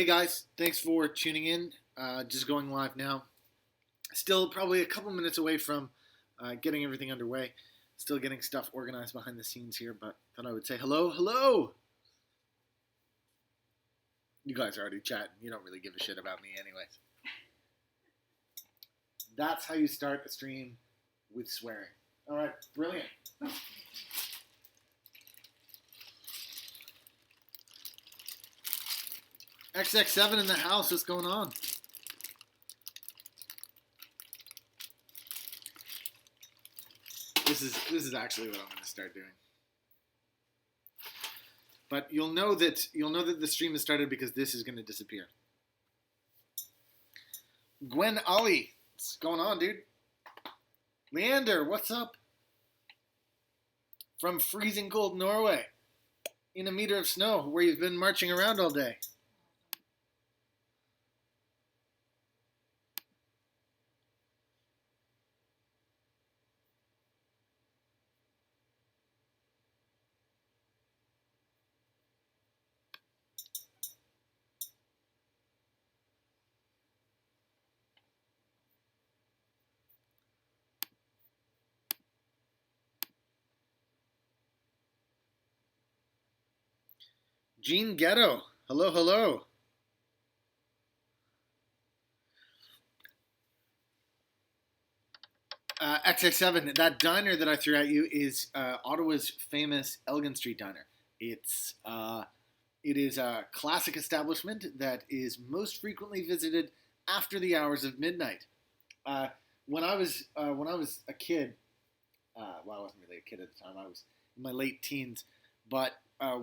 Hey guys, thanks for tuning in. Just going live now. Still probably a couple minutes away from getting everything underway. Still getting stuff organized behind the scenes here, but thought I would say hello. You guys are already chatting. You don't really give a shit about me anyways. That's how you start a stream with swearing. All right, brilliant. XX7 in the house. What's going on? This is actually what I'm going to start doing. But you'll know that the stream has started because this is going to disappear. Gwen Ollie, what's going on, dude? Leander, what's up? From freezing cold Norway, in a meter of snow, where you've been marching around all day. Gene Ghetto, hello. XX7, that diner that I threw at you is Ottawa's famous Elgin Street Diner. It is a classic establishment that is most frequently visited after the hours of midnight. When I was a kid, well, I wasn't really a kid at the time. I was in my late teens, but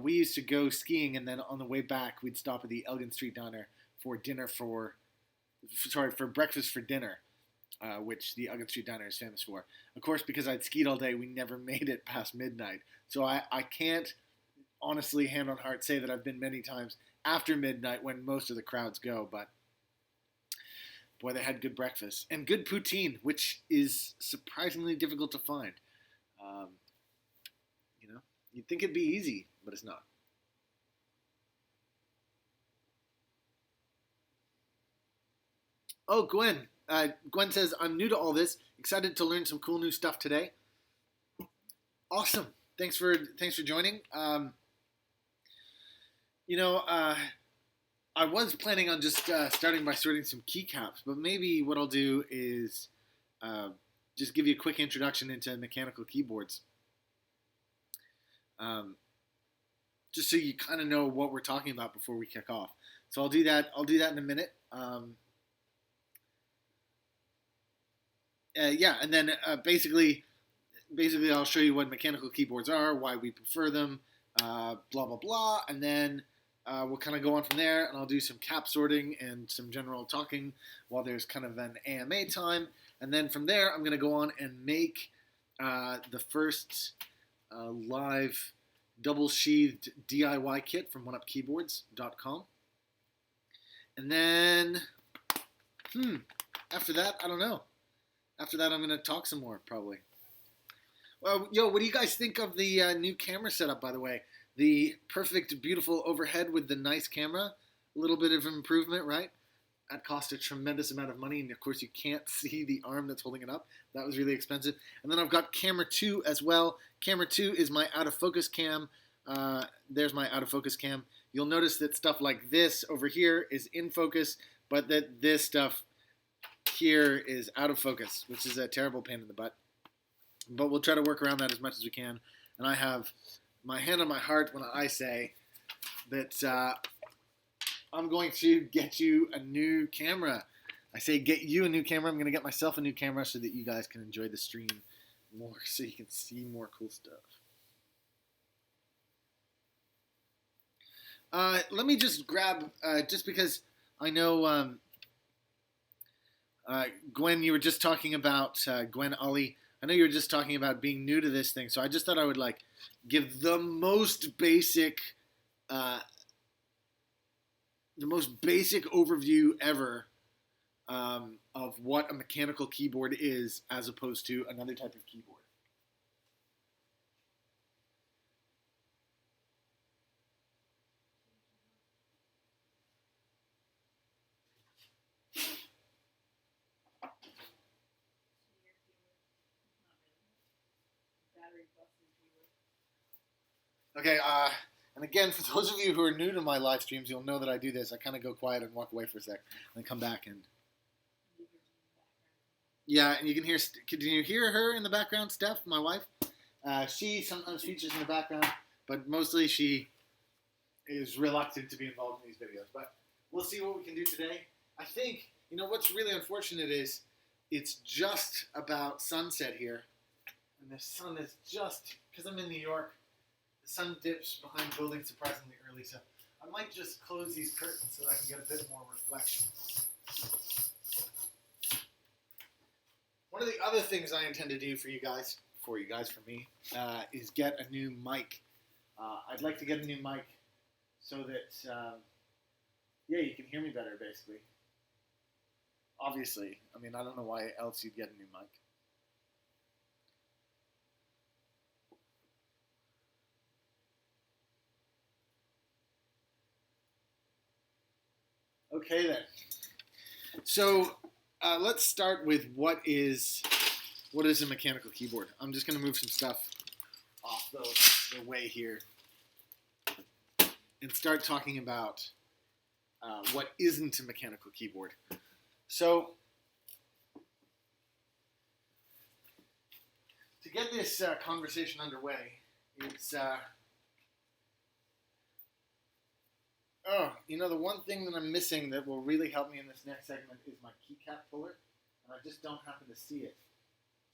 we used to go skiing, and then on the way back, we'd stop at the Elgin Street Diner for breakfast for dinner, which the Elgin Street Diner is famous for. Of course, because I'd skied all day, we never made it past midnight. So I can't honestly, hand on heart, say that I've been many times after midnight when most of the crowds go, but boy, they had good breakfast and good poutine, which is surprisingly difficult to find. You'd think it'd be easy, but it's not. Oh, Gwen. Gwen says, I'm new to all this. Excited to learn some cool new stuff today. Awesome. Thanks for joining. I was planning on just starting by sorting some keycaps, but maybe what I'll do is just give you a quick introduction into mechanical keyboards. Just so you kind of know what we're talking about before we kick off. So I'll do that in a minute. And then basically I'll show you what mechanical keyboards are, why we prefer them, blah, blah, blah. And then we'll kind of go on from there, and I'll do some cap sorting and some general talking while there's kind of an AMA time. And then from there, I'm going to go on and make the first live Double Sheathed DIY kit from oneupkeyboards.com. And then, after that, I don't know. After that, I'm going to talk some more, probably. Well, what do you guys think of the new camera setup, by the way? The perfect, beautiful overhead with the nice camera. A little bit of improvement, right? That cost a tremendous amount of money, and of course you can't see the arm that's holding it up. That was really expensive. And then I've got camera 2 as well. Camera 2 is my out-of-focus cam. There's my out-of-focus cam. You'll notice that stuff like this over here is in focus, but that this stuff here is out of focus, which is a terrible pain in the butt. But we'll try to work around that as much as we can. And I have my hand on my heart when I say that I'm going to get you a new camera. I say get you a new camera. I'm going to get myself a new camera so that you guys can enjoy the stream more, so you can see more cool stuff. Let me just grab, just because I know, Gwen, you were just talking about, Gwen Ollie, I know you were just talking about being new to this thing, so I just thought I would, give the most basic overview ever of what a mechanical keyboard is as opposed to another type of keyboard. Okay, and again, for those of you who are new to my live streams, you'll know that I do this. I kind of go quiet and walk away for a sec, and then come back and... Yeah, and you can hear... Can you hear her in the background, Steph, my wife? She sometimes features in the background, but mostly she is reluctant to be involved in these videos. But we'll see what we can do today. I think, what's really unfortunate is it's just about sunset here. And the sun is just, because I'm in New York, the sun dips behind buildings surprisingly early. So I might just close these curtains so that I can get a bit more reflection. One of the other things I intend to do for me, is get a new mic. I'd like to get a new mic so that, you can hear me better, basically. Obviously. I mean, I don't know why else you'd get a new mic. Okay, then. So, let's start with what is a mechanical keyboard. I'm just going to move some stuff off the way here and start talking about what isn't a mechanical keyboard. So, to get this conversation underway, it's the one thing that I'm missing that will really help me in this next segment is my keycap puller, and I just don't happen to see it.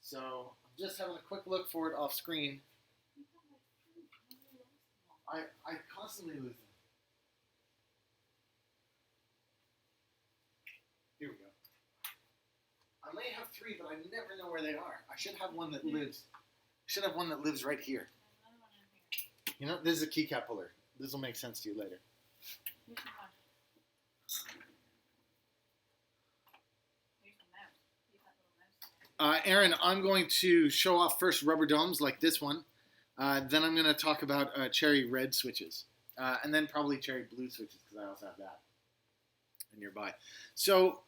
So I'm just having a quick look for it off screen. I constantly lose them. Here we go. I may have 3, but I never know where they are. I should have one that lives right here. This is a keycap puller. This will make sense to you later. Aaron, I'm going to show off first rubber domes like this one. Then I'm going to talk about cherry red switches. And then probably cherry blue switches, because I also have that nearby. So,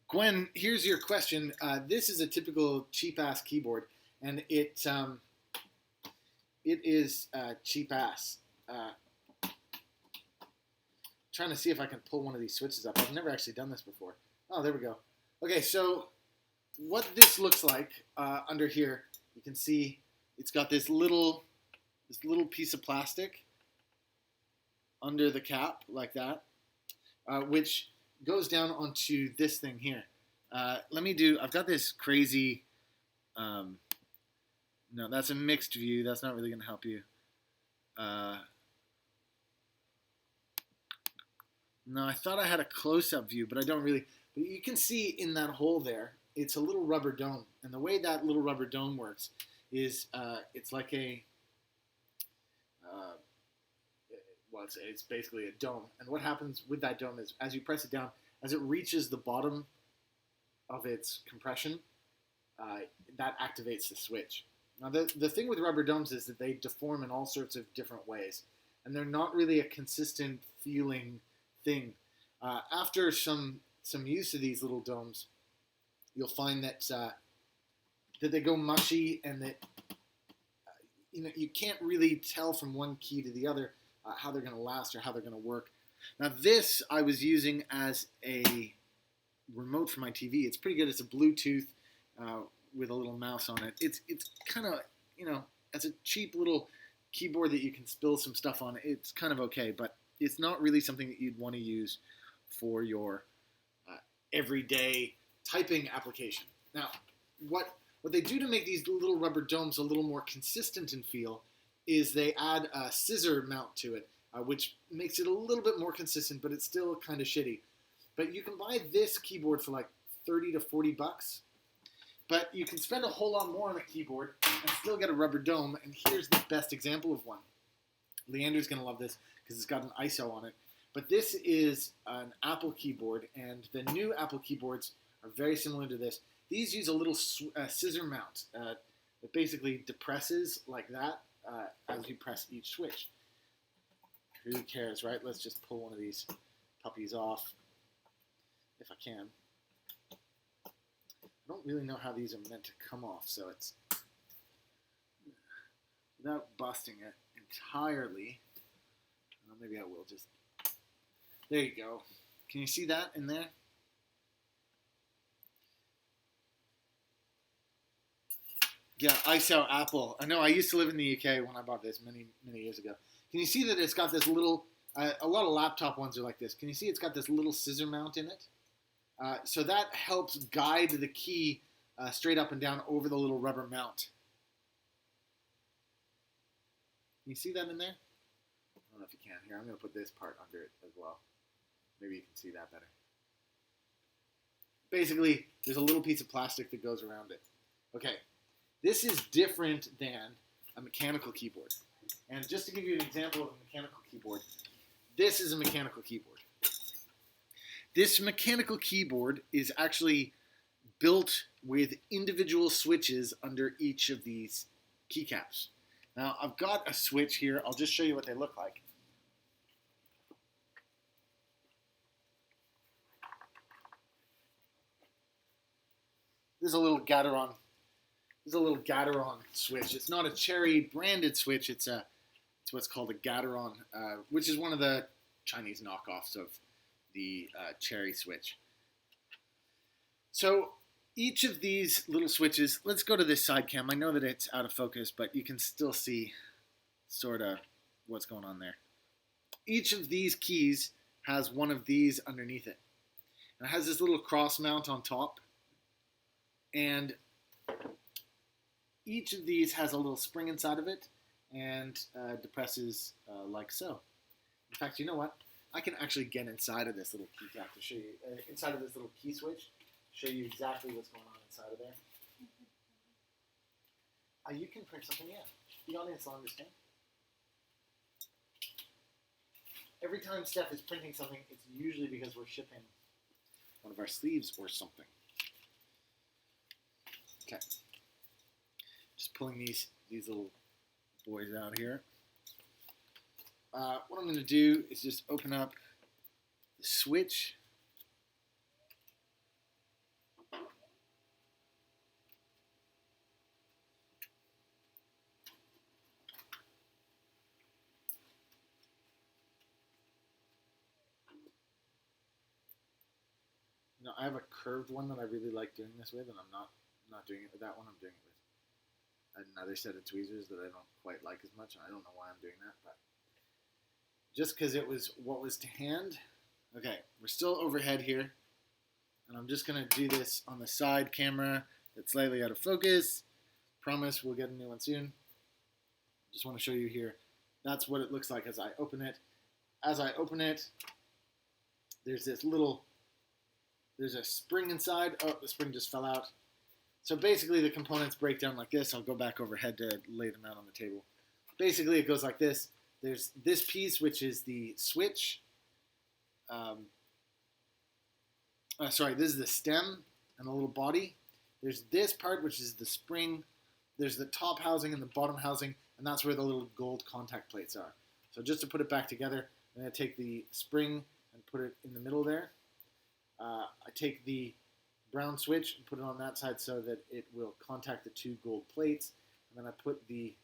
Gwen, here's your question. This is a typical cheap-ass keyboard, and it is cheap-ass. Trying to see if I can pull one of these switches up. I've never actually done this before. Oh, there we go. Okay, so what this looks like under here, you can see it's got this little piece of plastic under the cap like that, which goes down onto this thing here. I've got this crazy, no, that's a mixed view. That's not really going to help you. No, I thought I had a close-up view, but I don't really. But you can see in that hole there, it's a little rubber dome. And the way that little rubber dome works is it's like a, it's basically a dome. And what happens with that dome is as you press it down, as it reaches the bottom of its compression, that activates the switch. Now, the thing with rubber domes is that they deform in all sorts of different ways. And they're not really a consistent feeling thing. After some use of these little domes, you'll find that they go mushy, and that you can't really tell from one key to the other how they're going to last or how they're going to work. Now this I was using as a remote for my TV. It's pretty good. It's a Bluetooth with a little mouse on it. It's kind of as a cheap little keyboard that you can spill some stuff on. It's kind of okay, but it's not really something that you'd want to use for your everyday typing application. Now, what they do to make these little rubber domes a little more consistent in feel is they add a scissor mount to it, which makes it a little bit more consistent, but it's still kind of shitty. But you can buy this keyboard for like 30 to 40 bucks, but you can spend a whole lot more on a keyboard and still get a rubber dome, and here's the best example of one. Leander's going to love this because it's got an ISO on it. But this is an Apple keyboard, and the new Apple keyboards are very similar to this. These use a little scissor mount that basically depresses like that as you press each switch. Who cares, right? Let's just pull one of these puppies off, if I can. I don't really know how these are meant to come off, so it's, without busting it in entirely. Maybe I will just. There you go. Can you see that in there? Yeah, ice out apple. I know. I used to live in the UK when I bought this many years ago. Can you see that it's got this little? A lot of laptop ones are like this. Can you see it's got this little scissor mount in it? So that helps guide the key straight up and down over the little rubber mount. Can you see that in there? I don't know if you can. Here, I'm going to put this part under it as well. Maybe you can see that better. Basically, there's a little piece of plastic that goes around it. Okay, this is different than a mechanical keyboard. And just to give you an example of a mechanical keyboard, this is a mechanical keyboard. This mechanical keyboard is actually built with individual switches under each of these keycaps. Now, I've got a switch here. I'll just show you what they look like. This is a little Gateron. This is a little Gateron switch. It's not a Cherry branded switch. It's what's called a Gateron, which is one of the Chinese knockoffs of the Cherry switch. So each of these little switches, let's go to this side cam. I know that it's out of focus, but you can still see sort of what's going on there. Each of these keys has one of these underneath it. And it has this little cross mount on top. And each of these has a little spring inside of it and depresses like so. In fact, you know what? I can actually get inside of this little keycap to show you, inside of this little key switch, show you exactly what's going on inside of there. You can print something, yeah. The audience will understand. Every time Steph is printing something, it's usually because we're shipping one of our sleeves or something. Okay. Just pulling these little boys out here. What I'm going to do is just open up the switch. You know, I have a curved one that I really like doing this with, and I'm not doing it with that one. I'm doing it with another set of tweezers that I don't quite like as much. I don't know why I'm doing that, but just because it was what was to hand. Okay, we're still overhead here, and I'm just going to do this on the side camera that's slightly out of focus. Promise we'll get a new one soon. Just want to show you here. That's what it looks like as I open it. As I open it, there's this little, there's a spring inside. Oh, the spring just fell out. So basically the components break down like this. I'll go back overhead to lay them out on the table. Basically it goes like this. There's this piece, which is the switch. Sorry, this is the stem and the little body. There's this part, which is the spring. There's the top housing and the bottom housing, and that's where the little gold contact plates are. So just to put it back together, I'm going to take the spring and put it in the middle there. I take the brown switch and put it on that side so that it will contact the two gold plates. And then I put the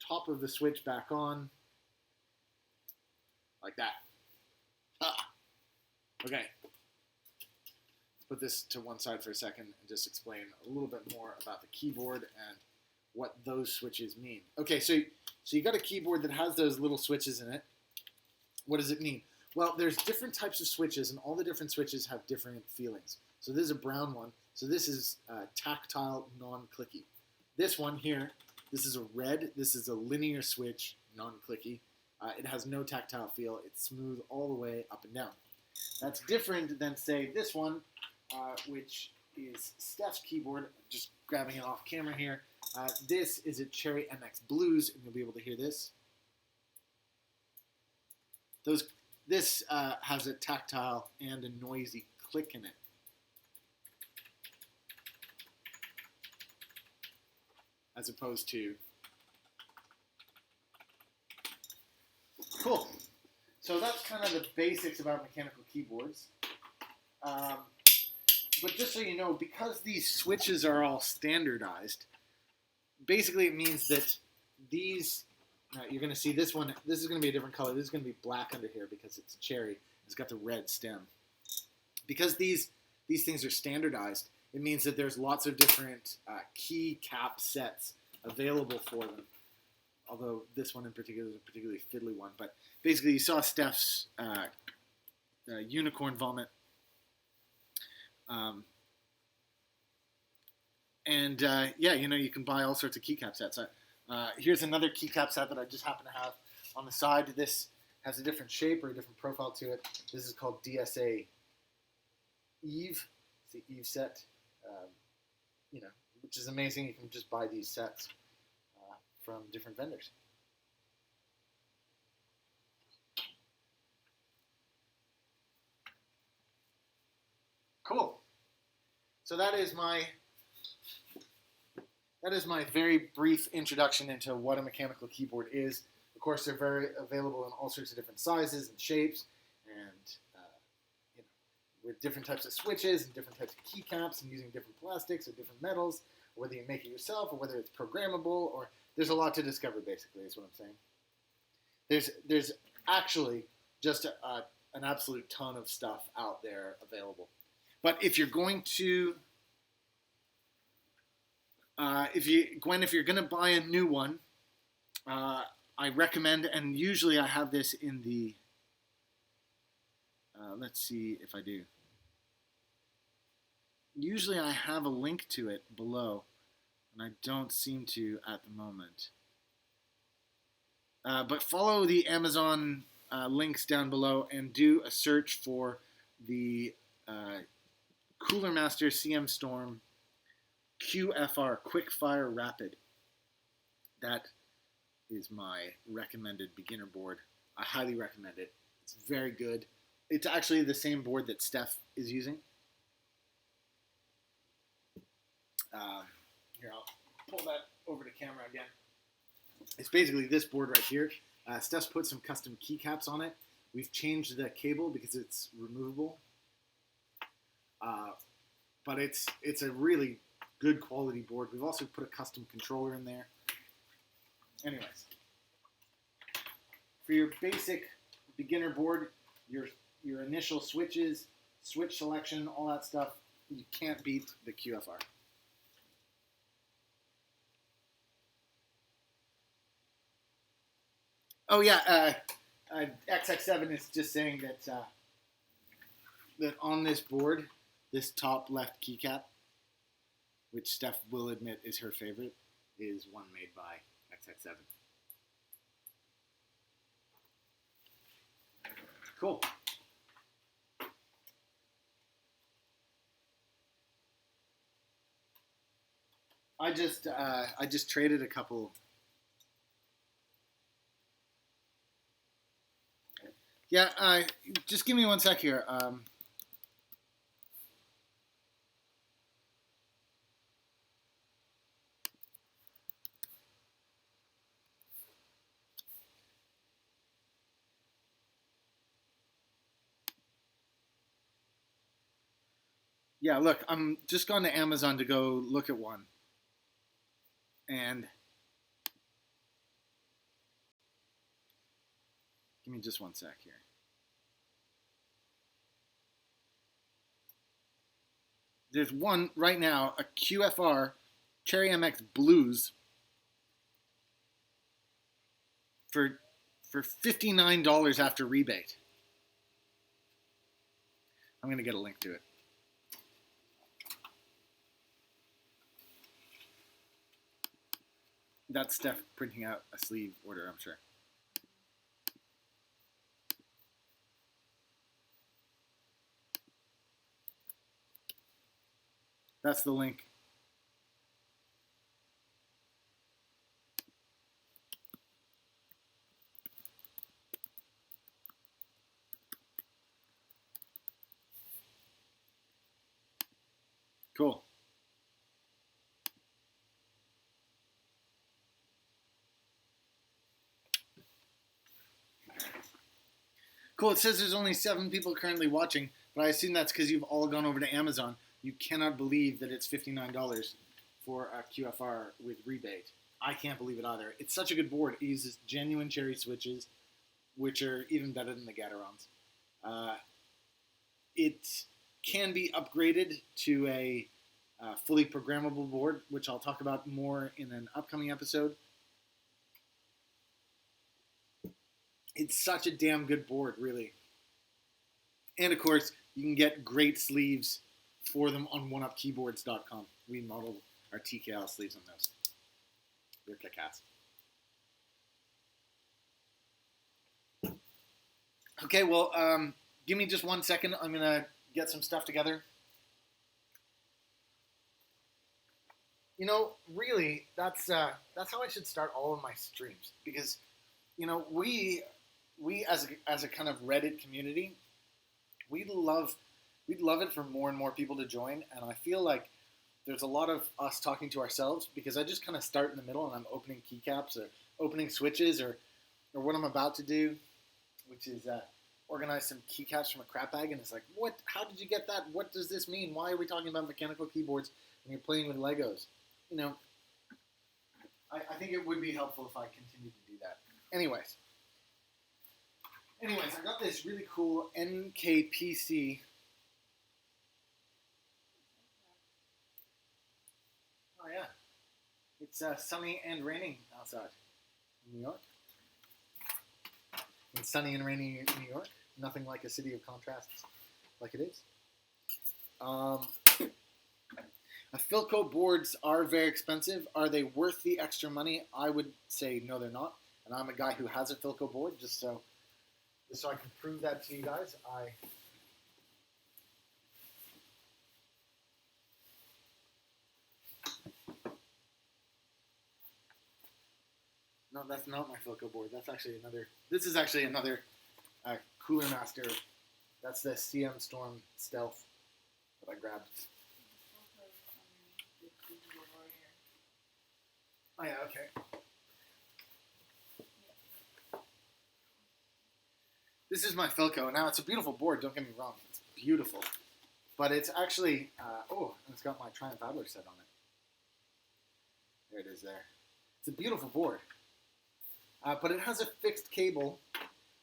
top of the switch back on like that. Okay. Let's put this to one side for a second and just explain a little bit more about the keyboard and what those switches mean. Okay, so you got a keyboard that has those little switches in it. What does it mean? Well, there's different types of switches, and all the different switches have different feelings. So this is a brown one. So this is tactile, non-clicky. This one here, this is a red. This is a linear switch, non-clicky. It has no tactile feel. It's smooth all the way up and down. That's different than, say, this one, which is Steph's keyboard. Just grabbing it off camera here. This is a Cherry MX Blues, and you'll be able to hear this. This has a tactile and a noisy click in it. As opposed to... Cool. So that's kind of the basics about mechanical keyboards. But just so you know, because these switches are all standardized, basically it means that these You're going to see this one. This is going to be a different color. This is going to be black under here because it's a cherry. It's got the red stem. Because these things are standardized, it means that there's lots of different keycap sets available for them. Although this one in particular is a particularly fiddly one. But basically, you saw Steph's unicorn vomit. Yeah, you can buy all sorts of keycap sets. Here's another keycap set that I just happen to have on the side. This has a different shape or a different profile to it. This is called DSA Eve. It's the Eve set, which is amazing. You can just buy these sets from different vendors. Cool. So that is my very brief introduction into what a mechanical keyboard is. Of course, they're very available in all sorts of different sizes and shapes, and with different types of switches and different types of keycaps, and using different plastics or different metals, or whether you make it yourself, or whether it's programmable, or there's a lot to discover. Basically, is what I'm saying. There's actually just an absolute ton of stuff out there available. But if you're going to if you're going to buy a new one, I recommend, and usually I have this in the, let's see if I do. Usually I have a link to it below, and I don't seem to at the moment. But follow the Amazon links down below and do a search for the Cooler Master CM Storm QFR, Quick Fire Rapid. That is my recommended beginner board. I highly recommend it. It's very good. It's actually the same board that Steph is using. Here, I'll pull that over to camera again. It's basically this board right here. Steph's put some custom keycaps on it. We've changed the cable because it's removable. But it's a really good quality board. We've also put a custom controller in there. Anyways, for your basic beginner board, your initial switches, switch selection, all that stuff, you can't beat the QFR. Oh yeah, XX7 is just saying that that on this board, this top left keycap, which Steph will admit is her favorite, is one made by XX7. Cool. I just traded a couple. Yeah, just give me one sec here. Yeah, look, I'm just gone to Amazon to go look at one. And give me just one sec here. There's one right now, a QFR Cherry MX Blues for $59 after rebate. I'm going to get a link to it. That's Steph printing out a sleeve order, I'm sure. That's the link. Cool. Cool, it says there's only 7 people currently watching, but I assume that's because you've all gone over to Amazon. You cannot believe that it's $59 for a QFR with rebate. I can't believe it either. It's such a good board. It uses genuine cherry switches, which are even better than the Gaterons. It can be upgraded to a fully programmable board, which I'll talk about more in an upcoming episode. It's such a damn good board, really. And of course, you can get great sleeves for them on oneupkeyboards.com. We modeled our TKL sleeves on those. They're kick-ass. Okay, well, give me just 1 second. I'm going to get some stuff together. You know, really, that's how I should start all of my streams. Because, you know, we as a kind of Reddit community, we'd love it for more and more people to join. And I feel like there's a lot of us talking to ourselves because I just kind of start in the middle and I'm opening keycaps or opening switches or what I'm about to do, which is organize some keycaps from a crap bag. And it's like, what? How did you get that? What does this mean? Why are we talking about mechanical keyboards when you're playing with Legos? You know, I think it would be helpful if I continued to do that. Anyways, I got this really cool NKPC. Oh yeah, it's sunny and raining outside in New York. It's sunny and rainy in New York. Nothing like a city of contrasts like it is. Philco boards are very expensive. Are they worth the extra money? I would say no, they're not. And I'm a guy who has a Philco board, just so I can prove that to you guys. No, that's not my Philco board. That's actually another. This is actually another Cooler Master. That's the CM Storm Stealth that I grabbed. Oh yeah, okay. This is my Philco. Now, it's a beautiful board, don't get me wrong. It's beautiful. But it's actually, and it's got my Triumph Adler set on it. There it is there. It's a beautiful board. But it has a fixed cable.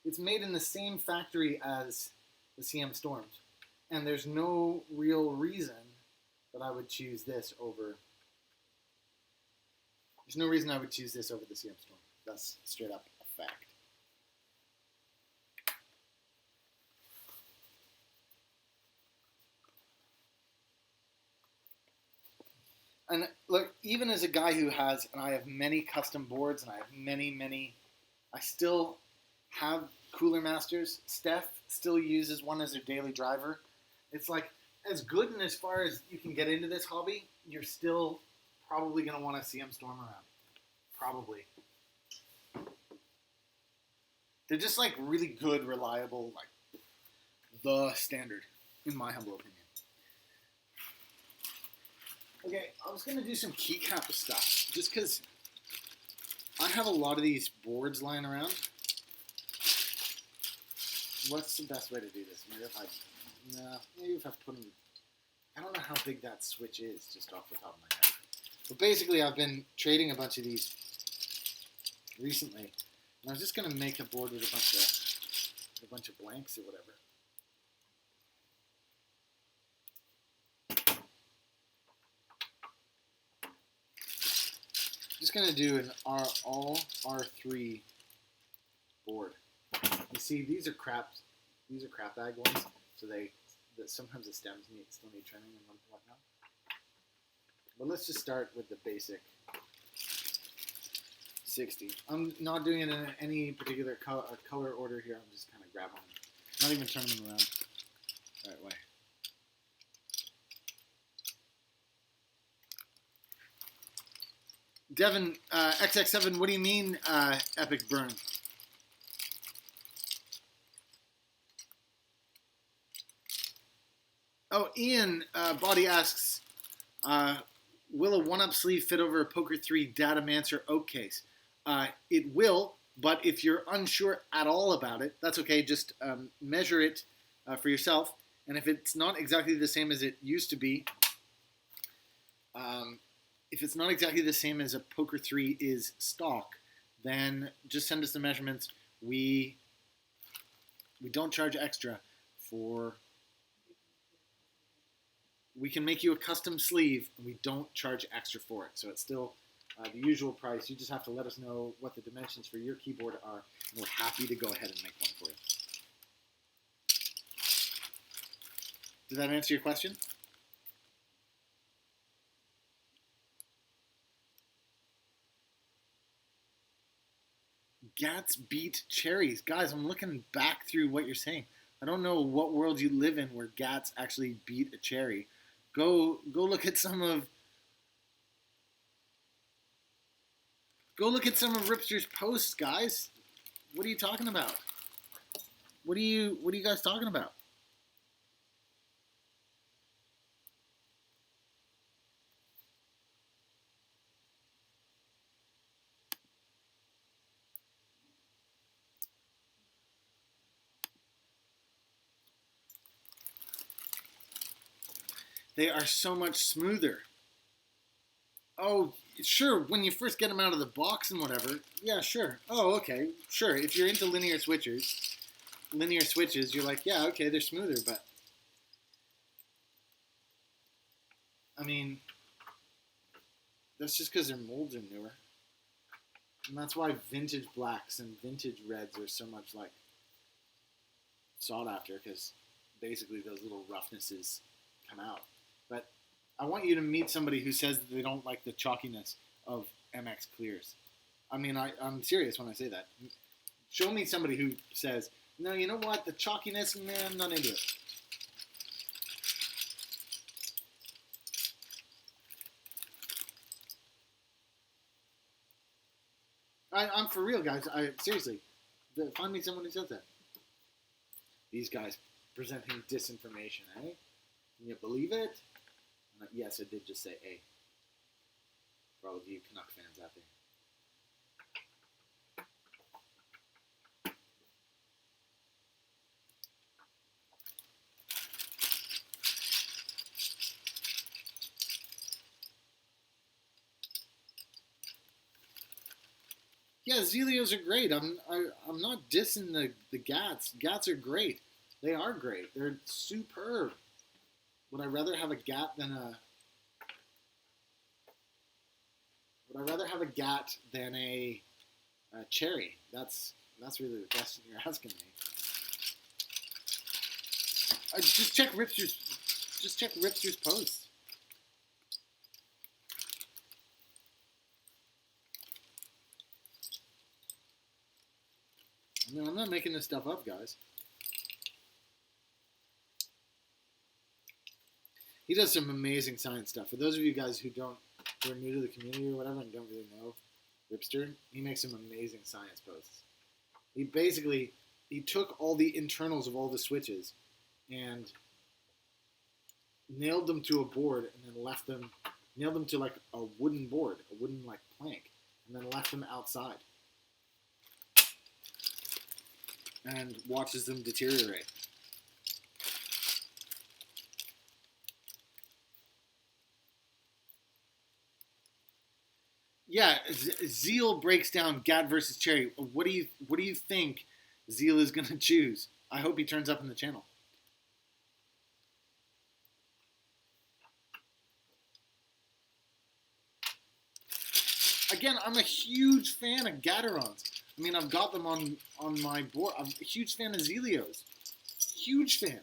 It's made in the same factory as the CM Storms. And there's no real reason that I would choose this over... There's no reason I would choose this over the CM Storm. That's straight up a fact. And look, even as a guy who has, and I have many custom boards, and I have many, I still have Cooler Masters. Steph still uses one as her daily driver. It's like, as good and as far as you can get into this hobby, you're still probably going to want to see CM Storm around. Probably. They're just like really good, reliable, like the standard, in my humble opinion. Okay, I was going to do some keycap stuff, just because I have a lot of these boards lying around. What's the best way to do this? Maybe if I put them... I don't know how big that switch is, just off the top of my head. But basically, I've been trading a bunch of these recently, and I was just going to make a board with a bunch of blanks or whatever. Just going to do an all R3 board. You see, these are crap bag ones, so sometimes the stems still need trimming and whatnot. But let's just start with the basic 60. I'm not doing it in any particular color order here. I'm just kind of grabbing them. Not even turning them around the right way. Devin, XX7, what do you mean, epic burn? Oh, Ian Body asks, will a 1-up sleeve fit over a Poker 3 Datamancer oak case? It will, but if you're unsure at all about it, that's okay. Just measure it for yourself. And if it's not exactly the same as it used to be, if it's not exactly the same as a Poker 3 is stock, then just send us the measurements. We don't charge extra for... We can make you a custom sleeve, and we don't charge extra for it. So it's still the usual price. You just have to let us know what the dimensions for your keyboard are, and we're happy to go ahead and make one for you. Did that answer your question? Gats beat cherries. Guys, I'm looking back through what you're saying. I don't know what world you live in where gats actually beat a cherry. Go look at some of Ripster's posts, guys. What are you talking about? What are you guys talking about? They are so much smoother. Oh, sure, when you first get them out of the box and whatever. Yeah, sure. Oh, okay, sure. If you're into linear switches, you're like, yeah, okay, they're smoother, but... I mean, that's just because their molds are newer. And that's why vintage blacks and vintage reds are so much, like, sought after, because basically those little roughnesses come out. But I want you to meet somebody who says that they don't like the chalkiness of MX clears. I mean, I'm serious when I say that. Show me somebody who says, no, you know what, the chalkiness, man, I'm not into it. I'm for real, guys. Seriously, find me someone who says that. These guys presenting disinformation, eh? Can you believe it? Yes, I did just say A. For all of you Canuck fans out there. Yeah, Zelios are great. I'm not dissing the Gats. Gats are great. They are great. They're superb. Would I rather have a Gat than a... Would I rather have a Gat than a Cherry? That's really the question you're asking me. Just check Ripster's posts. I mean, I'm not making this stuff up, guys. He does some amazing science stuff. For those of you guys who are new to the community or whatever and don't really know Ripster, he makes some amazing science posts. He took all the internals of all the switches and nailed them to a board and then nailed them to like a wooden board, a wooden like plank, and then left them outside and watches them deteriorate. Yeah, Zeal breaks down Gat versus Cherry. What do you think Zeal is going to choose? I hope he turns up in the channel. Again, I'm a huge fan of Gaterons. I mean, I've got them on my board. I'm a huge fan of Zelios. Huge fan.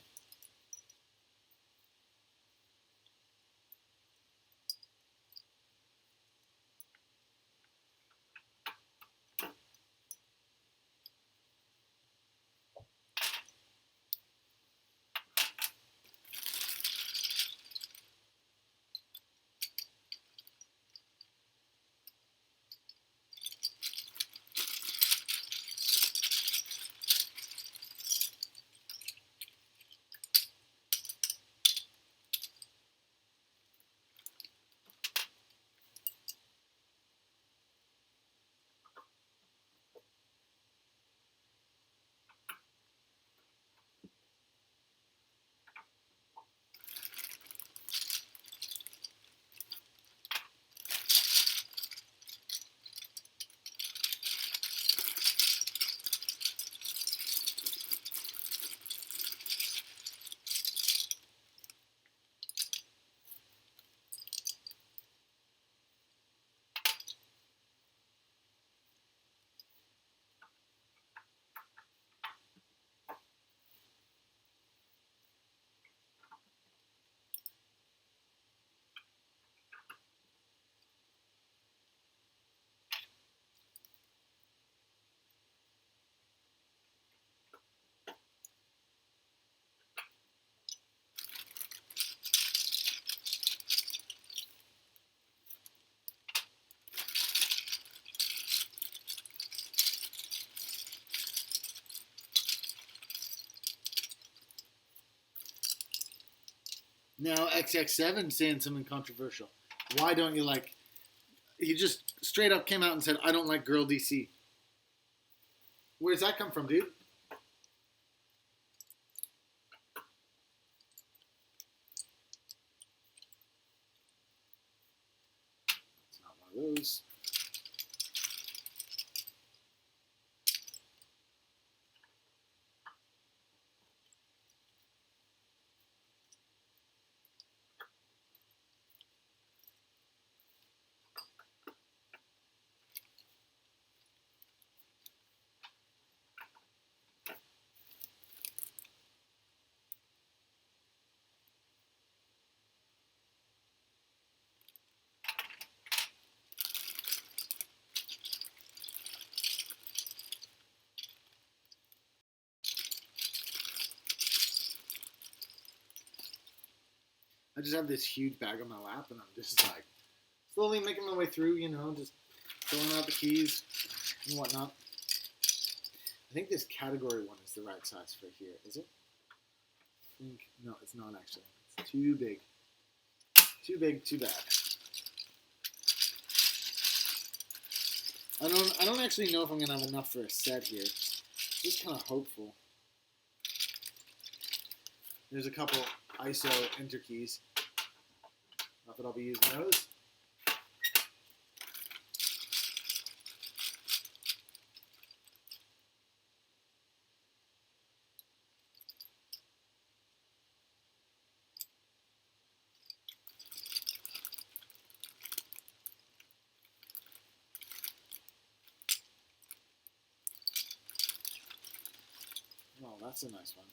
Now XX7 saying something controversial. Why don't you like? He just straight up came out and said, "I don't like girl DC." Where's that come from, dude? It's not one of those. I just have this huge bag on my lap, and I'm just like slowly making my way through, you know, just throwing out the keys and whatnot. I think this category one is the right size for here. Is it? I think no, it's not actually. It's too big. Too big, too bad. I don't actually know if I'm gonna have enough for a set here. Just kind of hopeful. There's a couple ISO enter keys. Not that I'll be using those. Oh, that's a nice one.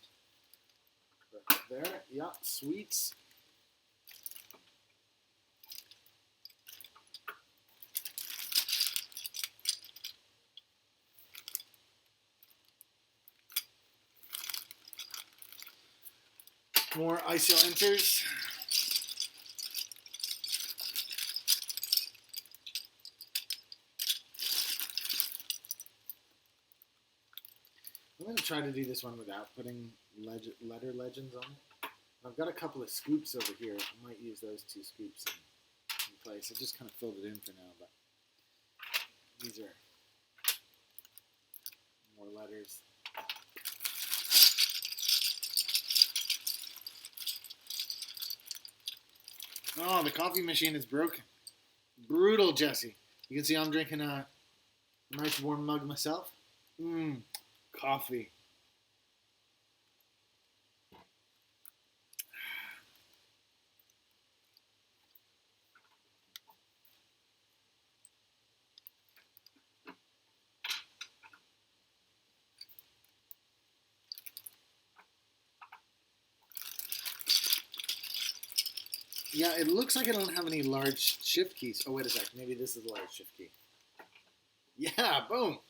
Right there, yeah, sweets. More ISO enters. I'm going to try to do this one without putting letter legends on it. I've got a couple of scoops over here. I might use those two scoops in place. I just kind of filled it in for now, but these are more letters. Oh, the coffee machine is broken. Brutal, Jesse. You can see I'm drinking a nice warm mug myself. Coffee. Yeah, it looks like I don't have any large shift keys. Oh, wait a sec. Maybe this is a large shift key. Yeah, boom.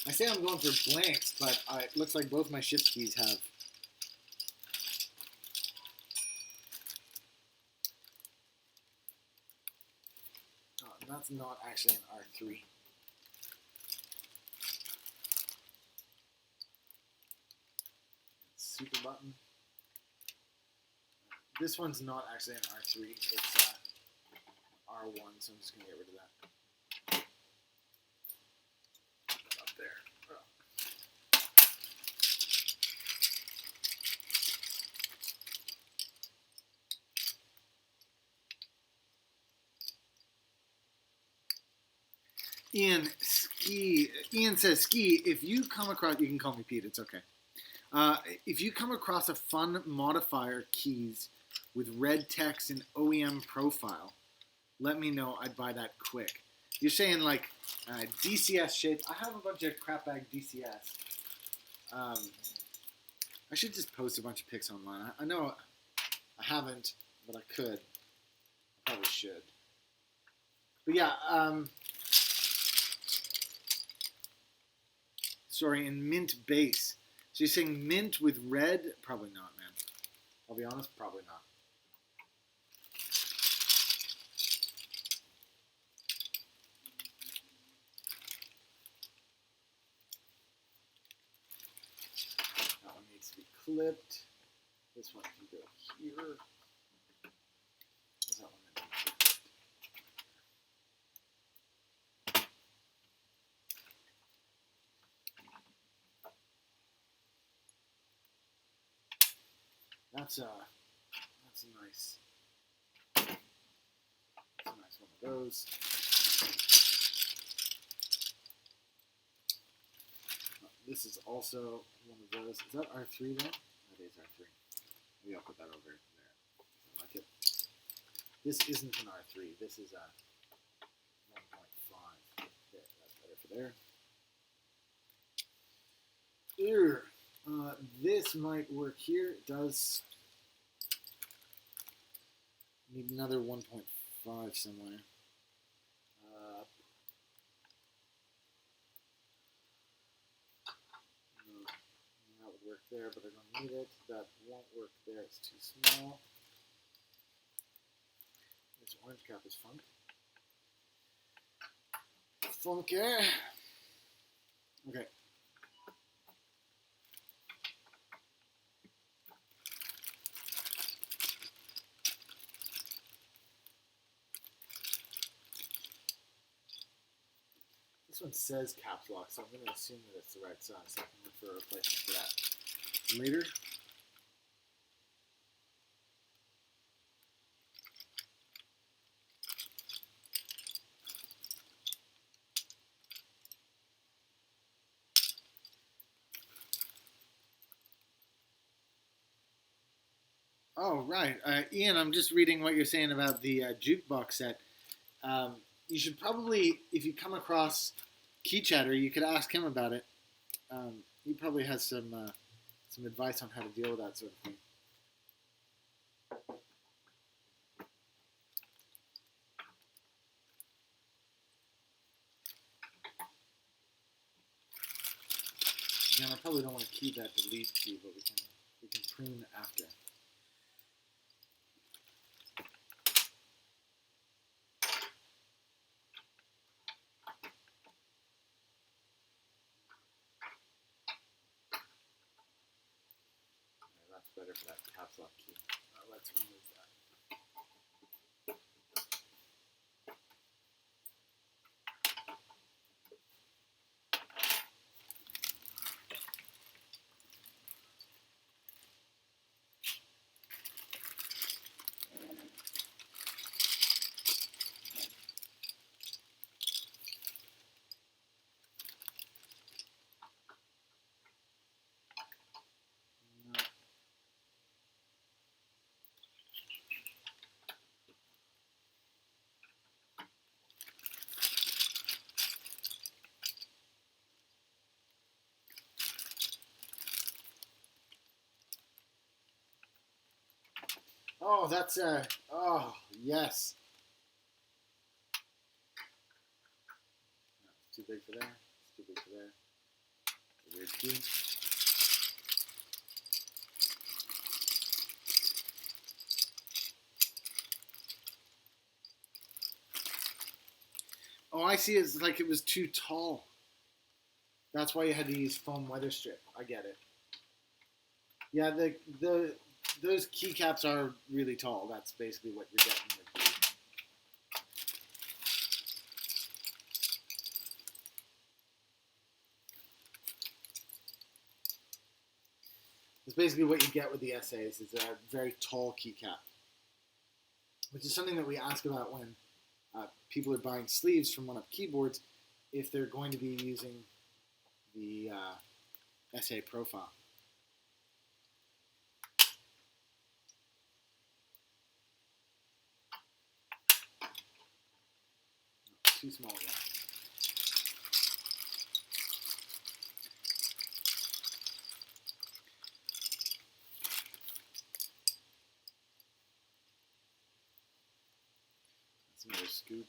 I say I'm going for blanks, but it looks like both my shift keys have. Oh, that's not actually an R3. Super button. This one's not actually an R3. It's R1, so I'm just going to get rid of that. Put that up there. Ian says, Ski, if you come across, you can call me Pete, it's okay. If you come across a fun modifier keys with red text and OEM profile, let me know. I'd buy that quick. You're saying like DCS shape. I have a bunch of crap bag DCS. I should just post a bunch of pics online. I know I haven't, but I could. I probably should. But yeah, sorry, in mint base. So you're saying mint with red? Probably not, man. I'll be honest, probably not. That one needs to be clipped. This one can here. Where's that one? That's a nice. That's a nice one of those. This is also one of those. Is that R3 then? That is R3. Maybe I'll put that over there. I like it. This isn't an R3. This is a 1.5. There, that's better for there. Here. This might work here. It does need another 1.5 somewhere. That would work there, but I don't need it. That won't work there. It's too small. This orange cap is funk. Funky. Okay. This one says caps lock, so I'm going to assume that it's the right size. So I can look for a replacement for that later. Oh, right. Ian, I'm just reading what you're saying about the jukebox set. You should probably, if you come across Key Chatter, you could ask him about it. He probably has some advice on how to deal with that sort of thing. Again, I probably don't want to keep that delete key, but we can prune after. Better for that caps lock key. Let's remove that. Oh, that's oh, yes. It's too big for there. It's too big for there. It's a weird key. Oh, I see. It's like it was too tall. That's why you had to use foam weather strip. I get it. Yeah, those keycaps are really tall. That's basically what you're getting with these. It's basically what you get with the essays. Is a very tall keycap, which is something that we ask about when people are buying sleeves from one-up keyboards if they're going to be using the essay profile. Too small again. That's another scoop.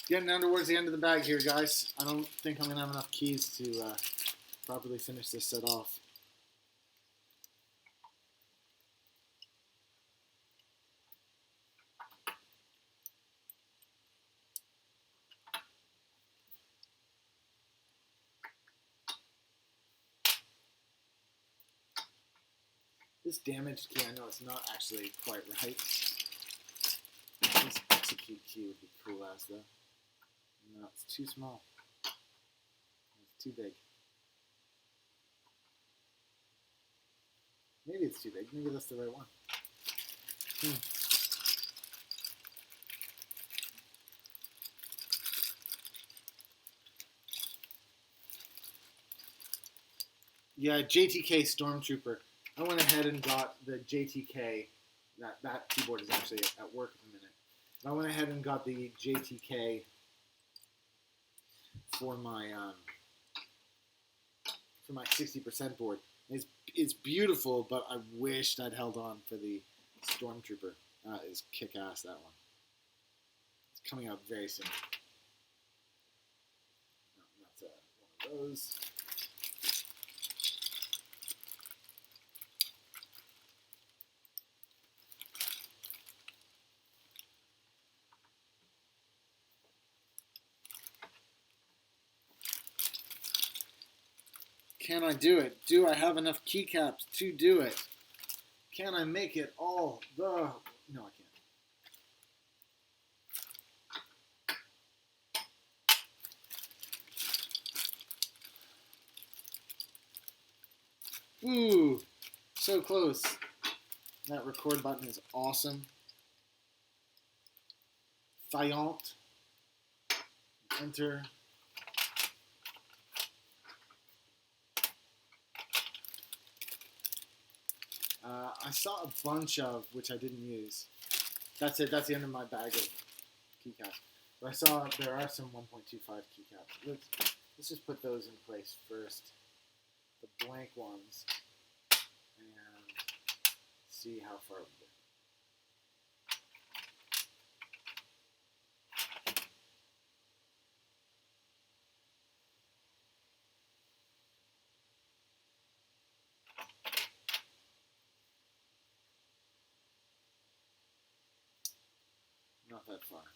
Getting down towards the end of the bag here, guys. I don't think I'm going to have enough keys to properly finish this set off. This damaged key, I know it's not actually quite right. This execute key would be cool as though. No, it's too small. It's too big. Maybe it's too big. Maybe that's the right one. Yeah, JTK Stormtrooper. I went ahead and got the JTK. That keyboard is actually at work at the minute. I went ahead and got the JTK for my 60% board. It's beautiful, but I wished I'd held on for the Stormtrooper. That is kick-ass, that one. It's coming out very soon. That's one of those. Can I do it? Do I have enough keycaps to do it? Can I make it all the... No, I can't. Ooh, so close. That record button is awesome. Vaillant. Enter. I saw a bunch of, which I didn't use. That's it. That's the end of my bag of keycaps. But I saw there are some 1.25 keycaps. Let's just put those in place first. The blank ones. And see how far we get. Not that far.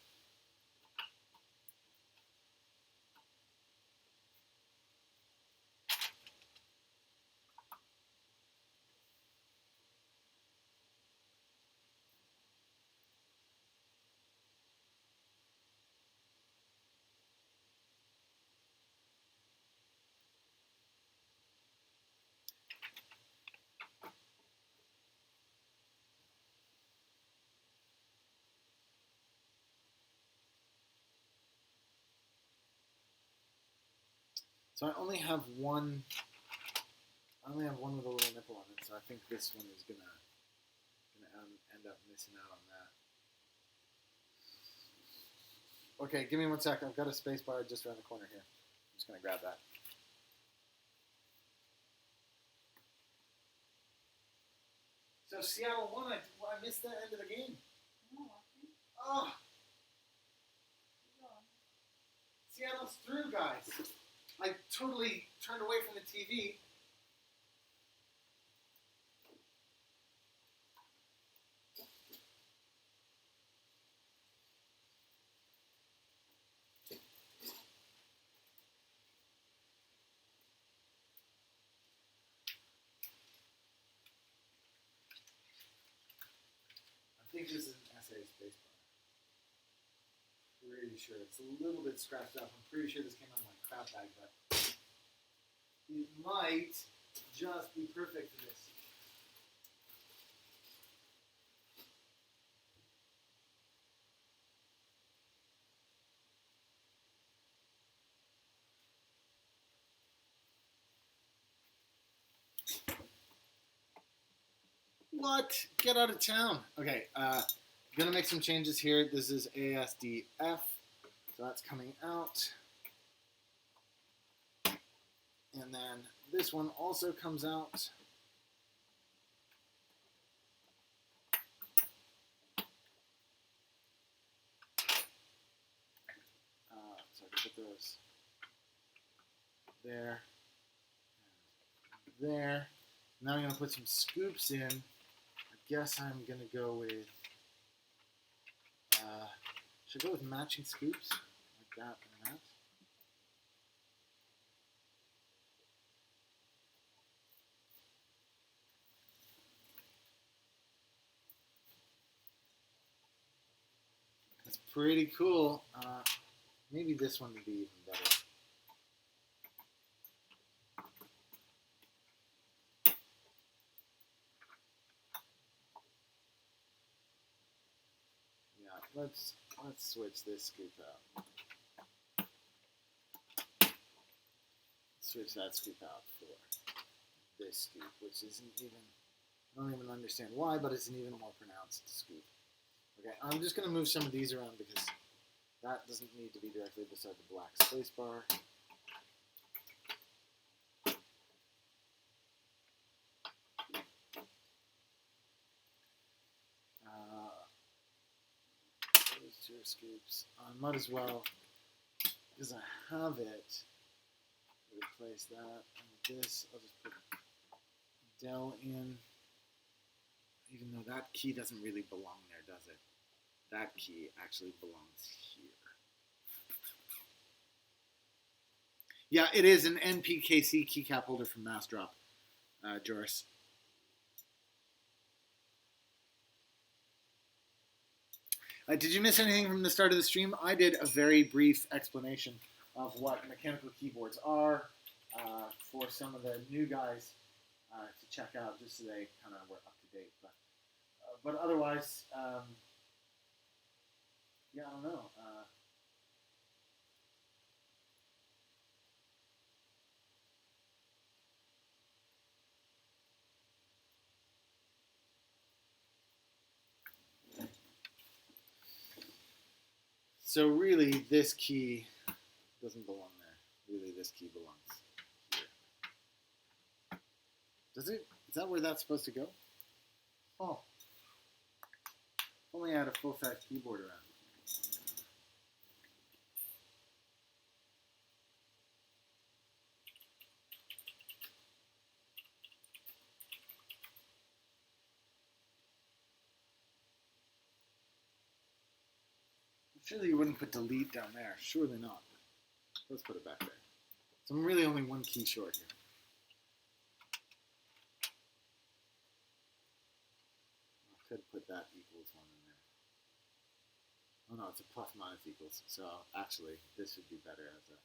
So I only have one. I only have one with a little nipple on it, so I think this one is gonna end up missing out on that. Okay, give me 1 sec. I've got a space bar just around the corner here. I'm just gonna grab that. So Seattle won. I missed that end of the game. Oh, Seattle's through, guys. I totally turned away from the TV. I think this is an SA spacebar. Pretty sure. It's a little bit scratched up. I'm pretty sure this came out of my crap bag, but it might just be perfect for this. What? Get out of town. Okay, gonna make some changes here. This is ASDF, so that's coming out. And then this one also comes out. So I can put those there, and there. Now I'm going to put some scoops in. I guess I'm going to go with, should I go with matching scoops? Like that and that. pretty cool. Maybe this one would be even better. Yeah, let's switch this scoop out. Switch that scoop out for this scoop, which isn't even, I don't even understand why, but it's an even more pronounced scoop. Okay, I'm just going to move some of these around because that doesn't need to be directly beside the black space bar. Those two are scoops. I might as well, because I have it, replace that and this. I'll just put Del in, even though that key doesn't really belong there, does it? That key actually belongs here. Yeah, it is an NPKC keycap holder from Massdrop, Joris. Did you miss anything from the start of the stream? I did a very brief explanation of what mechanical keyboards are for some of the new guys to check out, just so they kind of were up to date. But otherwise, yeah, I don't know. So really, this key doesn't belong there. Really, this key belongs here. Does it? Is that where that's supposed to go? Oh. Only had a full-size keyboard around. Surely you wouldn't put delete down there. Surely not. Let's put it back there. So I'm really only one key short here. I could put that equals one in there. Oh no, it's a plus minus equals. So actually, this would be better as a...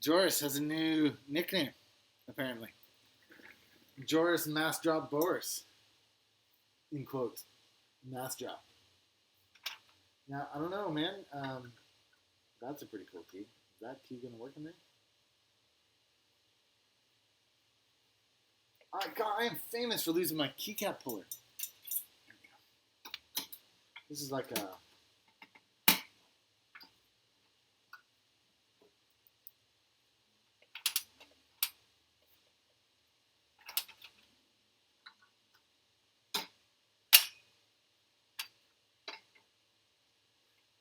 Joris has a new nickname, apparently. Joris Massdrop Boris. In quotes. Massdrop. Now, I don't know, man. That's a pretty cool key. Is that key going to work in there? God, I am famous for losing my keycap puller. There we go. This is like a...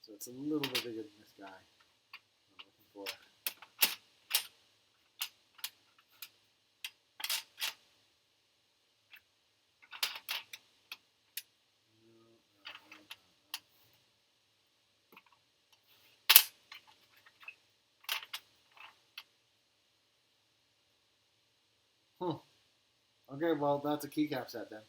So it's a little bit bigger than this guy I'm looking for. Okay, well, that's a keycap set then.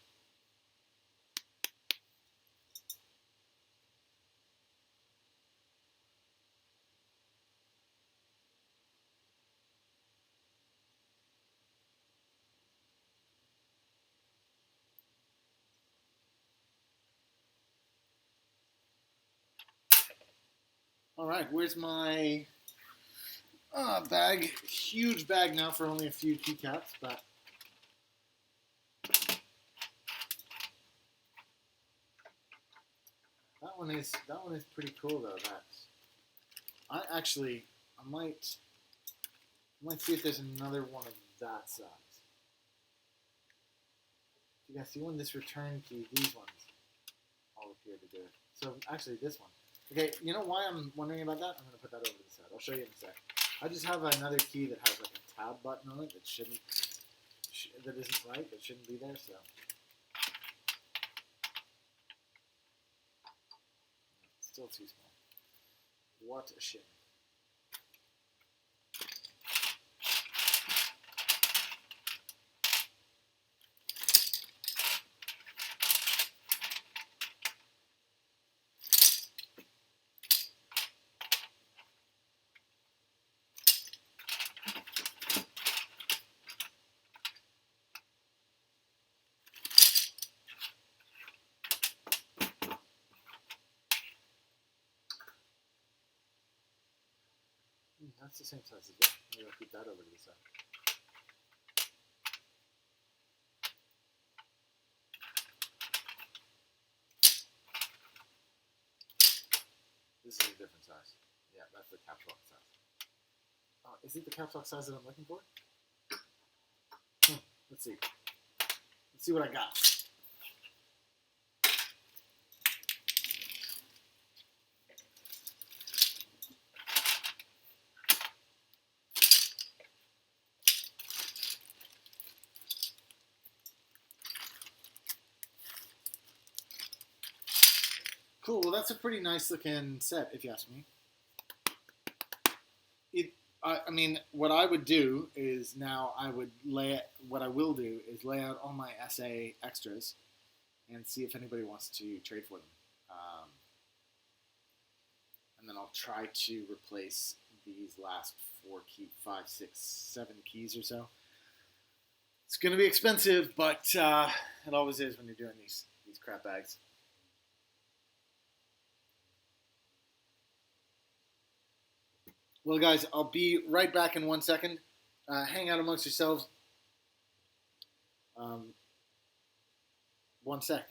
All right, where's my bag? Huge bag now for only a few keycaps, but that one is pretty cool though. I might see if there's another one of that size. You guys see when this return key, these ones all appear to do it. So actually, this one. Okay, you know why I'm wondering about that? I'm going to put that over to the side. I'll show you in a sec. I just have another key that has like a tab button on it that that isn't right, that shouldn't be there, so. Still too small. What a shame. That's the same size as well. Maybe I'll keep that over to the side. This is a different size. Yeah, that's the caps lock size. Is it the caps lock size that I'm looking for? Let's see. Let's see what I got. Cool, well that's a pretty nice looking set if you ask me. I mean, what I would do is now what I will do is lay out all my SA extras and see if anybody wants to trade for them. And then I'll try to replace these last 4 key, 5, 6, 7 keys or so. It's going to be expensive, but it always is when you're doing these crap bags. Well, guys, I'll be right back in 1 second. Hang out amongst yourselves. 1 sec.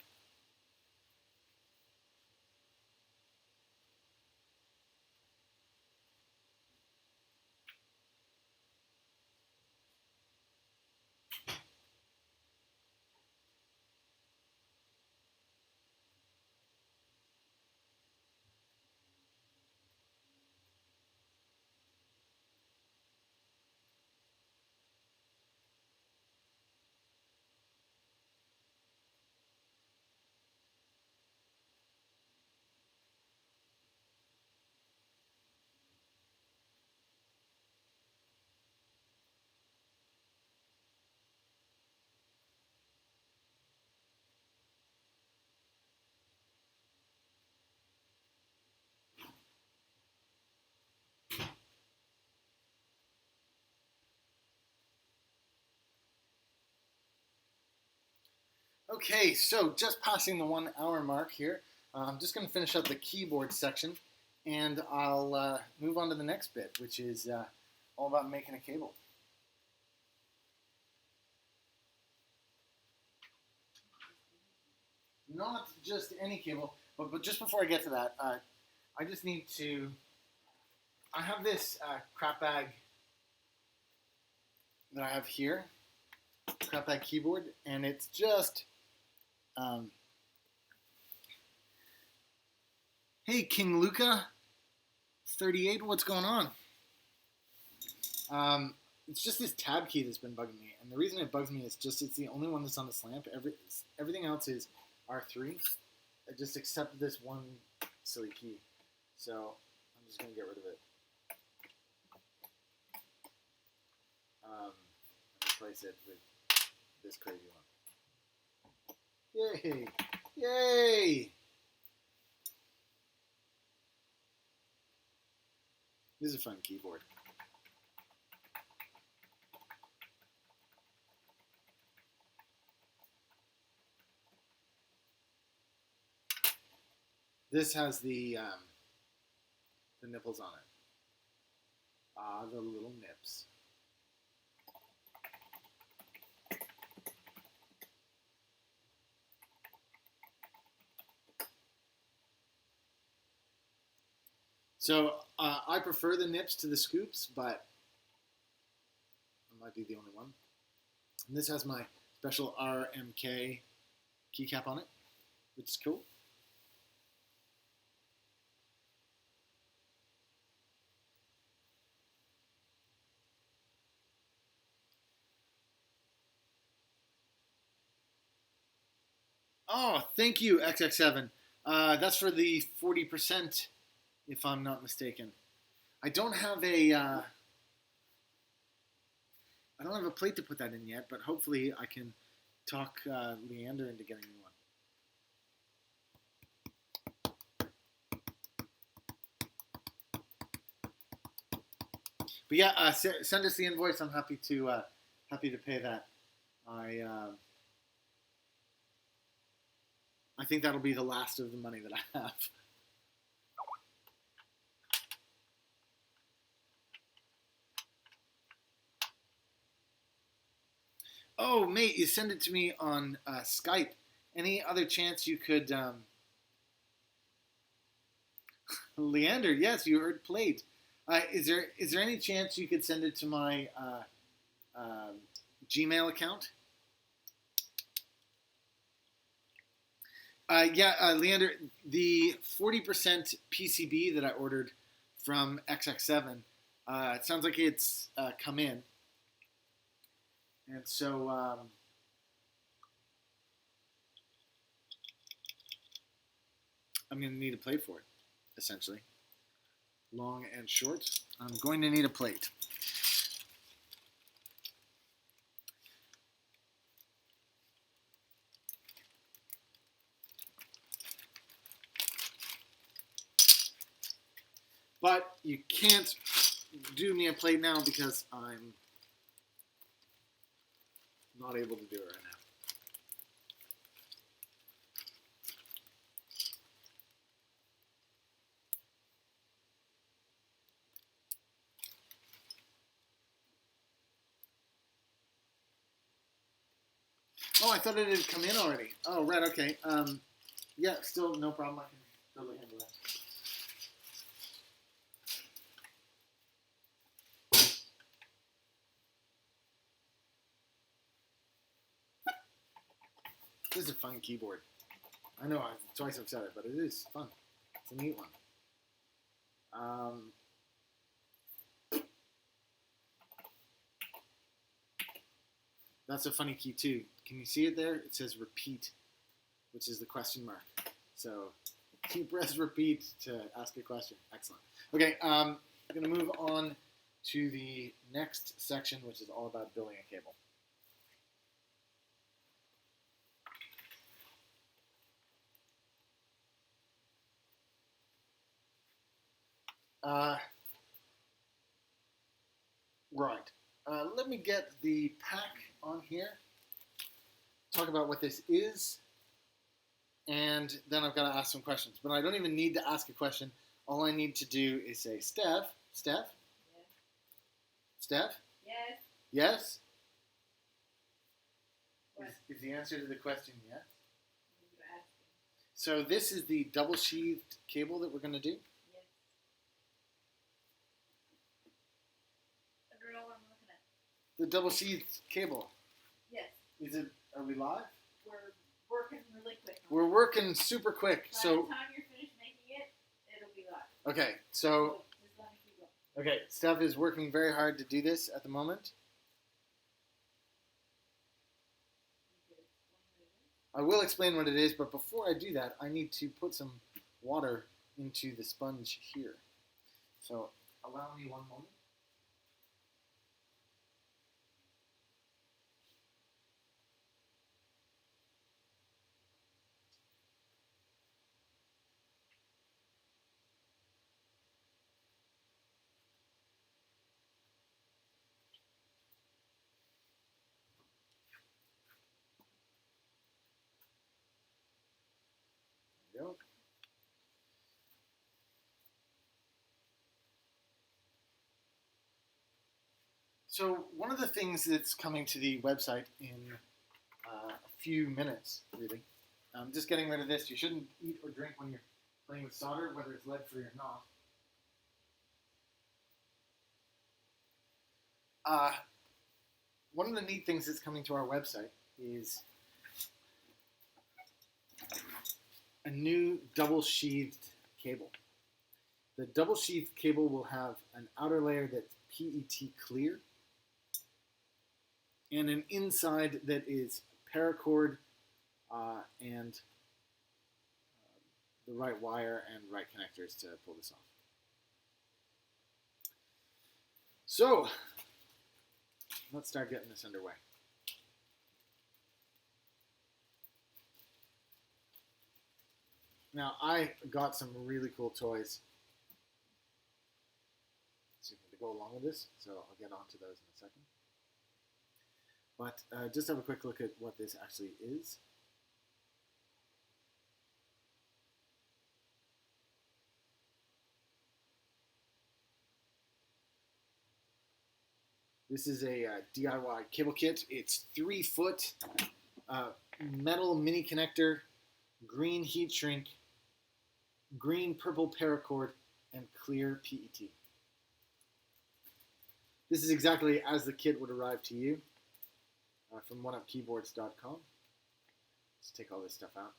Okay, so just passing the 1 hour mark here. I'm just going to finish up the keyboard section, and I'll move on to the next bit, which is all about making a cable. Not just any cable, but just before I get to that, I just need to. I have this crap bag that I have here, crap bag keyboard, and it's just. Hey, King Luca, 38. What's going on? It's just this tab key that's been bugging me, and the reason it bugs me is just it's the only one that's on the slamp. Everything else is R3. I just accept this one silly key, so I'm just gonna get rid of it. And replace it with this crazy one. Yay! Yay! This is a fun keyboard. This has the nipples on it. Ah, the little nips. So I prefer the nips to the scoops, but I might be the only one. And this has my special RMK keycap on it, which is cool. Oh, thank you, XX7. That's for the 40%, if I'm not mistaken. I don't have a plate to put that in yet, but hopefully I can talk Leander into getting me one. But yeah, send us the invoice. I'm happy to pay that. I think that'll be the last of the money that I have. Oh, mate, you send it to me on Skype. Any other chance you could... Leander, yes, you heard plate. Is there any chance you could send it to my Gmail account? Leander, the 40% PCB that I ordered from XX7, it sounds like it's come in. And so I'm going to need a plate for it, essentially. Long and short, I'm going to need a plate. But you can't do me a plate now because I'm not able to do it right now. Oh, I thought it had come in already. Oh, right, okay. Yeah, still no problem. I can totally handle that. This is a fun keyboard. I know twice I've said it, but it is fun. It's a neat one. That's a funny key too. Can you see it there? It says repeat, which is the question mark. So you press repeat to ask a question. Excellent. Okay, I'm going to move on to the next section, which is all about building a cable. Right. Let me get the pack on here. Talk about what this is. And then I've got to ask some questions. But I don't even need to ask a question. All I need to do is say, Steph? Yes. Steph? Yes. Yes? Is the answer to the question yes? So this is the double sheathed cable that we're going to do? Yes. I don't know what I'm looking at. The double sheathed cable. Yes. Are we live? We're working really quick. We're working super quick. By So the time you're finished making it, it'll be live. Okay, so Just let me keep going. okay, Steph is working very hard to do this at the moment. I will explain what it is, but before I do that, I need to put some water into the sponge here. So allow me one moment. There we go. So one of the things that's coming to the website in a few minutes, really, just getting rid of this. You shouldn't eat or drink when you're playing with solder, whether it's lead-free or not. One of the neat things that's coming to our website is a new double sheathed cable. The double sheathed cable will have an outer layer that's PET clear and an inside that is paracord and the right wire and right connectors to pull this off. So let's start getting this underway. Now I got some really cool toys to go along with this, so I'll get onto those in a second. But just have a quick look at what this actually is. This is a DIY cable kit. It's 3 foot metal mini connector, green heat shrink, green purple paracord, and clear PET. This is exactly as the kit would arrive to you from oneupkeyboards.com. Let's take all this stuff out.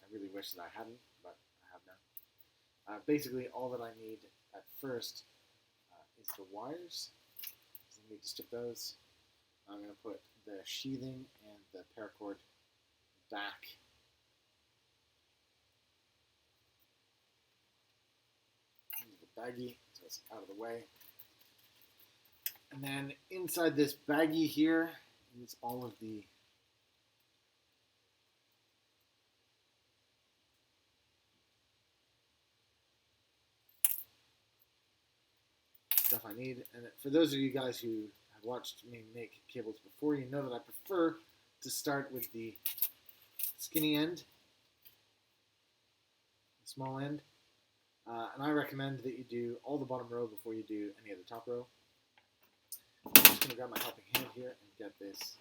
I really wish that I hadn't, but I have now. Basically, all that I need at first is the wires. So I need to strip those. I'm going to put the sheathing and the paracord back into the baggie so it's out of the way. And then inside this baggie here is all of the stuff I need. And for those of you guys who have watched me make cables before, you know that I prefer to start with the skinny end, the small end. And I recommend that you do all the bottom row before you do any of the top row. I'm just going to grab my helping hand here and get this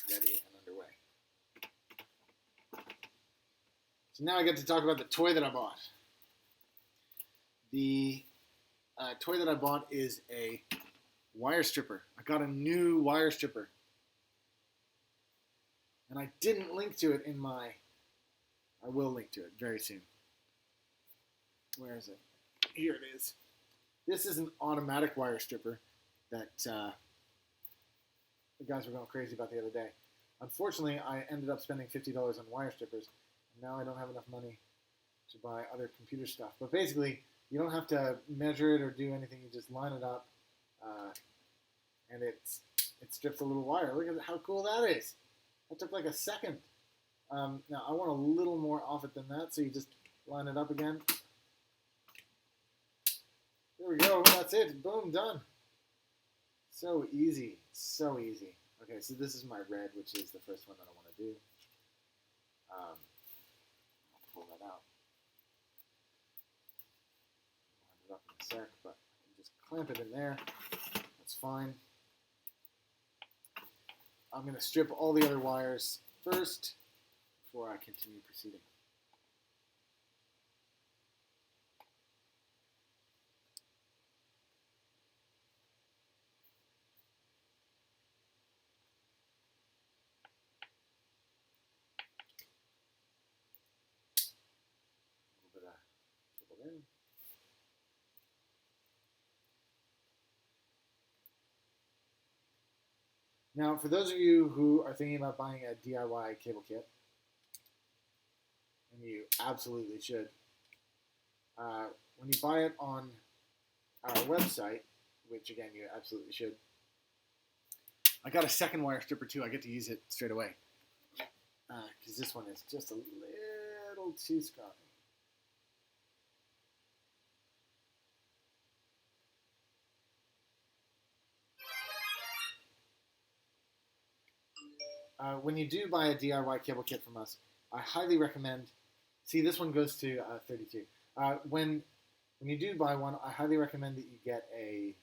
ready and underway. So now I get to talk about the toy that I bought. The toy that I bought is a wire stripper. I got a new wire stripper. And I didn't link to it in my... I will link to it very soon. Where is it? Here it is. This is an automatic wire stripper that the guys were going crazy about the other day. Unfortunately, I ended up spending $50 on wire strippers, and now I don't have enough money to buy other computer stuff. But basically, you don't have to measure it or do anything. You just line it up, and it strips a little wire. Look at how cool that is. That took like a second. Now, I want a little more off it than that, so you just line it up again. There we go. That's it. Boom, done. So easy. So easy. Okay, so this is my red, which is the first one that I want to do. I'll pull that out. I'll line it up in a sec, but I can just clamp it in there. That's fine. I'm going to strip all the other wires first before I continue proceeding. In. Now, for those of you who are thinking about buying a DIY cable kit, and you absolutely should, when you buy it on our website, which again you absolutely should, I got a second wire stripper too. I get to use it straight away because this one is just a little too scrawny. When you do buy a DIY cable kit from us, I highly recommend. See, this one goes to 32. When you do buy one, I highly recommend that you get a.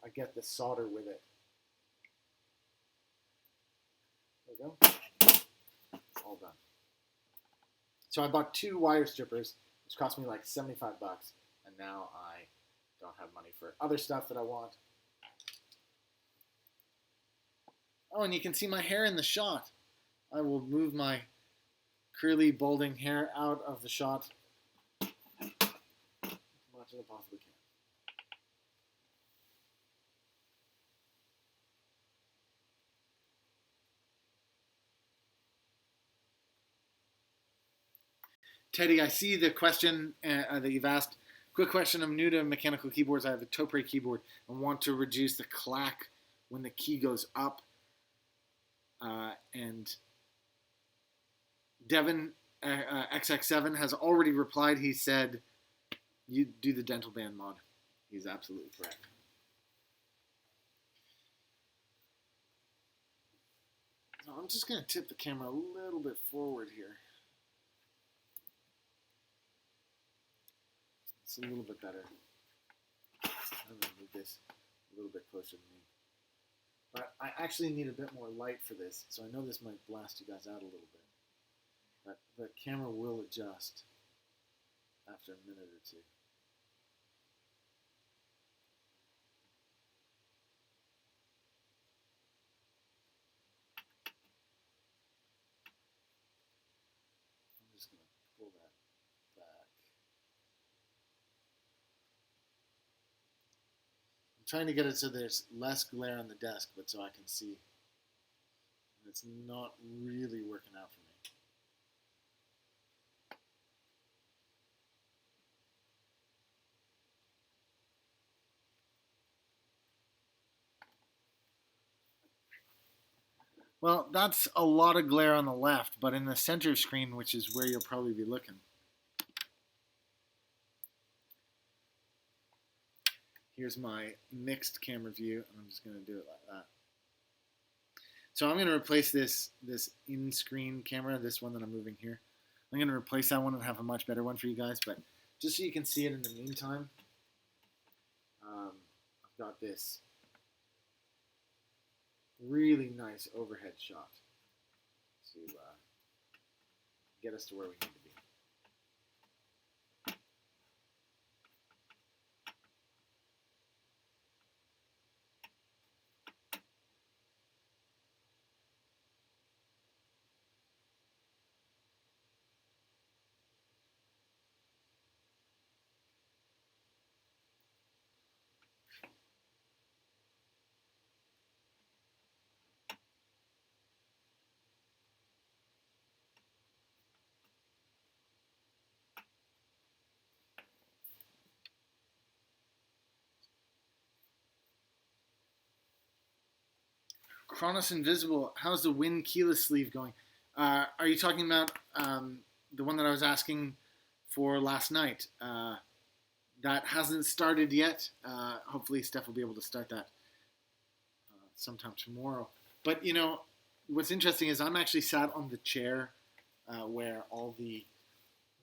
I get the solder with it. There we go. It's all done. So I bought 2 wire strippers, which cost me like $75, and now I don't have money for other stuff that I want. Oh, and you can see my hair in the shot. I will move my curly, balding hair out of the shot as much as I possibly can. Teddy, I see the question that you've asked. Quick question. I'm new to mechanical keyboards. I have a Topre keyboard and want to reduce the clack when the key goes up. And Devin XX7 has already replied. He said, you do the dental band mod. He's absolutely correct. So I'm just going to tip the camera a little bit forward here. It's a little bit better. I'm going to move this a little bit closer to me. But I actually need a bit more light for this, so I know this might blast you guys out a little bit. But the camera will adjust after a minute or two. I'm just going to pull that back. I'm trying to get it so there's less glare on the desk, but so I can see. And it's not really working out for me. Well, that's a lot of glare on the left, but in the center screen, which is where you'll probably be looking. Here's my mixed camera view, and I'm just going to do it like that. So I'm going to replace this in-screen camera, this one that I'm moving here. I'm going to replace that one and have a much better one for you guys, but just so you can see it in the meantime, I've got this really nice overhead shot to get us to where we need to be. Chronos Invisible, how's the Win keyless sleeve going? Are you talking about the one that I was asking for last night? That hasn't started yet. Hopefully Steph will be able to start that sometime tomorrow. But, you know, what's interesting is I'm actually sat on the chair where all the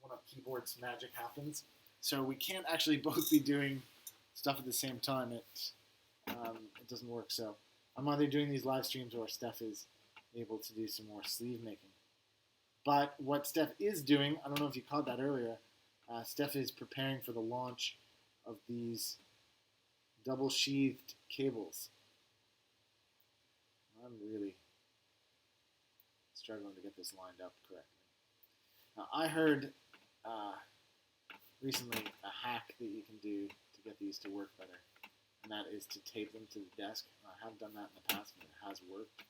one-up keyboards magic happens. So we can't actually both be doing stuff at the same time. It doesn't work. So I'm either doing these live streams or Steph is able to do some more sleeve making. But what Steph is doing, I don't know if you caught that earlier, Steph is preparing for the launch of these double sheathed cables. I'm really struggling to get this lined up correctly. Now, I heard recently a hack that you can do to get these to work better, and that is to tape them to the desk. I have done that in the past and it has worked,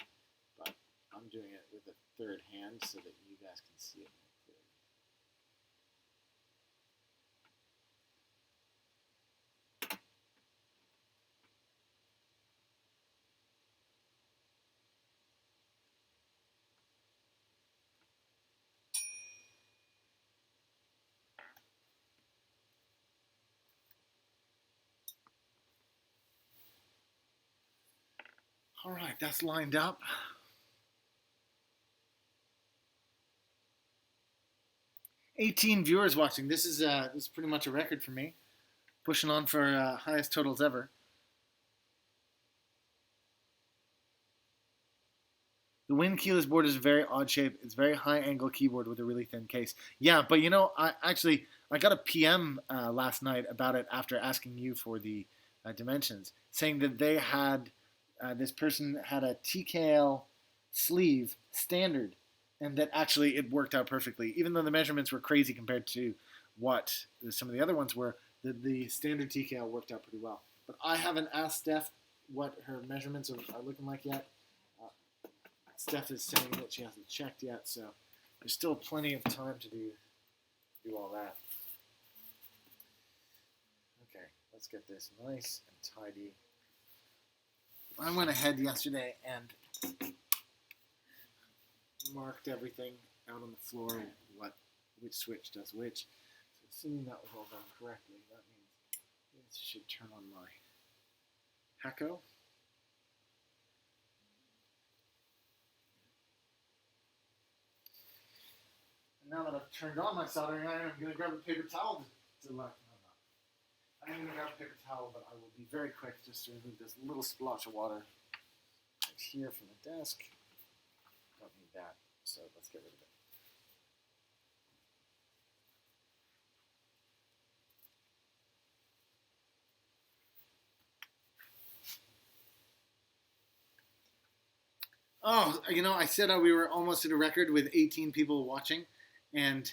but I'm doing it with a third hand so that you guys can see it more clearly. All right, that's lined up. $18 viewers watching. This is pretty much a record for me. Pushing on for highest totals ever. The Win keyless board is a very odd shape. It's a very high angle keyboard with a really thin case. Yeah, but you know, I got a PM last night about it after asking you for the dimensions, saying that they had this person had a TKL sleeve standard, and that actually it worked out perfectly. Even though the measurements were crazy compared to what some of the other ones were, the standard TKL worked out pretty well. But I haven't asked Steph what her measurements are looking like yet. Steph is saying that she hasn't checked yet, so there's still plenty of time to do do all that. Okay, let's get this nice and tidy. I went ahead yesterday and marked everything out on the floor, which switch does which. So assuming that was all done correctly, that means this should turn on my Hacko. And now that I've turned on my soldering iron, I'm going to grab a paper towel to look. I am going to grab a paper towel, but I will be very quick just to remove this little splotch of water right here from the desk. Don't need that, so let's get rid of it. Oh, you know, I said we were almost at a record with 18 people watching, and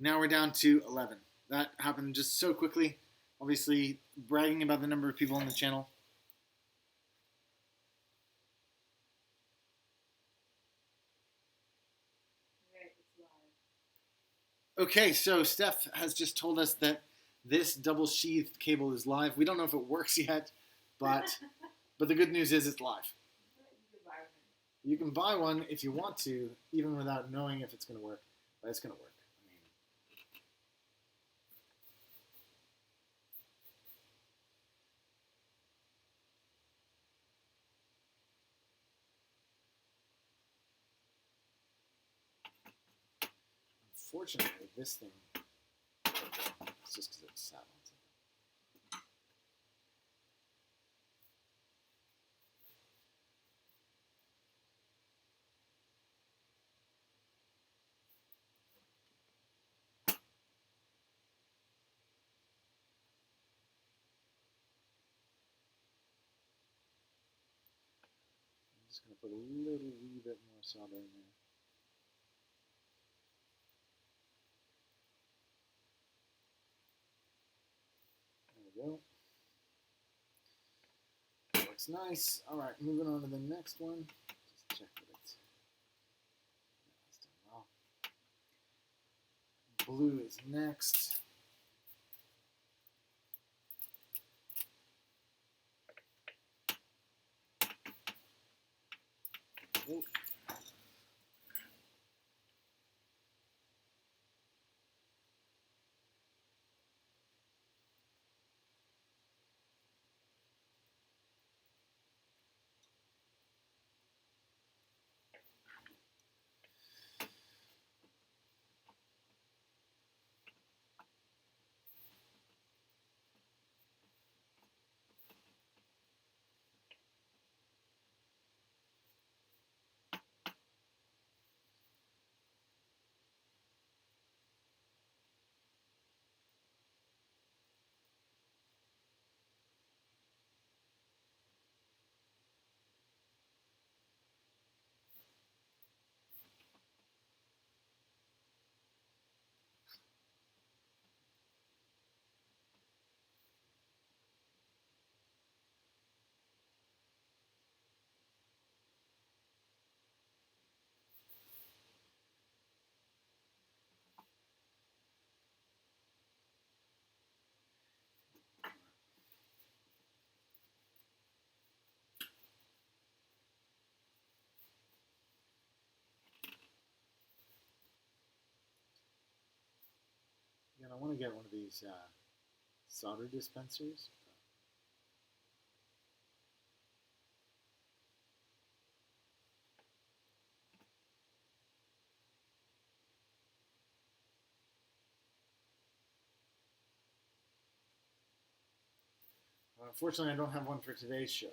now we're down to 11. That happened just so quickly. Obviously, bragging about the number of people on the channel. Okay, so Steph has just told us that this double sheathed cable is live. We don't know if it works yet, but the good news is it's live. You can buy one if you want to, even without knowing if it's going to work. But it's going to work. Unfortunately, this thing, it's just because it's sat on something. I'm just going to put a little wee bit more solder in there. There we go. That looks nice. All right, moving on to the next one. Just check that it's done well. Blue is next. Oh. And I want to get one of these solder dispensers. Unfortunately, I don't have one for today's show.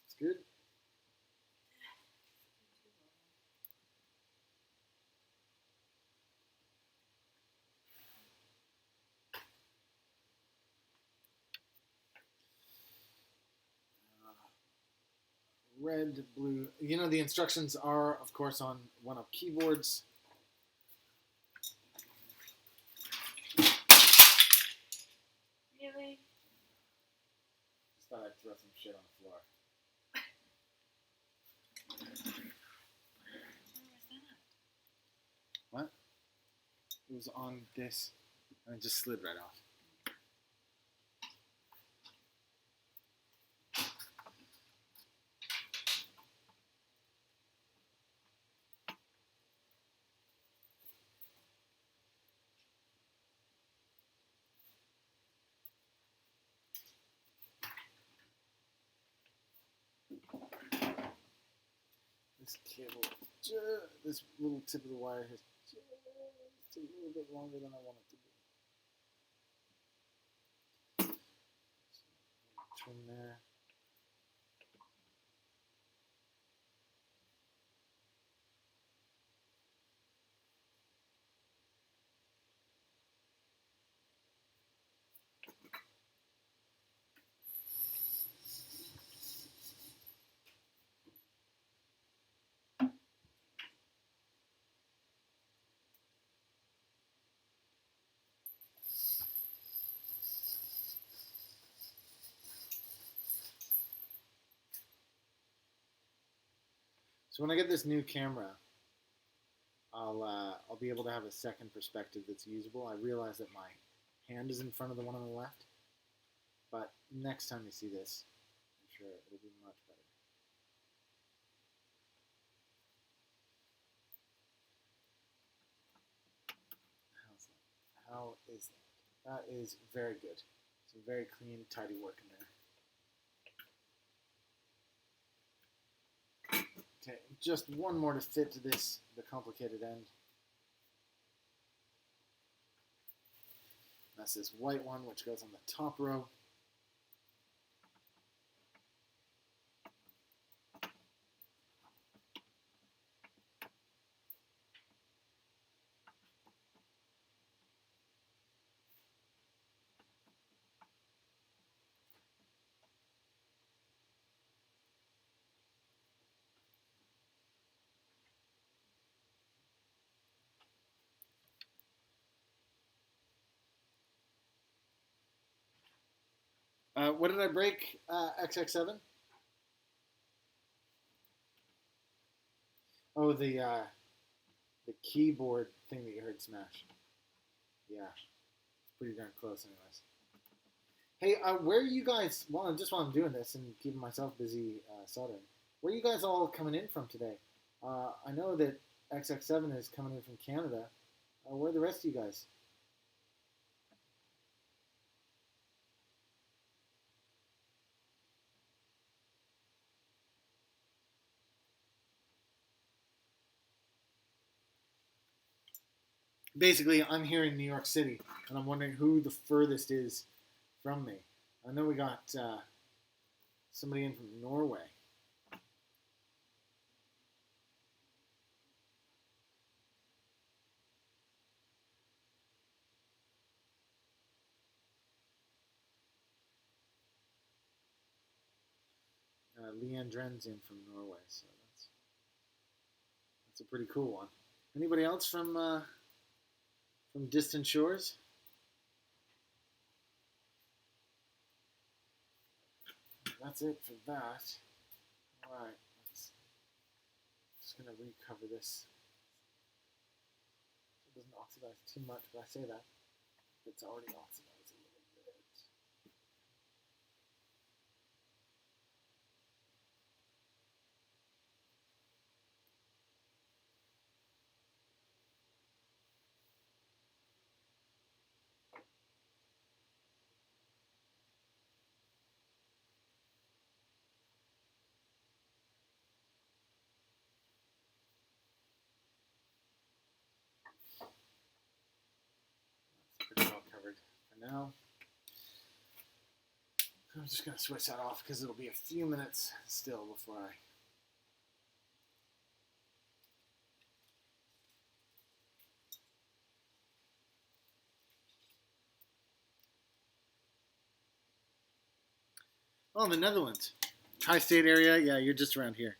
It's good. Red, blue. You know, the instructions are, of course, on one-up keyboards. throw some shit on the floor. Where was that? What? It was on this, and it just slid right off. This cable, this little tip of the wire has just a little bit longer than I want it to be. Trim there. So when I get this new camera, I'll be able to have a second perspective that's usable. I realize that my hand is in front of the one on the left, but next time you see this, I'm sure it'll be much better. How's that? How is that? That is very good. Some very clean, tidy work in there. Okay, just one more to fit to this, the complicated end. That's this white one, which goes on the top row. What did I break, XX7? Oh, the keyboard thing that you heard smash. Yeah, it's pretty darn close anyways. Hey, where are you guys, just while I'm doing this and keeping myself busy soldering, where are you guys all coming in from today? I know that XX7 is coming in from Canada. Where are the rest of you guys? Basically, I'm here in New York City, and I'm wondering who the furthest is from me. I know we got somebody in from Norway. Leanne Dren's in from Norway, so that's a pretty cool one. Anybody else from distant shores? That's it for that. All right, just gonna recover this so it doesn't oxidize too much. But I say that it's already oxidized a little bit. That's pretty well covered for now. I'm just going to switch that off because it'll be a few minutes still before I... Oh, the Netherlands. Tri-state area. Yeah, you're just around here.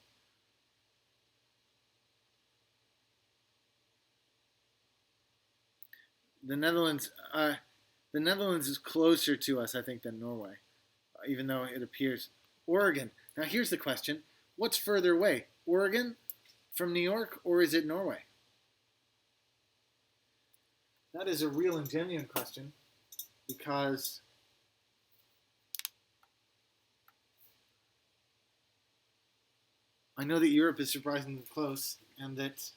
The Netherlands is closer to us, I think, than Norway. even though it appears Oregon. Now here's the question. What's further away, Oregon from New York, or is it Norway? That is a real and genuine question, because I know that Europe is surprisingly close, and that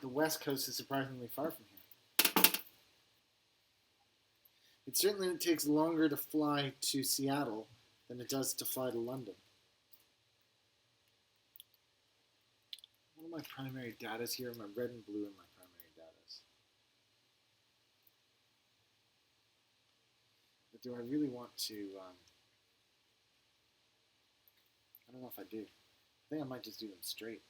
the West Coast is surprisingly far from here. It certainly takes longer to fly to Seattle than it does to fly to London. What are my primary datas here? My red and blue are my primary datas. But do I really want to... I don't know if I do. I think I might just do them straight.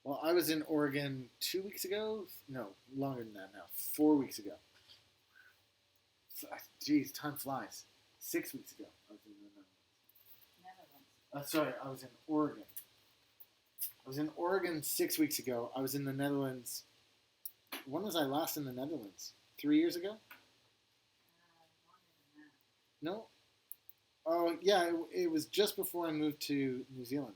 Well, I was in Oregon 2 weeks ago. No, longer than that now. 4 weeks ago. Geez, time flies. 6 weeks ago, I was in the Netherlands. Sorry, I was in Oregon. I was in Oregon 6 weeks ago. I was in the Netherlands. When was I last in the Netherlands? 3 years ago? No? Oh, yeah, it was just before I moved to New Zealand.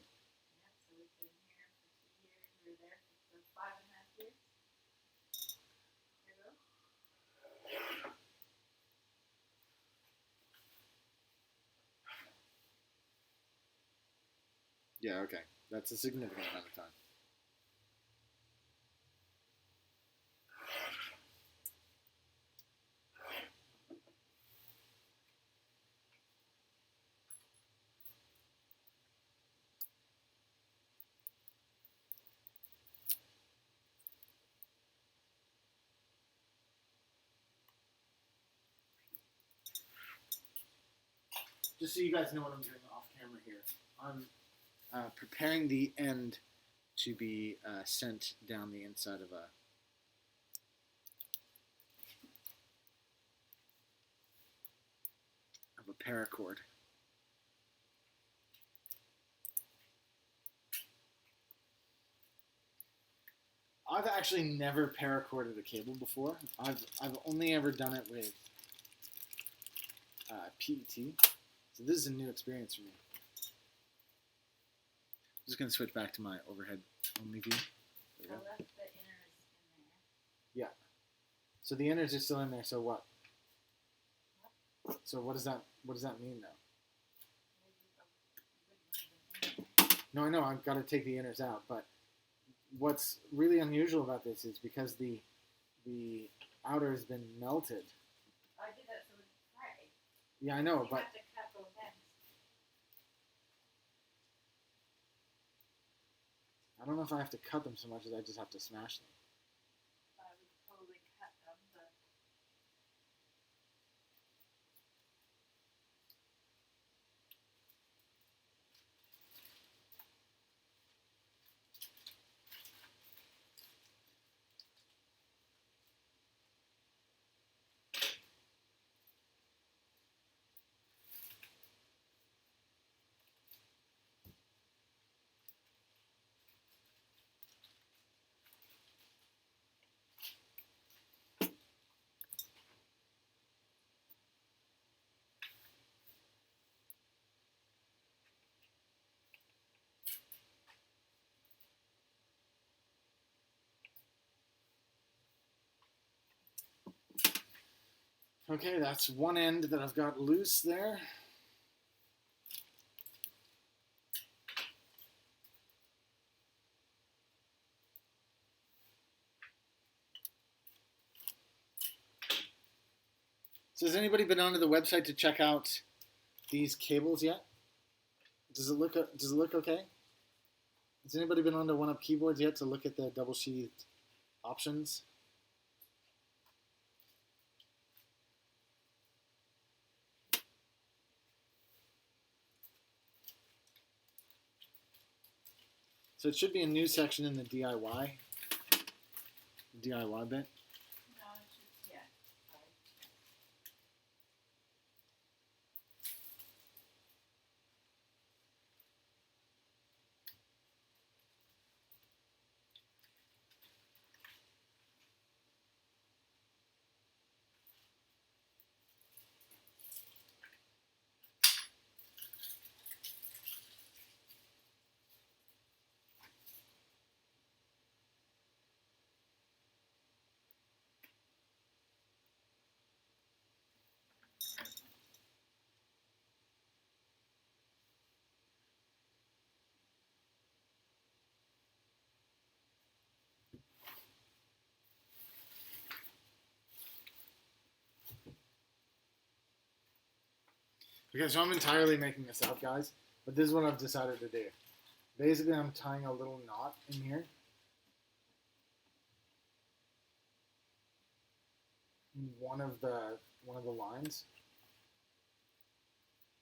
Yeah, okay. That's a significant amount of time. Just so you guys know what I'm doing off camera here. I'm preparing the end to be sent down the inside of a paracord. I've actually never paracorded a cable before. I've only ever done it with PET. So this is a new experience for me. I'm just going to switch back to my overhead only view. There we go. That's the inners in Yeah. there. So the inners are still in there, so what? So what does that mean now? No, I know, I've got to take the inners out, but what's really unusual about this is because the outer has been melted. I did that so it's dry. Yeah, I know, You but have to cut both ends. I don't know if I have to cut them so much as I just have to smash them. I would probably cut them, but Okay, that's one end that I've got loose there. So has anybody been onto the website to check out these cables yet? Does it look okay? Has anybody been onto One Up Keyboards yet to look at the double sheathed options? So it should be a new section in the DIY bit. No, it's just, yeah. Sorry. Okay, so I'm entirely making this up, guys, but this is what I've decided to do. Basically, I'm tying a little knot in here. In one of the lines.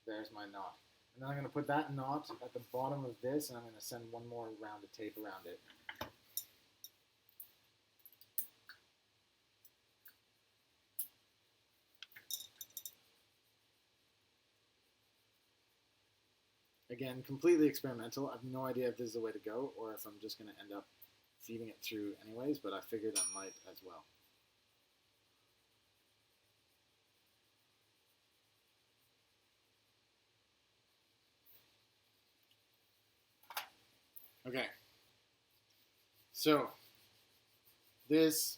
There's my knot. And then I'm going to put that knot at the bottom of this, and I'm going to send one more round of tape around it. Again, completely experimental. I have no idea if this is the way to go or if I'm just going to end up feeding it through anyways, but I figured I might as well. Okay. So, this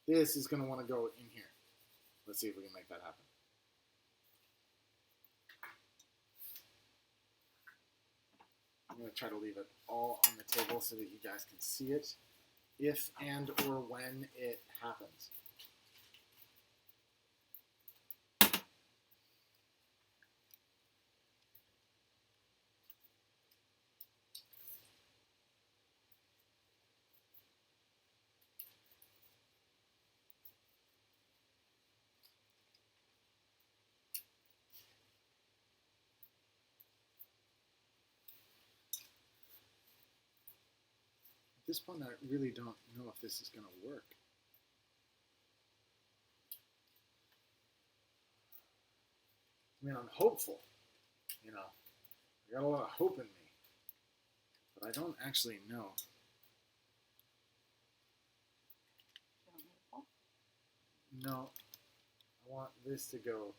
is going to want to go in here. Let's see if we can make that happen. I'm going to try to leave it all on the table so that you guys can see it if and or when it happens. At this point, I really don't know if this is going to work. I mean, I'm hopeful, you know. I got a lot of hope in me, but I don't actually know. Do you want me to pull? No, I want this to go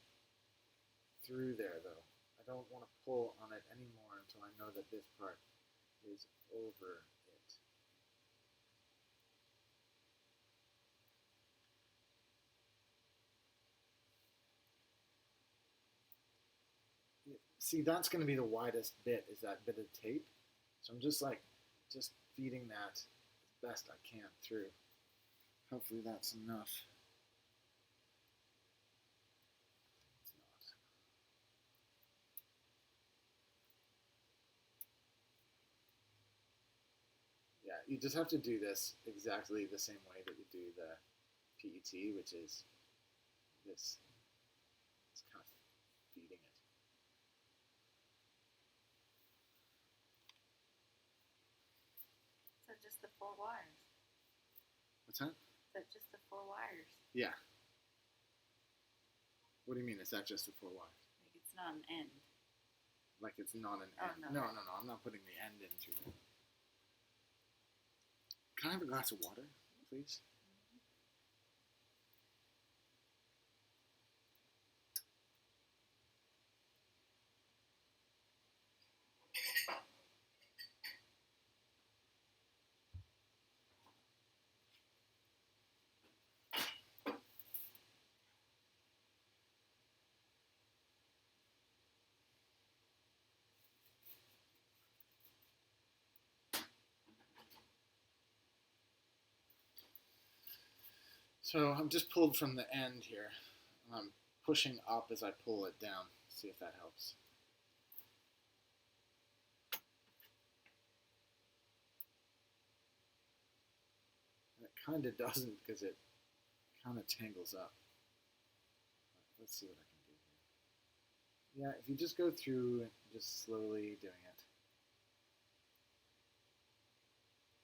through there, though. I don't want to pull on it anymore until I know that this part is over it. See, that's going to be the widest bit, is that bit of tape. So I'm just feeding that as best I can through. Hopefully that's enough. It's not. Yeah, you just have to do this exactly the same way that you do the PET, which is this. It's kind of feeding it. So just the 4 wires. What's that? So just the 4 wires. Yeah. What do you mean? Is that just the 4 wires? Like it's not an end. Like it's not an Oh, end? no. No. I'm not putting the end in through there. Can I have a glass of water, please? So I'm just pulled from the end here. I'm pushing up as I pull it down. See if that helps. And it kind of doesn't because it kind of tangles up. Let's see what I can do here. Yeah, if you just go through just slowly doing it.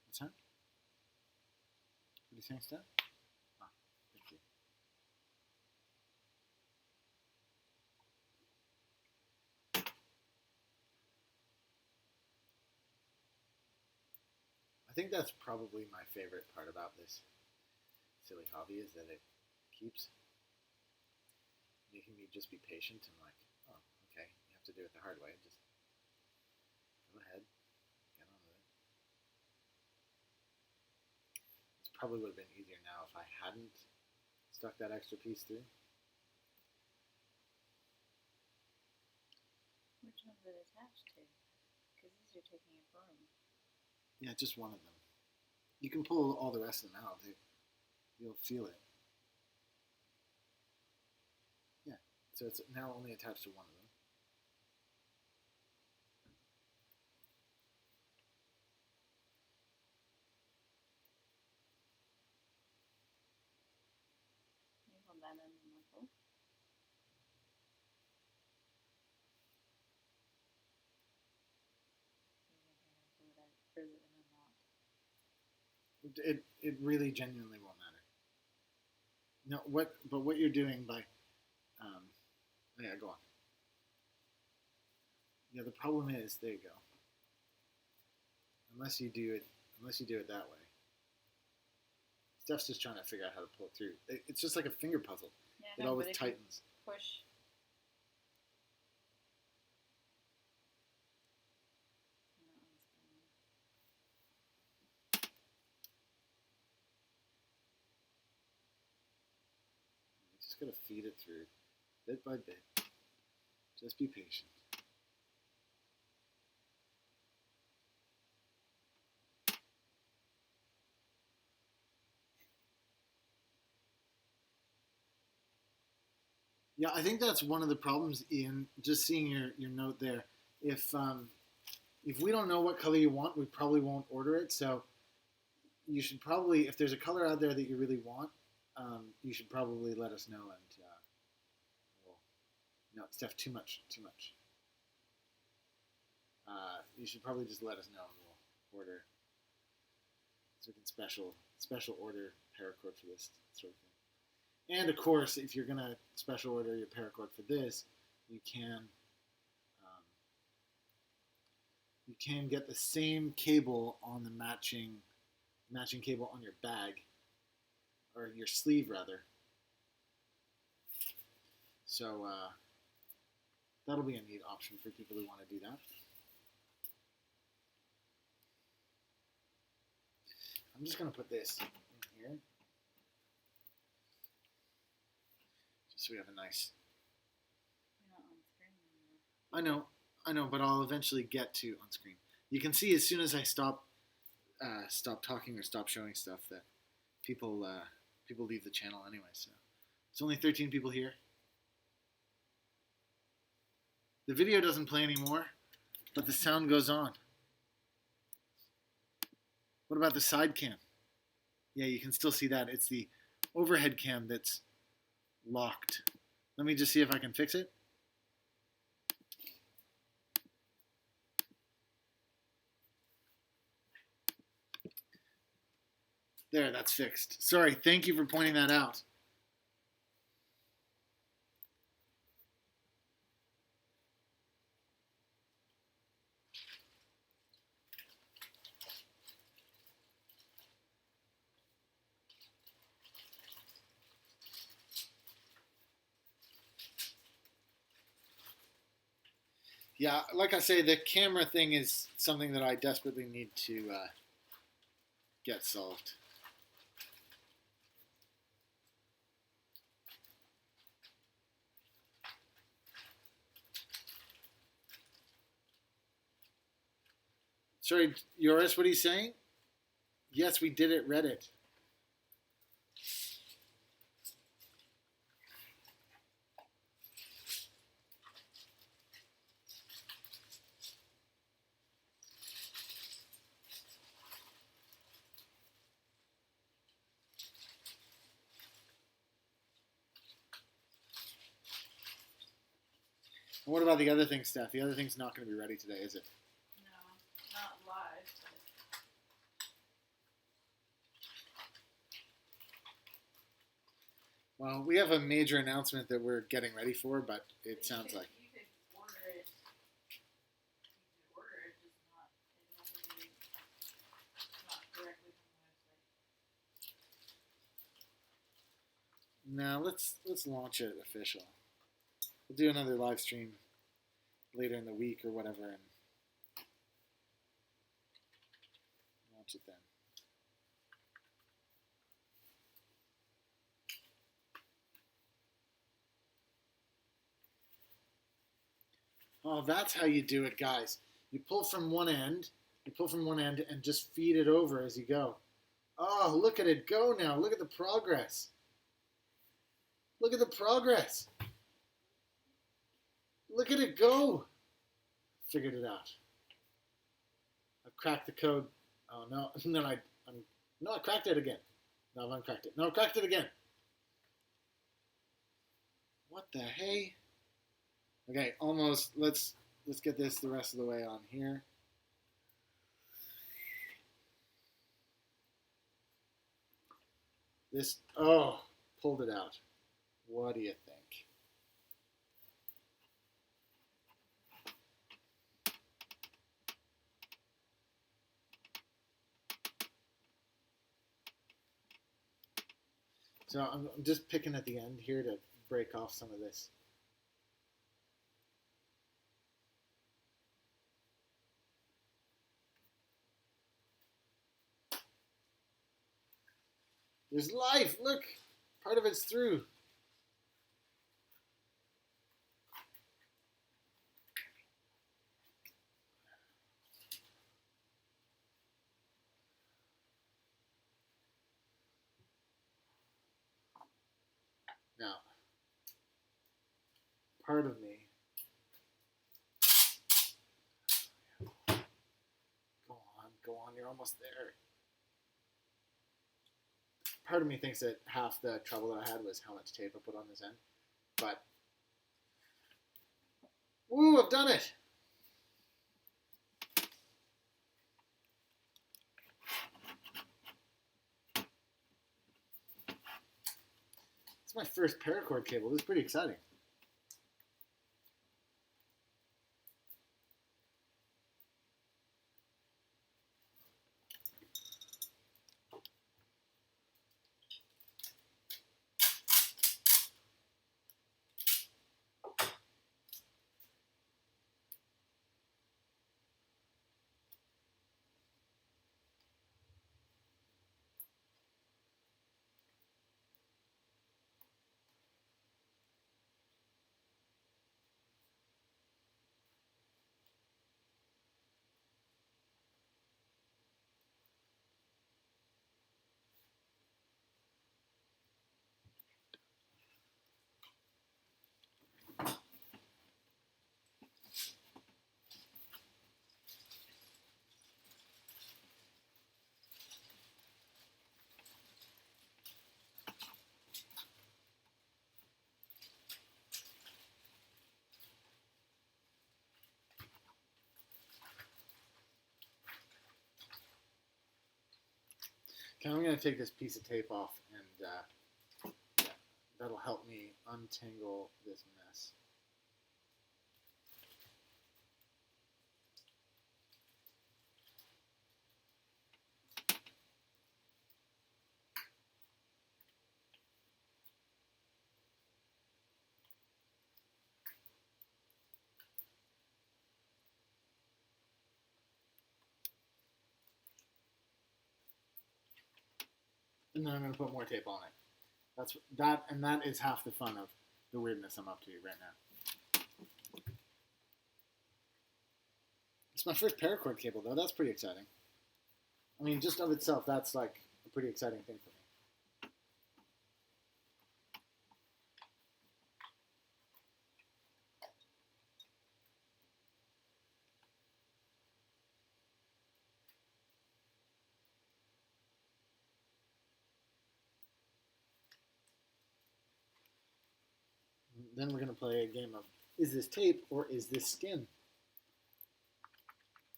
What's that? What are you saying, Steph? Ah, thank you. I think that's probably my favorite part about this silly hobby is that it keeps making me just be patient and like, oh, okay, you have to do it the hard way. Just go ahead, get on with it. This probably would have been easier now if I hadn't stuck that extra piece through. Which one's it attached to? Because these are taking up room. Yeah, just one of them. You can pull all the rest of them out. You'll feel it. Yeah, so it's now only attached to one of them. You hold that in the knuckle. Or is it in a knot? It really genuinely won't matter. No, what you're doing by, yeah, go on. Yeah, the problem is, there you go. Unless you do it that way. Steph's just trying to figure out how to pull it through. It's just like a finger puzzle. Yeah, It always tightens. Push. You just gotta feed it through, bit by bit. Just be patient. Yeah, I think that's one of the problems, Ian. Just seeing your note there. If we don't know what color you want, we probably won't order it. So you should probably, if there's a color out there that you really want, you should probably let us know. And no, Steph, too much. You should probably just let us know, and we'll order. So we can special order paracord for this sort of thing. And of course, if you're gonna special order your paracord for this, you can get the same cable on the matching cable on your bag, or your sleeve rather. So that'll be a neat option for people who want to do that. I'm just gonna put this in here. So we have a nice. We're not on screen anymore. I know, but I'll eventually get to on screen. You can see as soon as I stop talking or stop showing stuff that people leave the channel anyway. So it's only 13 people here. The video doesn't play anymore, but the sound goes on. What about the side cam? Yeah, you can still see that. It's the overhead cam that's locked. Let me just see if I can fix it. There, that's fixed. Sorry, thank you for pointing that out. Yeah, like I say, the camera thing is something that I desperately need to get solved. Sorry, Joris, what are you saying? Yes, we did it, Reddit. What about the other thing, Steph? The other thing's not going to be ready today, is it? No, not live, but Well, we have a major announcement that we're getting ready for, but it sounds like. you could order it. You could order it, just not. It has to be not directly from the website. Now let's launch it official. We'll do another live stream later in the week or whatever and launch it then. Oh, that's how you do it, guys. You pull from one end, and just feed it over as you go. Oh, look at it go now. Look at the progress. Look at the progress. Look at it go. Figured it out. I've cracked the code. Oh, no. No, I cracked it again. No, I've uncracked it. No, I cracked it again. What the hey? Okay, almost. Let's get this the rest of the way on here. This, oh, pulled it out. What do you think? So I'm just picking at the end here to break off some of this. There's life. Look, part of it's through. Now, part of me. Go on, you're almost there. Part of me thinks that half the trouble that I had was how much tape I put on this end. But, woo, I've done it! It's my first paracord cable. This is pretty exciting. Okay, I'm going to take this piece of tape off, and that'll help me untangle this mess. And then I'm going to put more tape on it. That is half the fun of the weirdness I'm up to right now. It's my first paracord cable, though. That's pretty exciting. I mean, just of itself, that's like a pretty exciting thing for me. Then we're going to play a game of Is this tape or is this skin?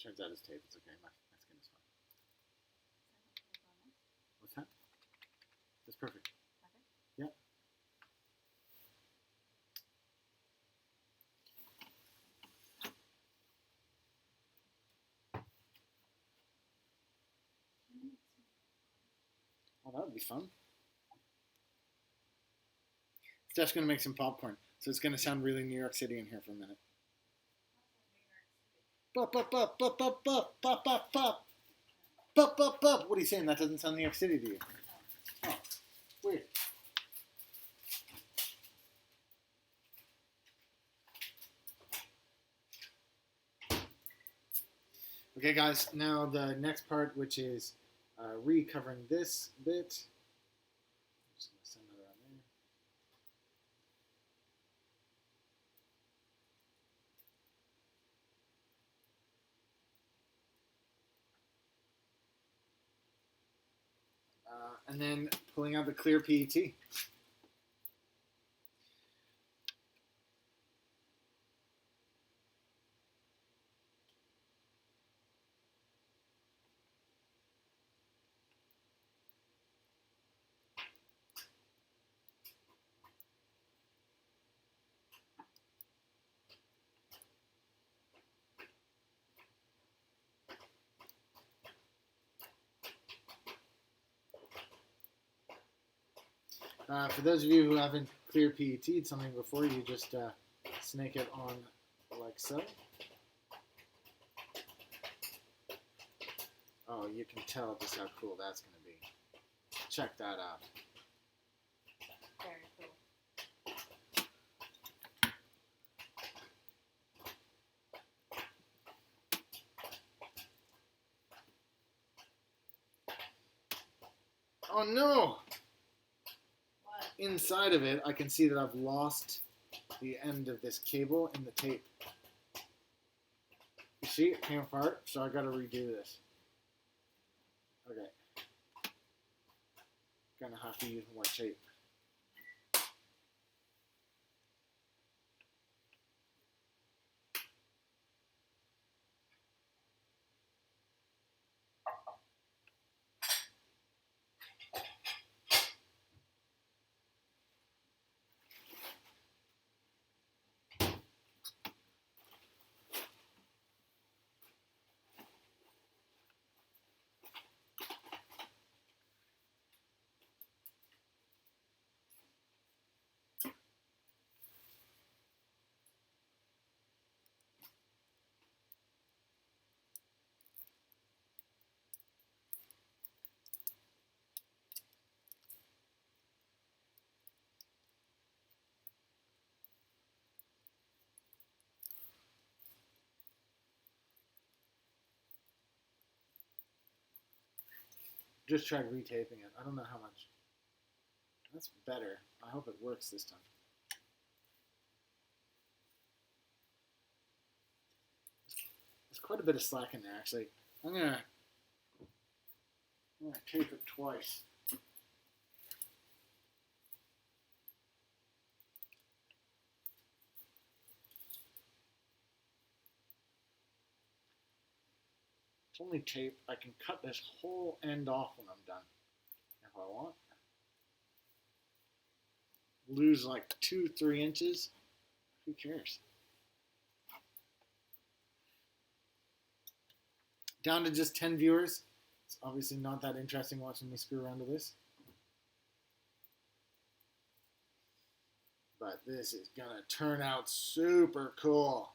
Turns out it's tape. It's okay. My skin is fine. What's that? That's perfect. Yeah. Oh, that would be fun. Steph's going to make some popcorn, so it's going to sound really New York City in here for a minute. Bop, bop, bop, bop, bop, bop, bop, bop, bop. Bop, bop, bop. What are you saying? That doesn't sound New York City to you? Oh, weird. Okay, guys, now the next part, which is recovering this bit. I'm just going to send that around there. And then pulling out the clear PET. For those of you who haven't clear PET'd something before, you just snake it on like so. Oh, you can tell just how cool that's going to be. Check that out. Very cool. Oh no! What? Inside of it, I can see that I've lost the end of this cable in the tape. You see, it came apart, so I got to redo this. Okay. Gonna have to use more tape. Just tried retaping it. I don't know how much. That's better. I hope it works this time. There's quite a bit of slack in there, actually. I'm gonna tape it twice. It's only tape. I can cut this whole end off when I'm done, if I want. Lose like 2-3 inches. Who cares? Down to just 10 viewers. It's obviously not that interesting watching me screw around with this. But this is gonna turn out super cool.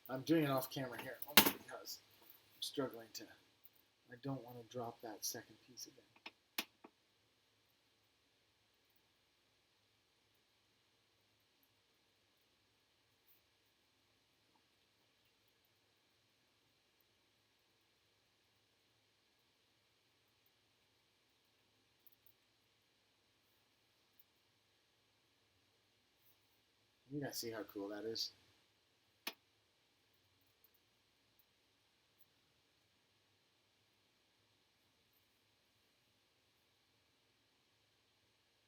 I'm doing it off camera here only because I'm struggling to. I don't want to drop that second piece again. You guys see how cool that is?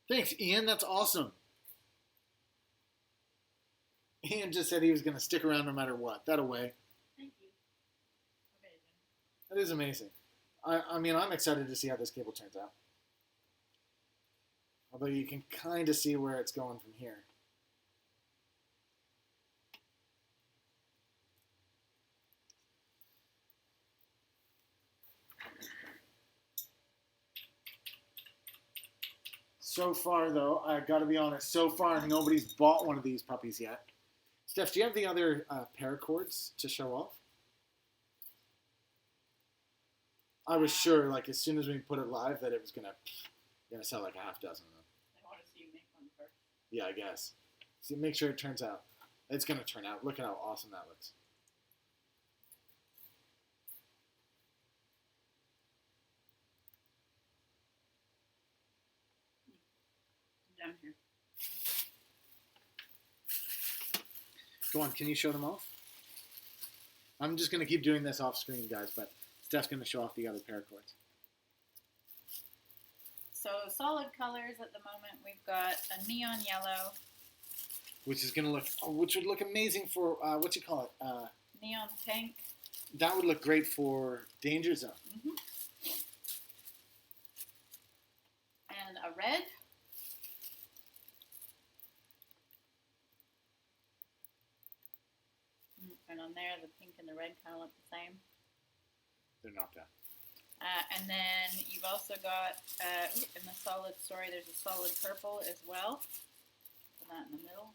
Thanks, Ian. That's awesome. Ian just said he was going to stick around no matter what. That away. Thank you. Amazing. That is amazing. I mean, I'm excited to see how this cable turns out. Although you can kind of see where it's going from here. So far, though, I got to be honest, so far nobody's bought one of these puppies yet. Steph, do you have the other paracords to show off? I was sure, like, as soon as we put it live, that it was gonna sell like a half dozen of them. I want to see you make one first. Yeah, I guess. See, make sure it turns out. It's gonna turn out. Look at how awesome that looks. Down here. Go on, can you show them off? I'm just gonna keep doing this off screen, guys, but Steph's gonna show off the other paracords. So solid colors at the moment, we've got a neon yellow, Which is gonna look, which would look amazing for what you call it? neon pink, That would look great for Danger Zone. and a red. And on there, the pink and the red kind of look the same. They're not that. And then you've also got, in the solid story, there's a solid purple as well. Put that in the middle.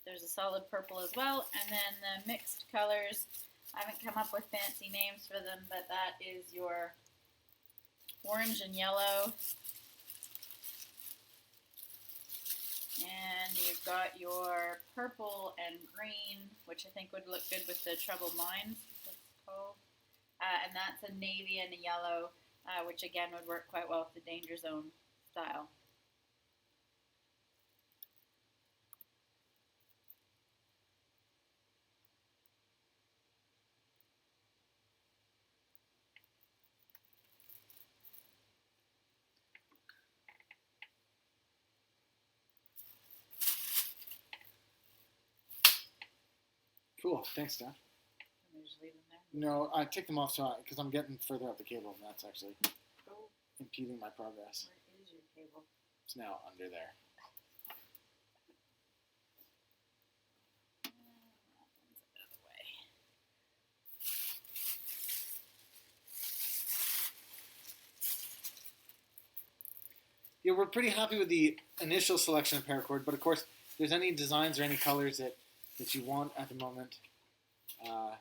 There's a solid purple as well. And then the mixed colors, I haven't come up with fancy names for them, but that is your orange and yellow. And you've got your purple and green, which I think would look good with the Troubled Minds, it's called. And that's a navy and a yellow, which again would work quite well with the Danger Zone style. Cool. Thanks, Steph. Can we just leave them there? No, I take them off because I'm getting further up the cable, and that's actually Oh, impeding my progress. where is your cable? It's now under there. That one's out of the way. Yeah, we're pretty happy with the initial selection of paracord, but of course, if there's any designs or any colors that you want at the moment, of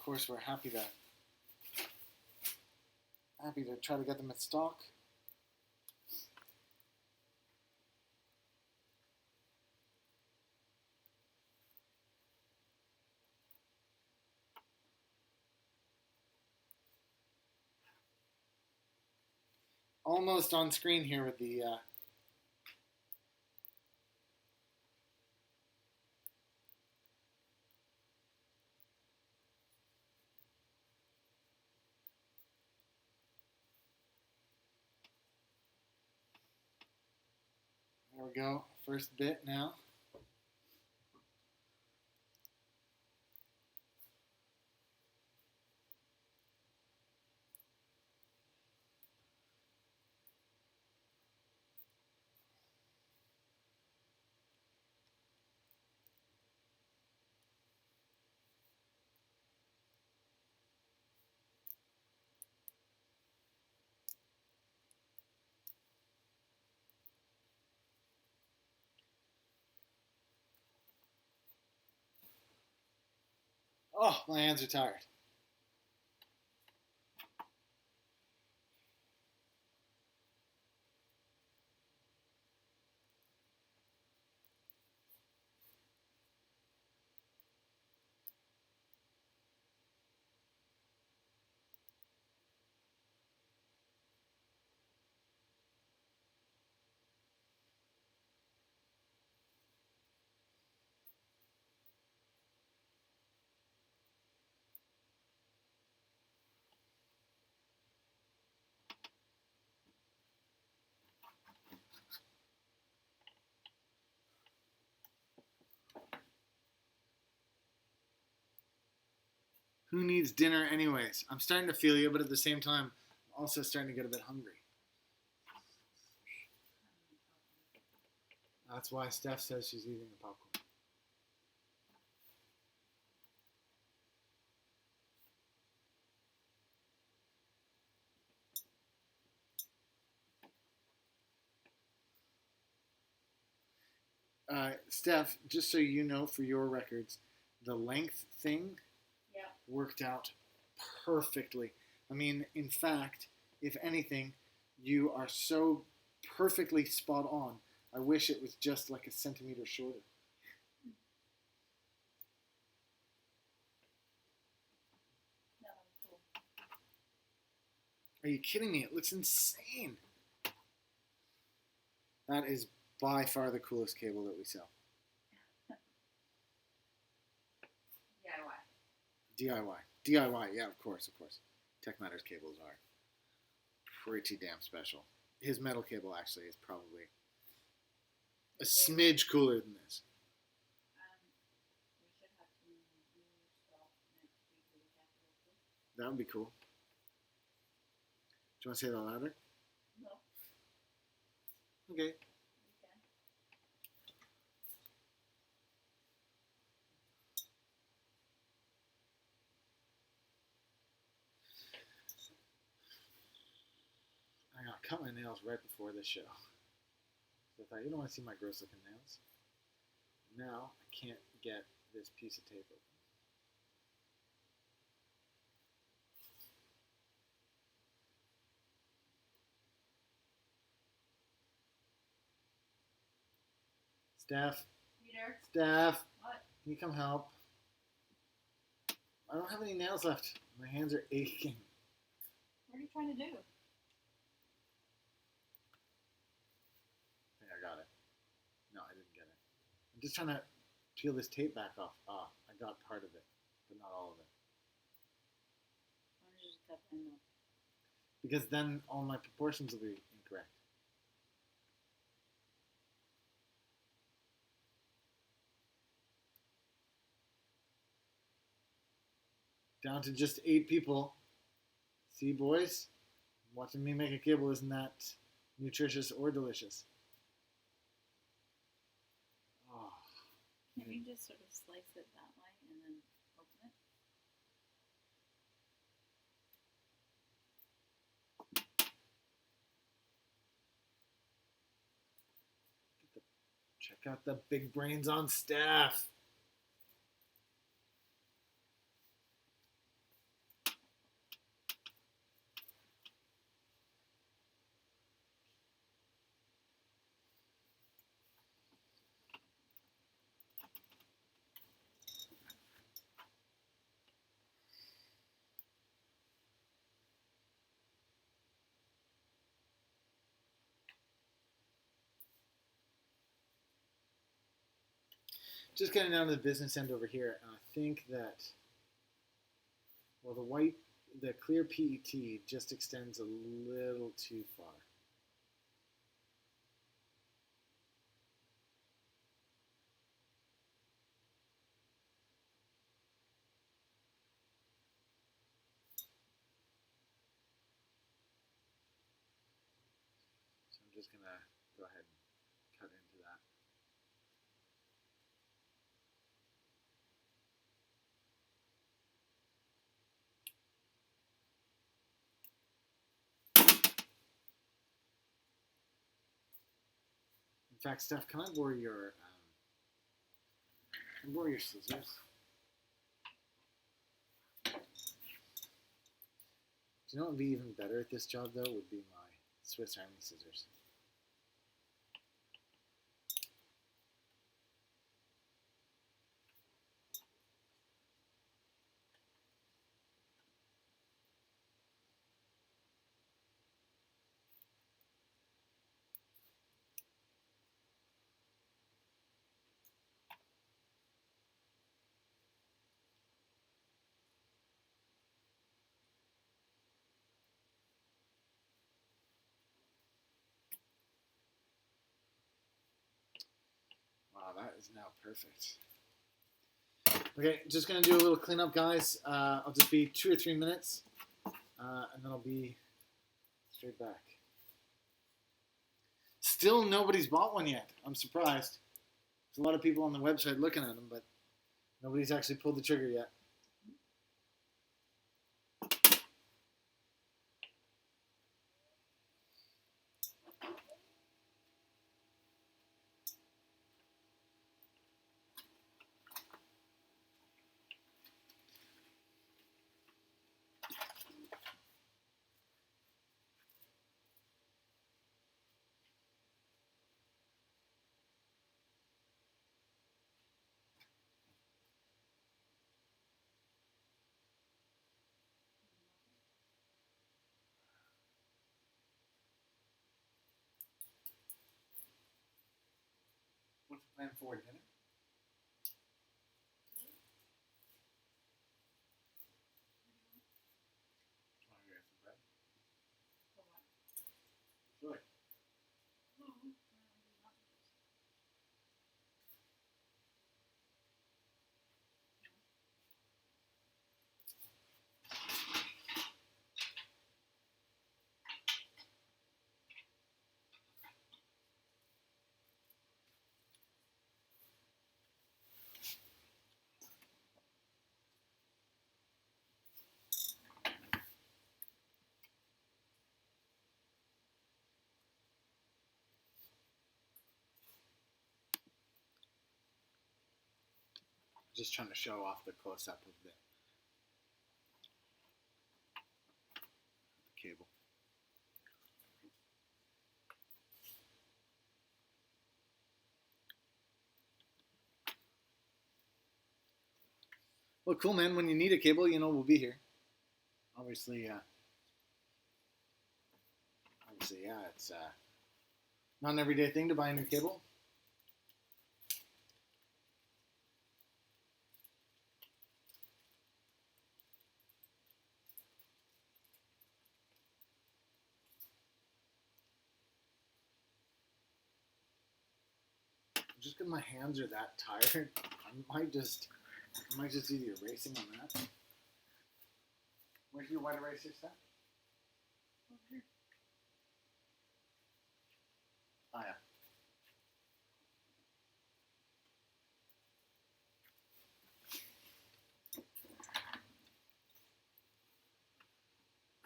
course, we're happy to try to get them in stock. Almost on screen here with the there we go, first bit now. Oh, my hands are tired. Who needs dinner anyways? I'm starting to feel you, but at the same time, I'm also starting to get a bit hungry. That's why Steph says she's eating the popcorn. Steph, just so you know for your records, the length thing worked out perfectly. I mean, in fact, if anything, you are so perfectly spot on. I wish it was just like a centimeter shorter. No, cool. Are you kidding me? It looks insane. That is by far the coolest cable that we sell. DIY, yeah, of course. Tech Matters cables are pretty damn special. His metal cable actually is probably a smidge cooler than this. We should have some new stuff next week with the capital. That would be cool. Do you want to say that louder? No. Okay. I cut my nails right before this show. So I thought, you don't want to see my gross looking nails. Now I can't get this piece of tape open. Steph. Peter. Steph. What? Can you come help? I don't have any nails left. My hands are aching. What are you trying to do? I think I got it. No, I didn't get it. I'm just trying to peel this tape back off. Ah, I got part of it, but not all of it. Why don't you just cut the end off? Because then all my proportions will be incorrect. Down to just 8 people. See, boys? Watching me make a cable isn't that nutritious or delicious. Oh. Can you just sort of slice it that way and then open it? Check out the big brains on staff. Just getting down to the business end over here, and I think that, well, the clear PET just extends a little too far. So I'm just going to go ahead and cut into that. In fact, Steph, can I borrow your scissors? Do you know what would be even better at this job, though, would be my Swiss Army scissors. Wow, that is now perfect. Okay, just gonna do a little cleanup, guys. I'll just be 2 or 3 minutes, and then I'll be straight back. Still nobody's bought one yet. I'm surprised. There's a lot of people on the website looking at them, but nobody's actually pulled the trigger yet. What's the plan for dinner? Sure. Just trying to show off the close-up of the cable. Well, cool, man. When you need a cable, you know we'll be here. Obviously, yeah, it's not an everyday thing to buy a new cable. Just because my hands are that tired, I might just do the erasing on that. Where's your white eraser set? Over here. Oh yeah.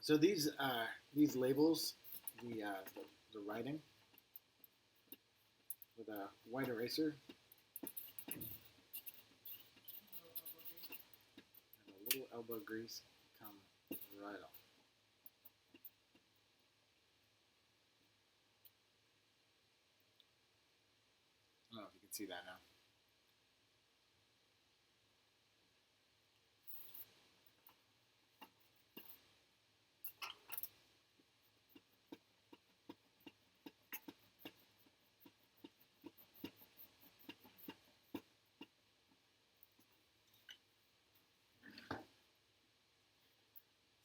So these labels, the writing with a white eraser and a little elbow grease come right off. I don't know if you can see that now.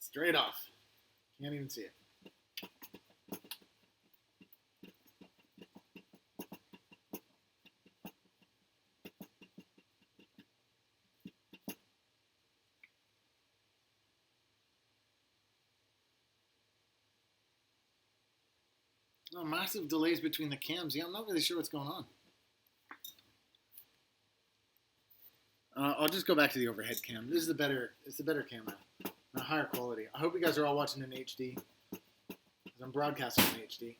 Straight off. Can't even see it. No, massive delays between the cams. Yeah, I'm not really sure what's going on. I'll just go back to the overhead cam. This is the better. It's the better camera, a higher quality. I hope you guys are all watching in HD, because I'm broadcasting in HD.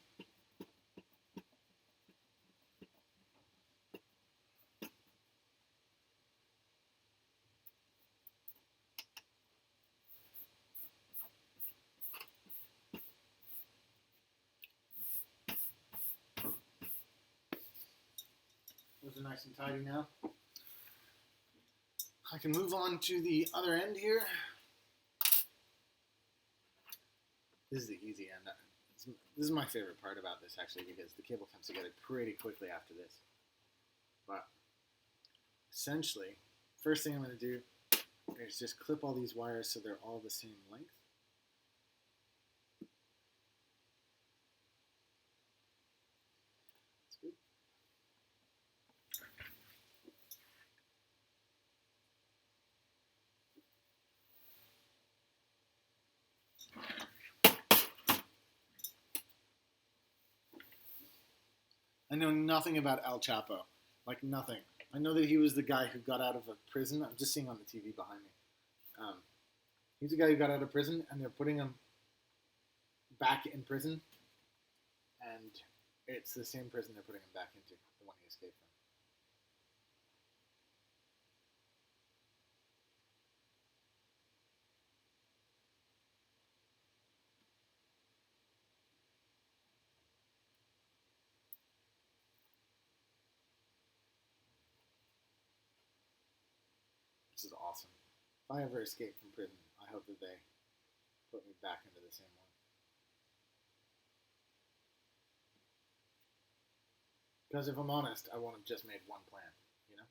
Those are nice and tidy now. I can move on to the other end here. This is the easy end. This is my favorite part about this, actually, because the cable comes together pretty quickly after this. But essentially, first thing I'm going to do is just clip all these wires so they're all the same length. That's good. I know nothing about El Chapo. Like, nothing. I know that he was the guy who got out of a prison. I'm just seeing on the TV behind me. He's the guy who got out of prison, and they're putting him back in prison. And it's the same prison they're putting him back into, the one he escaped from. This is awesome. If I ever escape from prison, I hope that they put me back into the same one. Because if I'm honest, I won't have just made one plan, you know?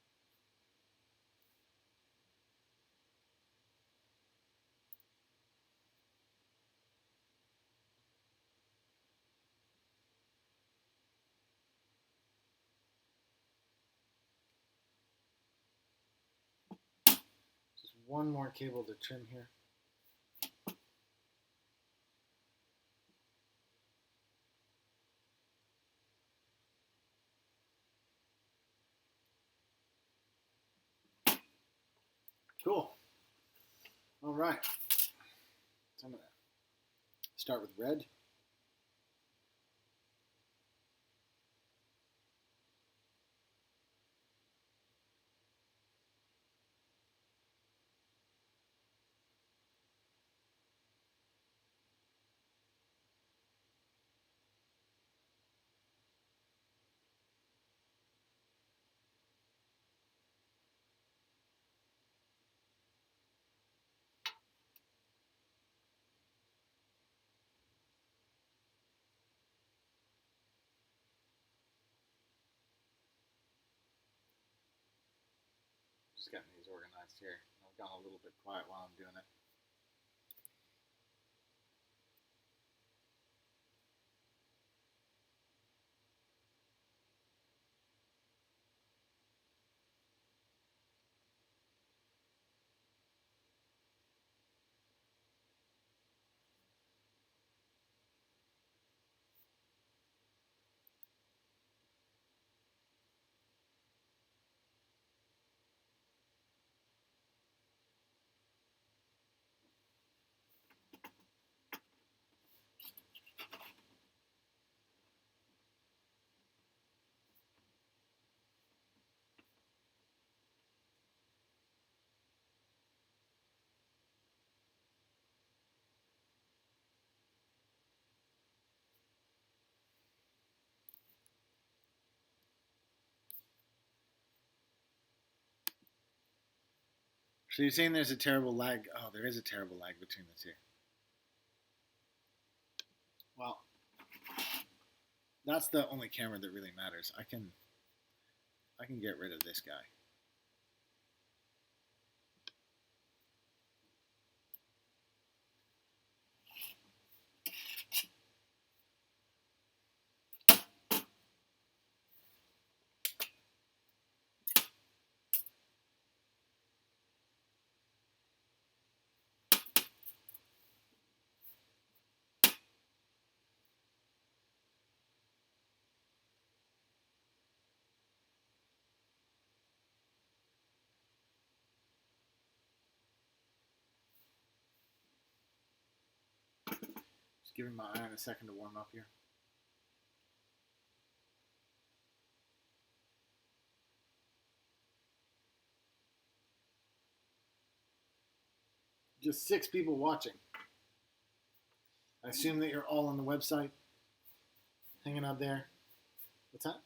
Just one more cable to trim here. Cool. All right. So I'm going to start with red. Just getting these organized here. I've gone a little bit quiet while I'm doing it. So you're saying there's a terrible lag? Oh, there is a terrible lag between the two. Well, that's the only camera that really matters. I can get rid of this guy. Just giving my iron a second to warm up here. Just 6 people watching. I assume that you're all on the website, hanging out there. What's that?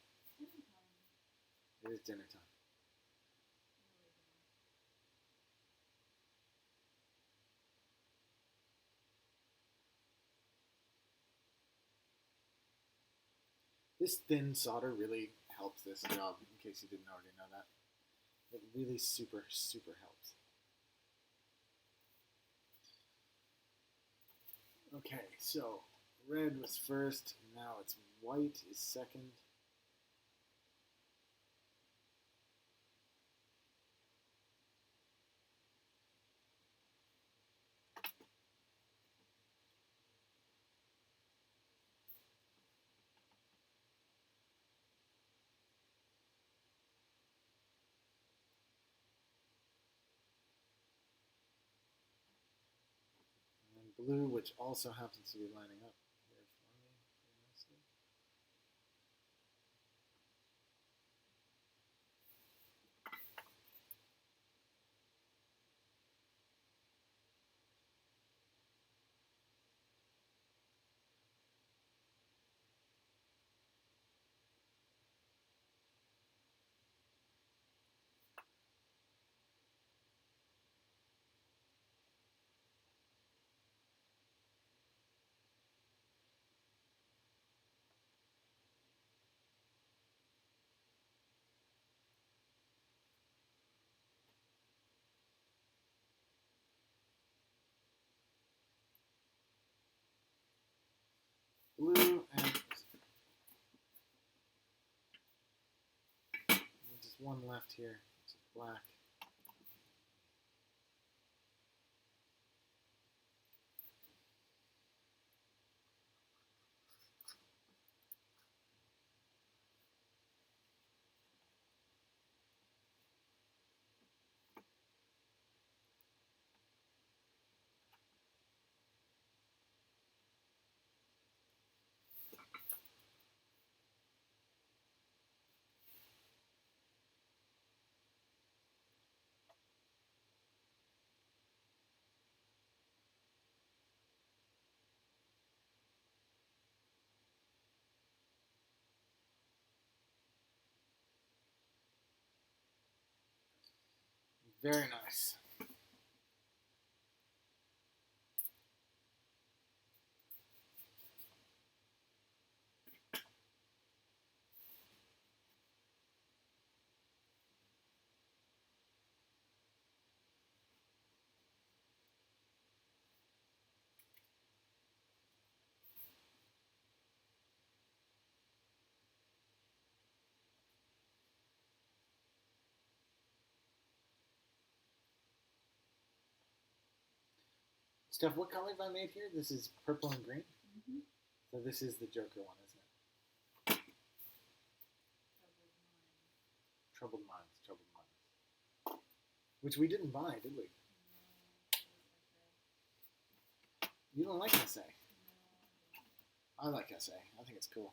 It is dinner time. This thin solder really helps this job, in case you didn't already know that. It really super, super helps. Okay, so red was first, now it's white is second. blue, which also happens to be lining up here for me very nicely. Blue and just one left here, which is black. Very nice. Steph, what color have I made here? This is purple and green? Mm-hmm. So this is the Joker one, isn't it? Troubled Minds. Troubled Minds. Which we didn't buy, did we? You don't like SA? I like SA. I think it's cool.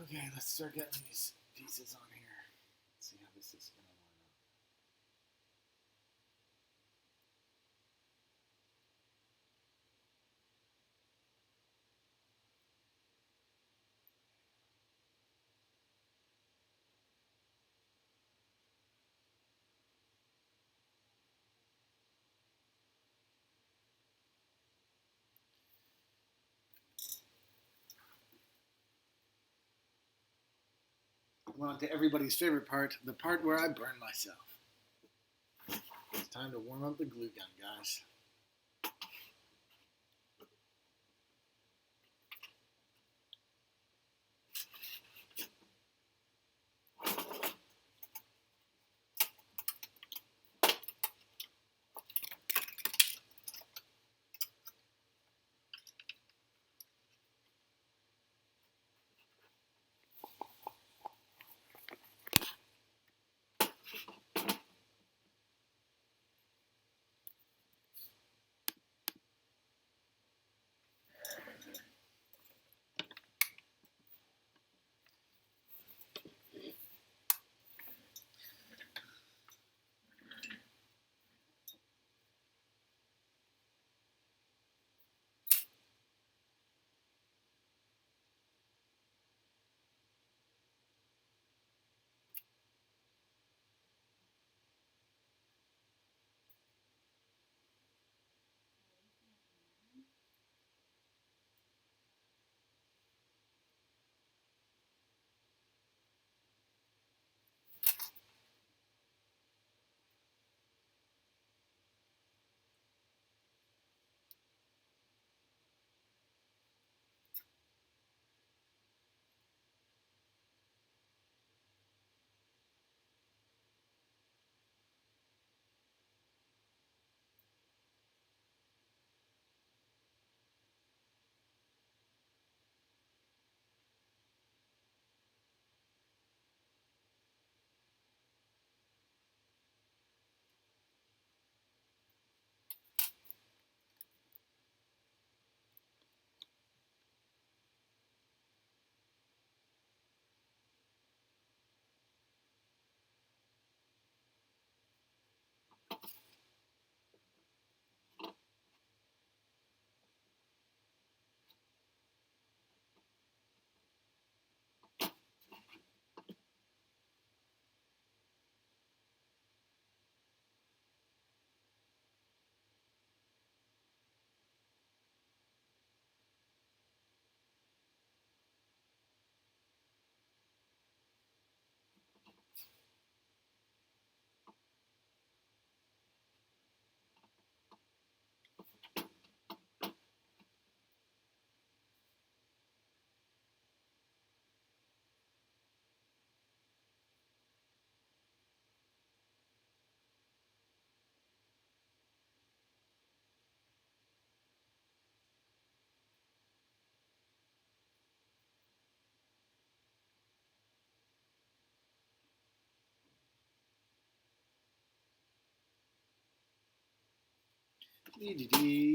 Okay, let's start getting these pieces on here. Let's see how this is going to line up. We're on to everybody's favorite part, the part where I burn myself. It's time to warm up the glue gun, guys.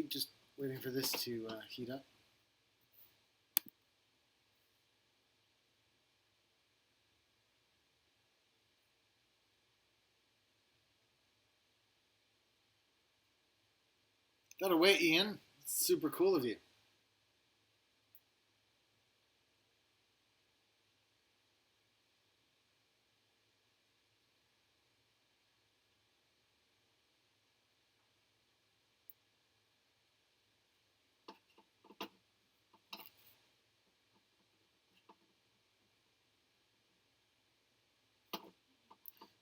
Just waiting for this to heat up. Gotta wait, Ian. It's super cool of you.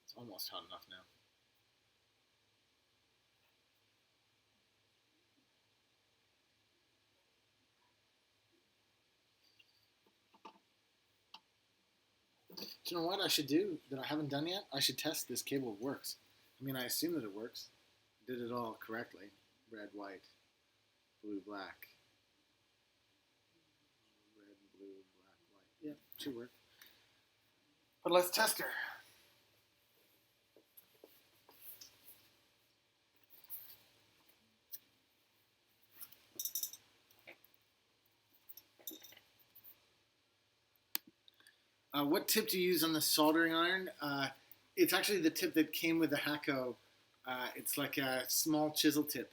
It's almost hot enough now. Do you know what I should do that I haven't done yet? I should test this cable works. I mean, I assume that it works. I did it all correctly. Red, white, blue, black. Red, blue, black, white. Yeah, should work. But let's test her. What tip do you use on the soldering iron? It's actually the tip that came with the Hacko. It's like a small chisel tip.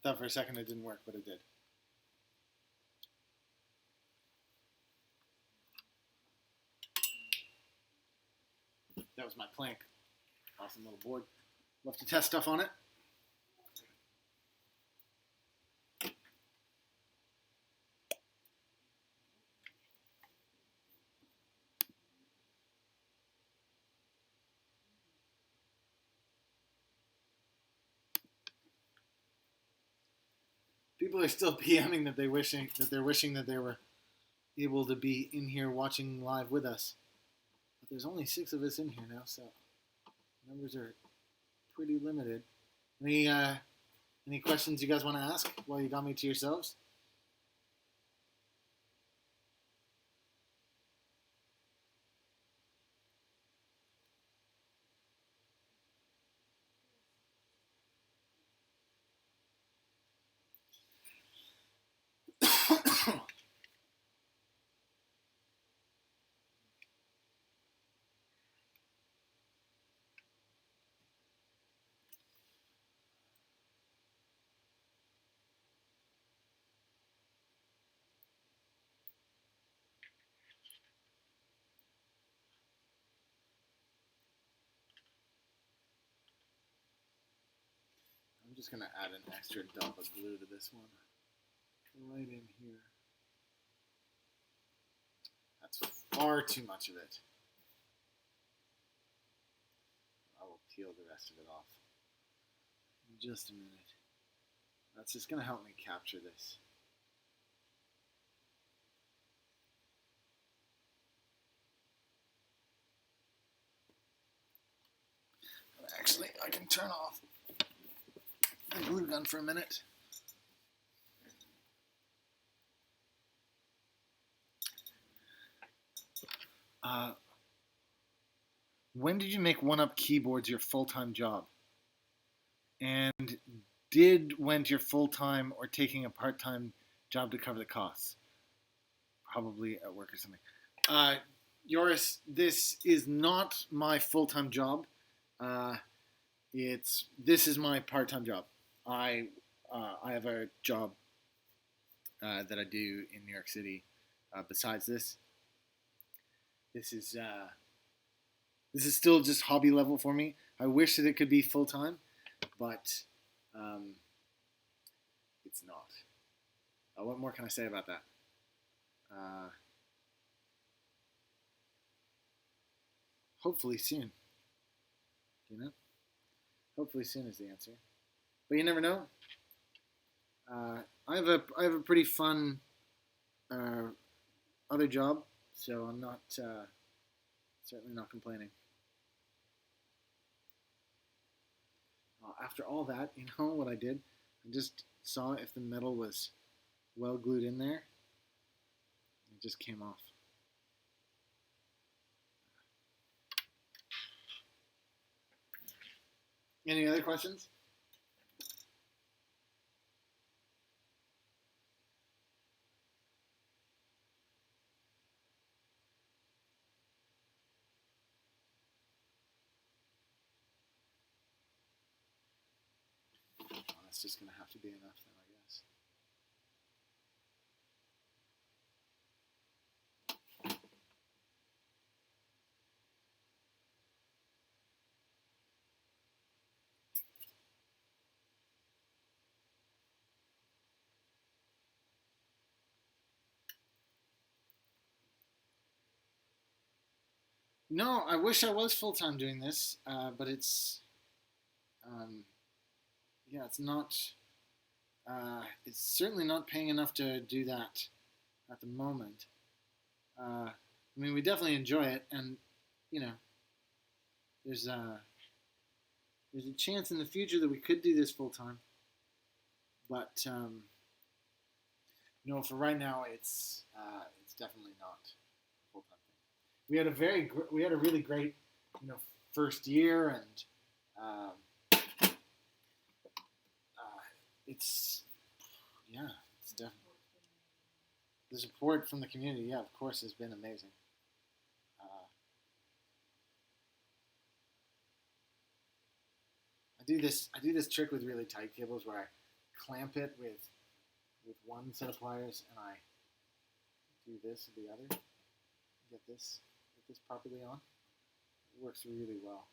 I thought for a second it didn't work, but it did. That was my plank. Awesome little board. Love to test stuff on it. People are still PMing that they're wishing that they were able to be in here watching live with us. But there's only 6 of us in here now, so numbers are pretty limited. Any questions you guys want to ask while you got me to yourselves? I'm just going to add an extra dump of glue to this one. Right in here. That's far too much of it. I will peel the rest of it off in just a minute. That's just going to help me capture this. Actually, I can turn off the glue gun for a minute. When did you make one-up keyboards your full-time job? And did went your full-time or taking a part-time job to cover the costs? Probably at work or something. Joris, this is not my full-time job. This is my part-time job. I have a job that I do in New York City. Besides this, this is still just hobby level for me. I wish that it could be full-time. but it's not. What more can I say about that? Hopefully soon. Hopefully soon is the answer. But you never know. I have a pretty fun other job, so I'm not certainly not complaining. After all that, what I did? I just saw if the metal was well glued in there. It just came off. Any other questions? That's just going to have to be enough then, I guess. No, I wish I was full-time doing this, but it's, yeah, it's not, it's certainly not paying enough to do that at the moment. I mean, we definitely enjoy it, and, there's a chance in the future that we could do this full-time, but, for right now, it's definitely not a full-time thing. We had a really great, first year, and it's definitely the support from the community. Yeah, of course, has been amazing. I do this trick with really tight cables where I clamp it with one set of pliers, and I do this with the other. Get this properly on. It works really well.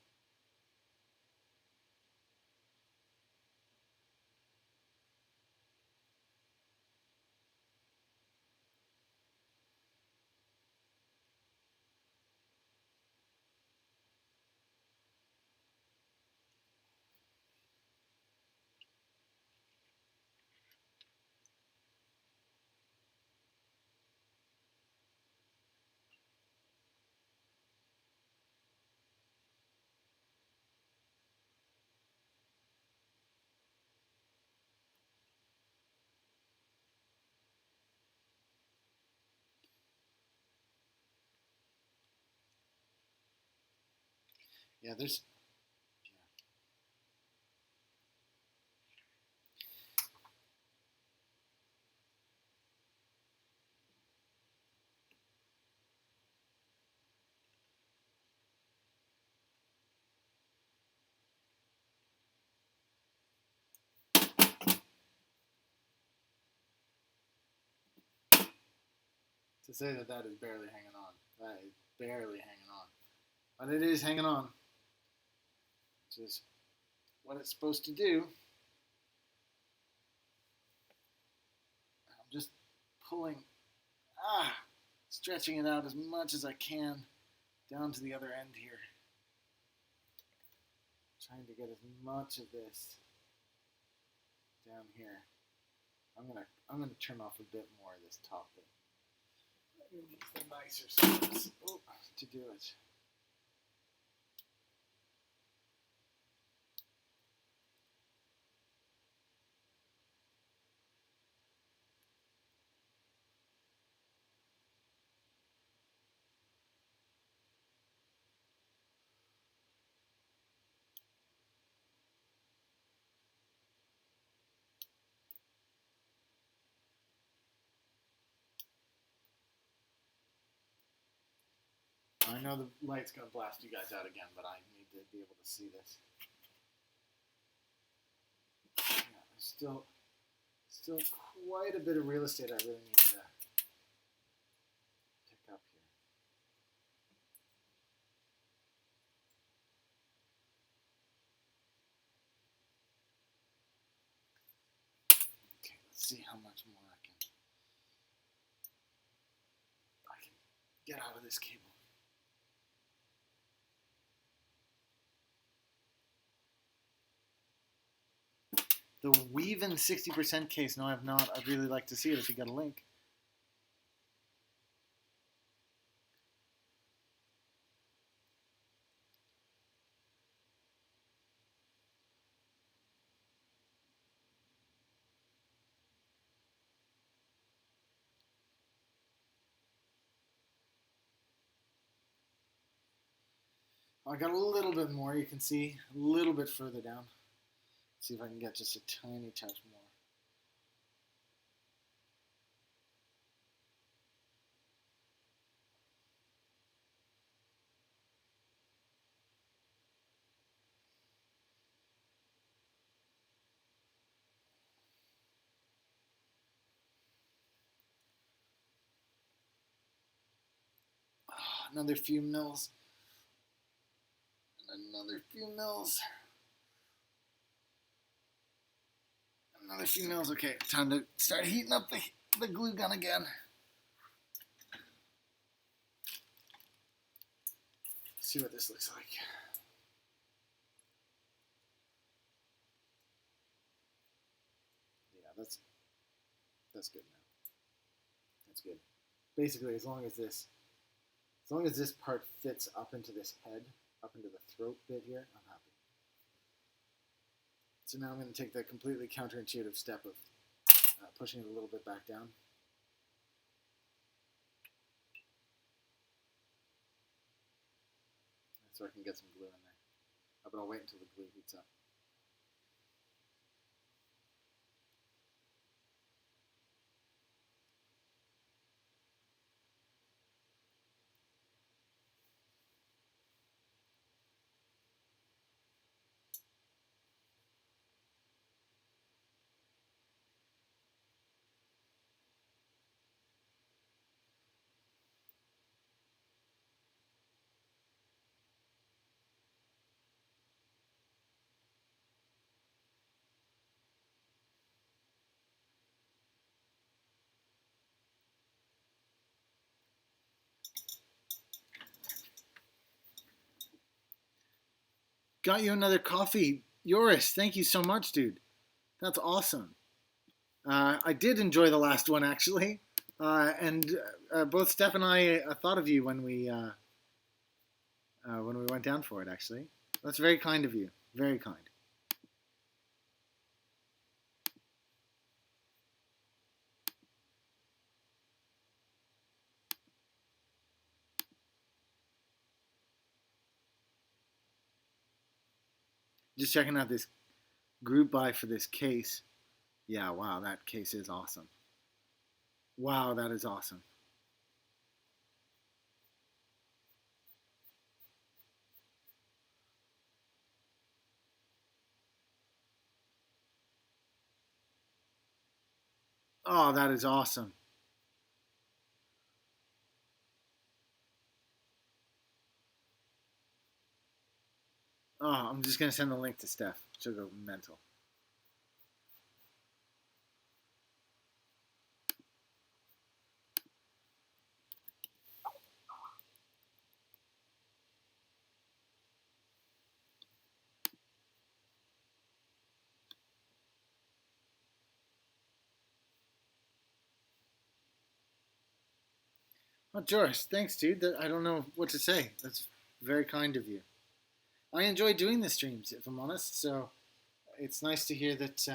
Yeah, there's. To say that is barely hanging on. That is barely hanging on. But it is hanging on. Which is what it's supposed to do. I'm just pulling, stretching it out as much as I can down to the other end here. Trying to get as much of this down here. I'm gonna trim off a bit more of this top bit. Use the nicer scissors to do it. I know the light's going to blast you guys out again, but I need to be able to see this. Yeah, there's still quite a bit of real estate I really need to pick up here. see how much more I can get out of this cable. The Weave-In 60% case. No, I have not. I'd really like to see it if you got a link. I got a little bit more. You can see a little bit further down. Let's see if I can get just a tiny touch more. Another few mils. Another few mils. Another few mils. Okay, time to start heating up the glue gun again. See what this looks like. Yeah, that's good now. That's good. Basically, as long as this part fits up into this head, up into the throat bit here, I'm happy. So now I'm going to take the completely counterintuitive step of pushing it a little bit back down. So I can get some glue in there. But I'll wait until the glue heats up. Got you another coffee. Joris, thank you so much, dude. That's awesome. I did enjoy the last one, actually. And both Steph and I thought of you when we went down for it, actually. That's very kind of you. Very kind. Just checking out this group buy for this case. Yeah, wow, that case is awesome. Wow, that is awesome. Oh, that is awesome. Oh, I'm just going to send the link to Steph. She'll go mental. Oh, Joris, thanks, dude. I don't know what to say. That's very kind of you. I enjoy doing the streams, if I'm honest, so it's nice to hear that,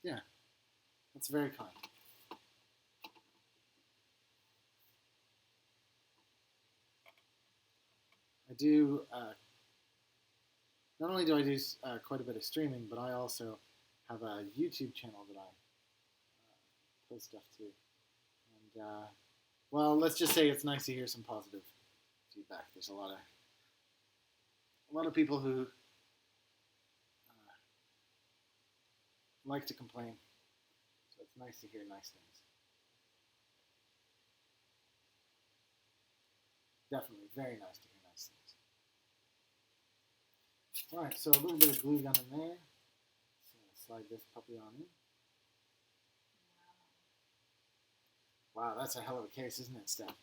yeah, that's very kind. I do, not only do I do quite a bit of streaming, but I also have a YouTube channel that I post stuff to. And, well, let's just say it's nice to hear some positive feedback. There's a lot of people who like to complain, so it's nice to hear nice things. Definitely, very nice to hear nice things. All right, so a little bit of glue gun in there. So slide this puppy on in. Wow, that's a hell of a case, isn't it, Steph?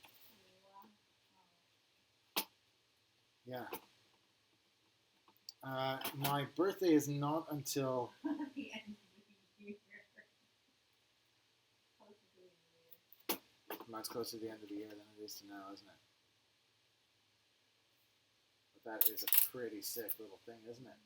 Yeah. My birthday is not until... the end of the year. Much closer to the end of the year than it is to now, isn't it? But that is a pretty sick little thing, isn't it?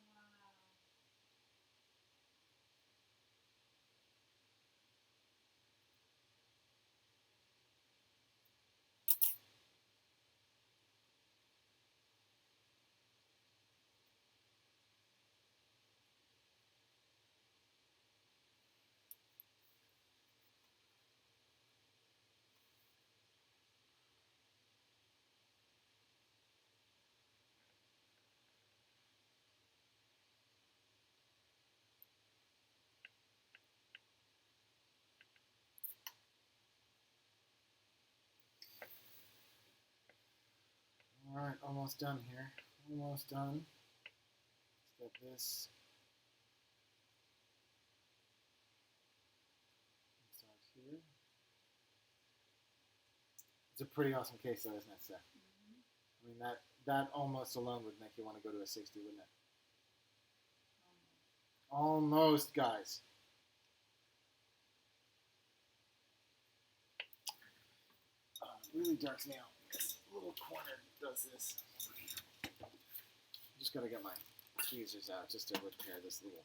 Alright, almost done here. Almost done. Let's get this inside here. It's a pretty awesome case though, isn't it, Steph? I mean, that almost alone would make you want to go to a 60, wouldn't it? Almost, guys. It really darks me out. This little corner does this. Just gotta get my tweezers out just to repair this little.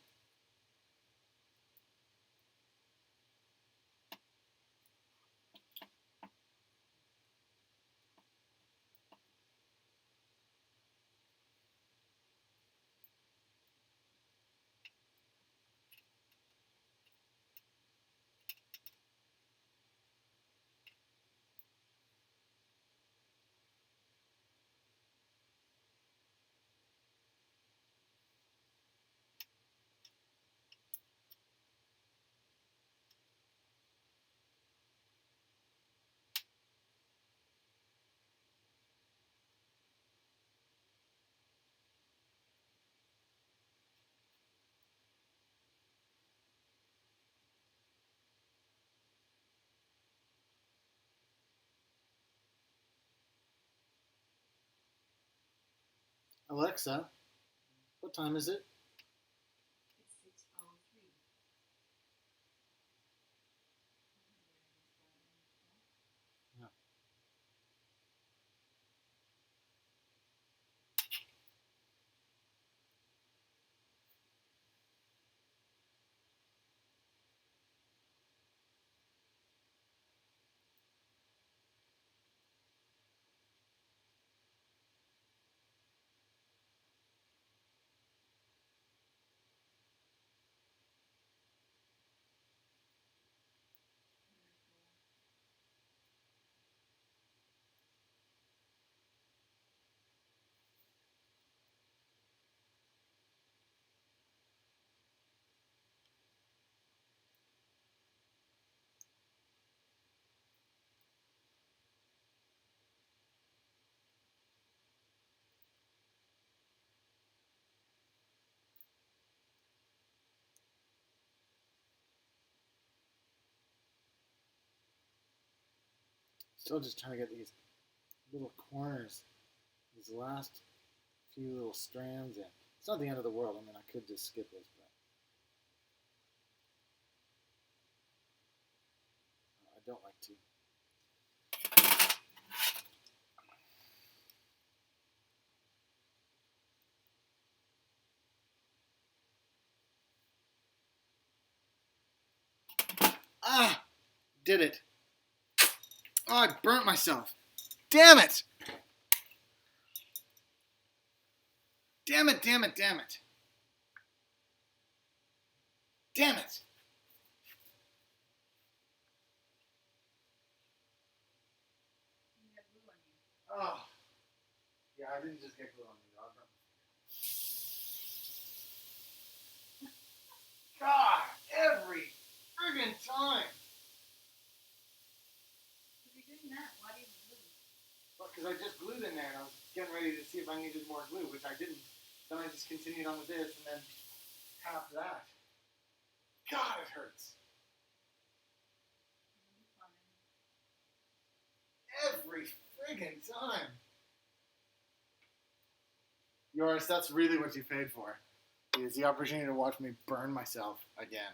Alexa, what time is it? It's 6:03. Yeah. Still just trying to get these little corners, these last few little strands in. It's not the end of the world. I mean, I could just skip this, but I don't like to. Ah! Did it. Oh, I burnt myself. Damn it! Damn it, damn it, damn it. Damn it! You have glue on you. Oh. Yeah, I didn't just get glue on me, though. God, every friggin' time. If you're doing that, why do you have glue? Well, because I just glued in there and I was getting ready to see if I needed more glue, which I didn't. Then I just continued on with this and then half that. God, it hurts. Every friggin' time. Yours, that's really what you paid for. Is the opportunity to watch me burn myself again.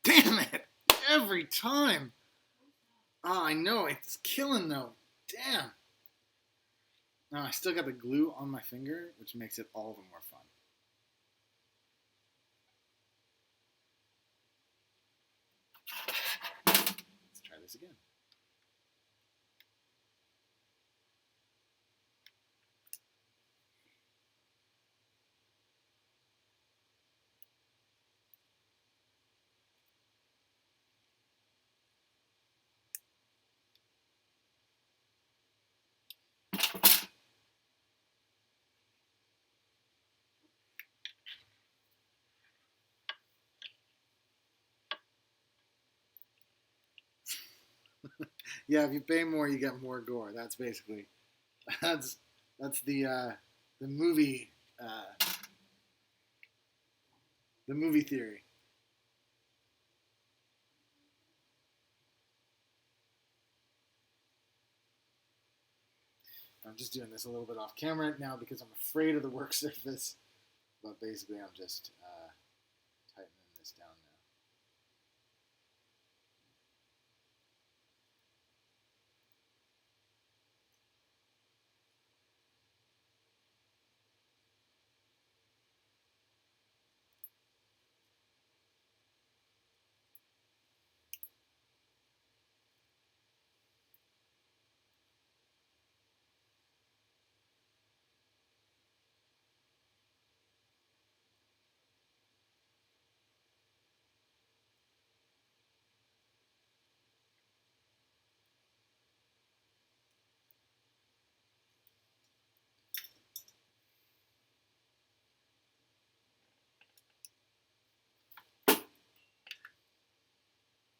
Damn it! Every time! Oh, I know, it's killing though. Damn. No, I still got the glue on my finger, which makes it all the more fun. Let's try this again. Yeah, if you pay more, you get more gore. That's basically that's the movie the movie theory. I'm just doing this a little bit off camera now because I'm afraid of the work surface. But basically, I'm just tightening this down now.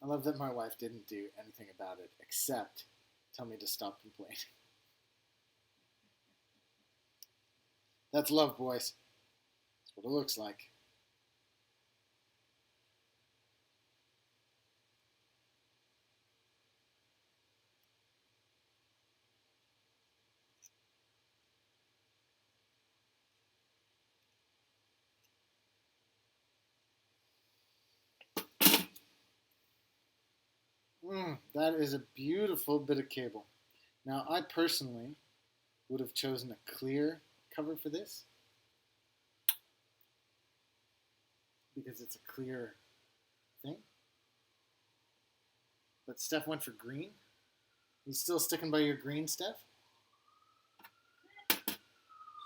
I love that my wife didn't do anything about it except tell me to stop complaining. That's love, boys. That's what it looks like. That is a beautiful bit of cable. Now, I personally would have chosen a clear cover for this because it's a clear thing. But Steph went for green. You still sticking by your green, Steph?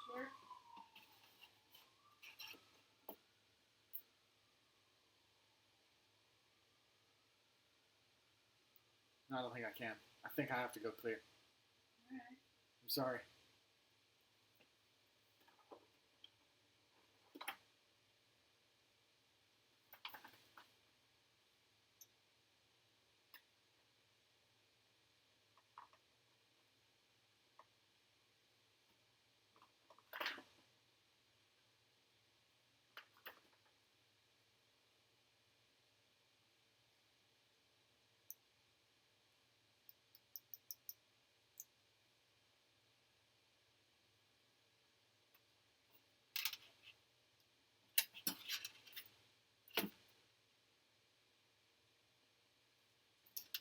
Sure. No, I don't think I can. I think I have to go clear. All right. I'm sorry.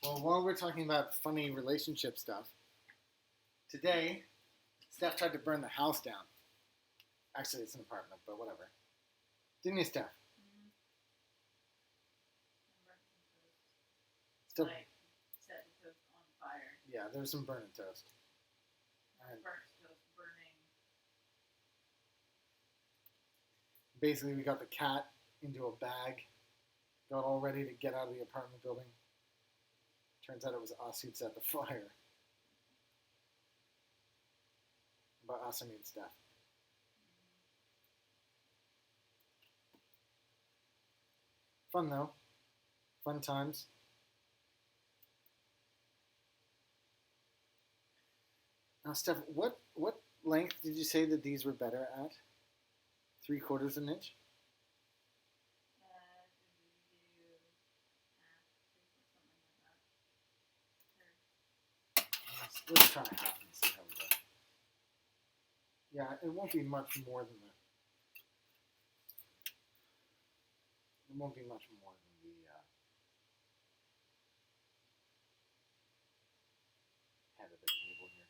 Well, while we're talking about funny relationship stuff, today, Steph tried to burn the house down. Actually, it's an apartment, but whatever. Didn't you, Steph? Mm-hmm. Still, Like, set the toast on fire. yeah, there was some burning toast. And Burnt toast burning. basically, we got the cat into a bag, got all ready to get out of the apartment building. Turns out it was us who'd set the fire. By us, I mean Steph. Fun though. Fun times. Now, Steph, what length did you say that these were better at? 3/4 of an inch? Let's try half and see how we go. Yeah, it won't be much more than that. It won't be much more than the head of the cable here.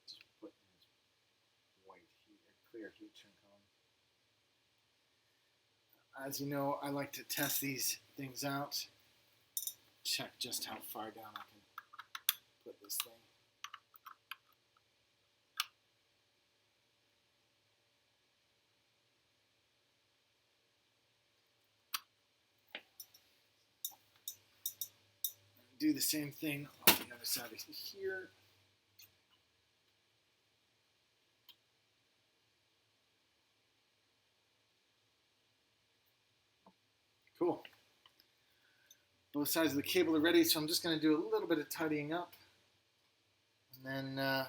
Just put this white heat, clear heat shrink on. As you know, I like to test these things out. Check just how far down I can put this thing. Do the same thing on the other side of here. Cool. Both sides of the cable are ready, so I'm just going to do a little bit of tidying up. And then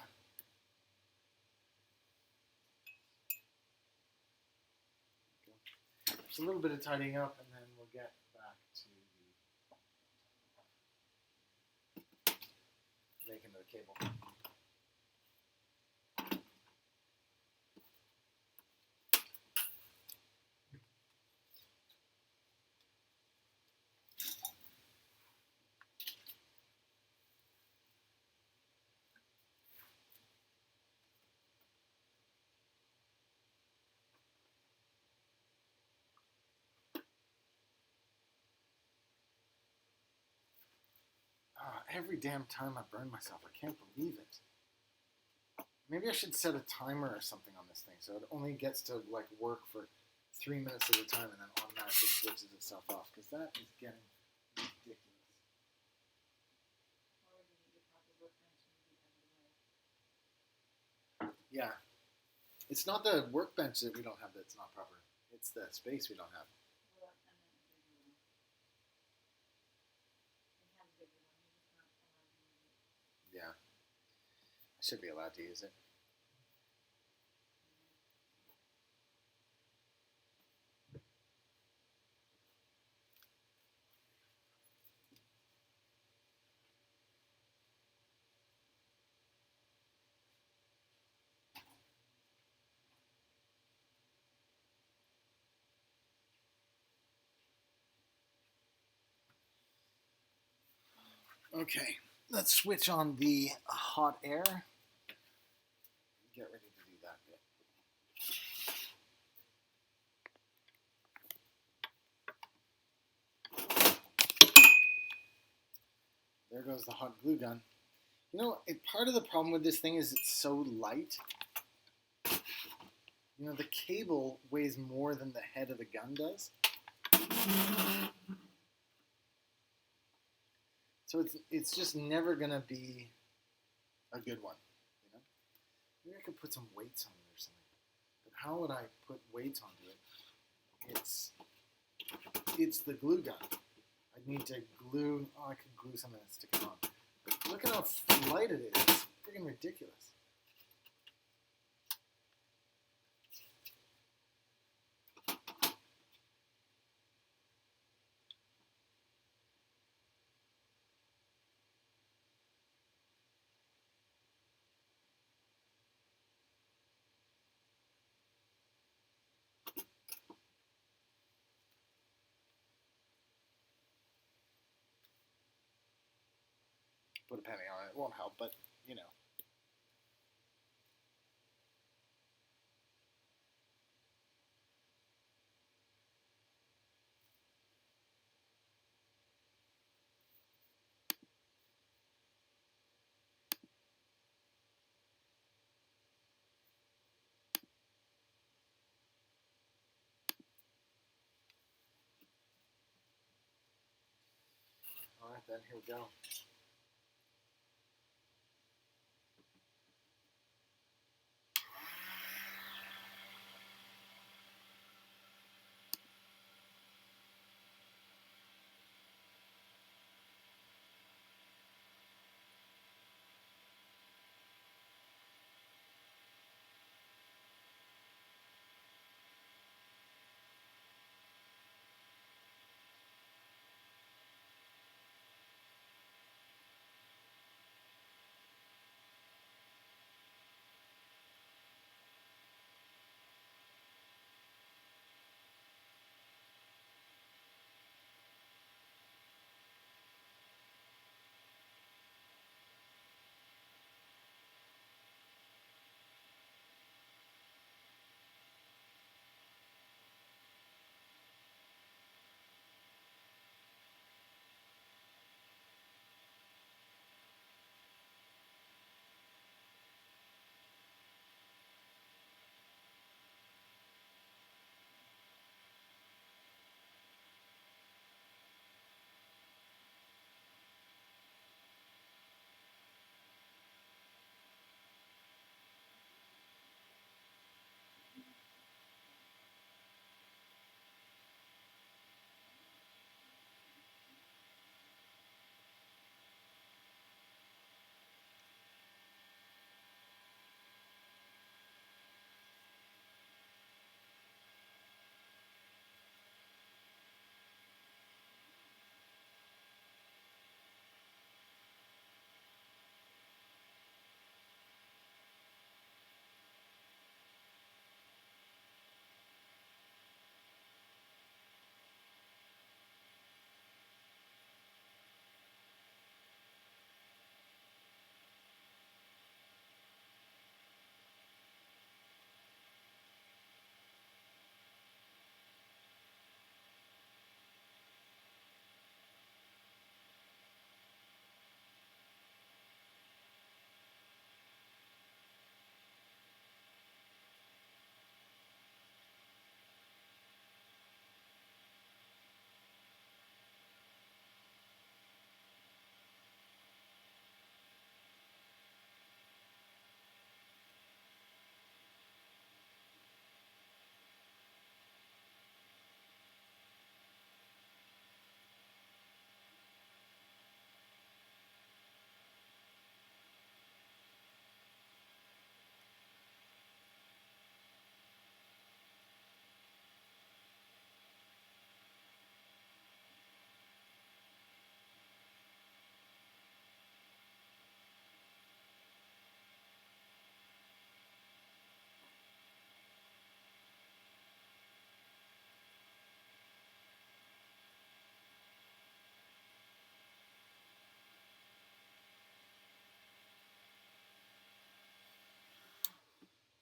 just a little bit of tidying up, and then we'll get back to the making of the cable. Every damn time I burn myself. I can't believe it. Maybe I should set a timer or something on this thing so it only gets to like work for 3 minutes at a time and then automatically switches itself off, because that is getting ridiculous. Yeah. It's not the workbench that we don't have that's not proper. It's the space we don't have. Yeah. I should be allowed to use it. Okay, let's switch on the hot air. Get ready to do that bit. There goes the hot glue gun. You know, part of the problem with this thing is it's so light. You know, the cable weighs more than the head of the gun does. So it's just never going to be a good one, you know? Maybe I could put some weights on it or something. But how would I put weights onto it? It's the glue gun. I need to glue, I could glue something and stick it on. But look at how light it is. It's freaking ridiculous. Put a penny on it. It won't help, but, you know. then here we go.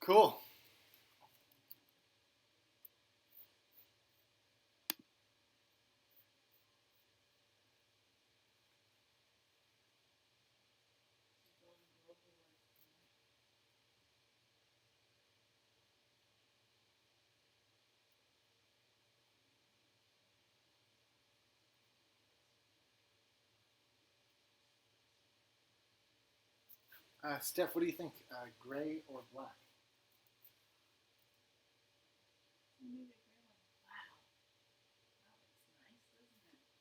Cool. Steph, what do you think? Gray or black?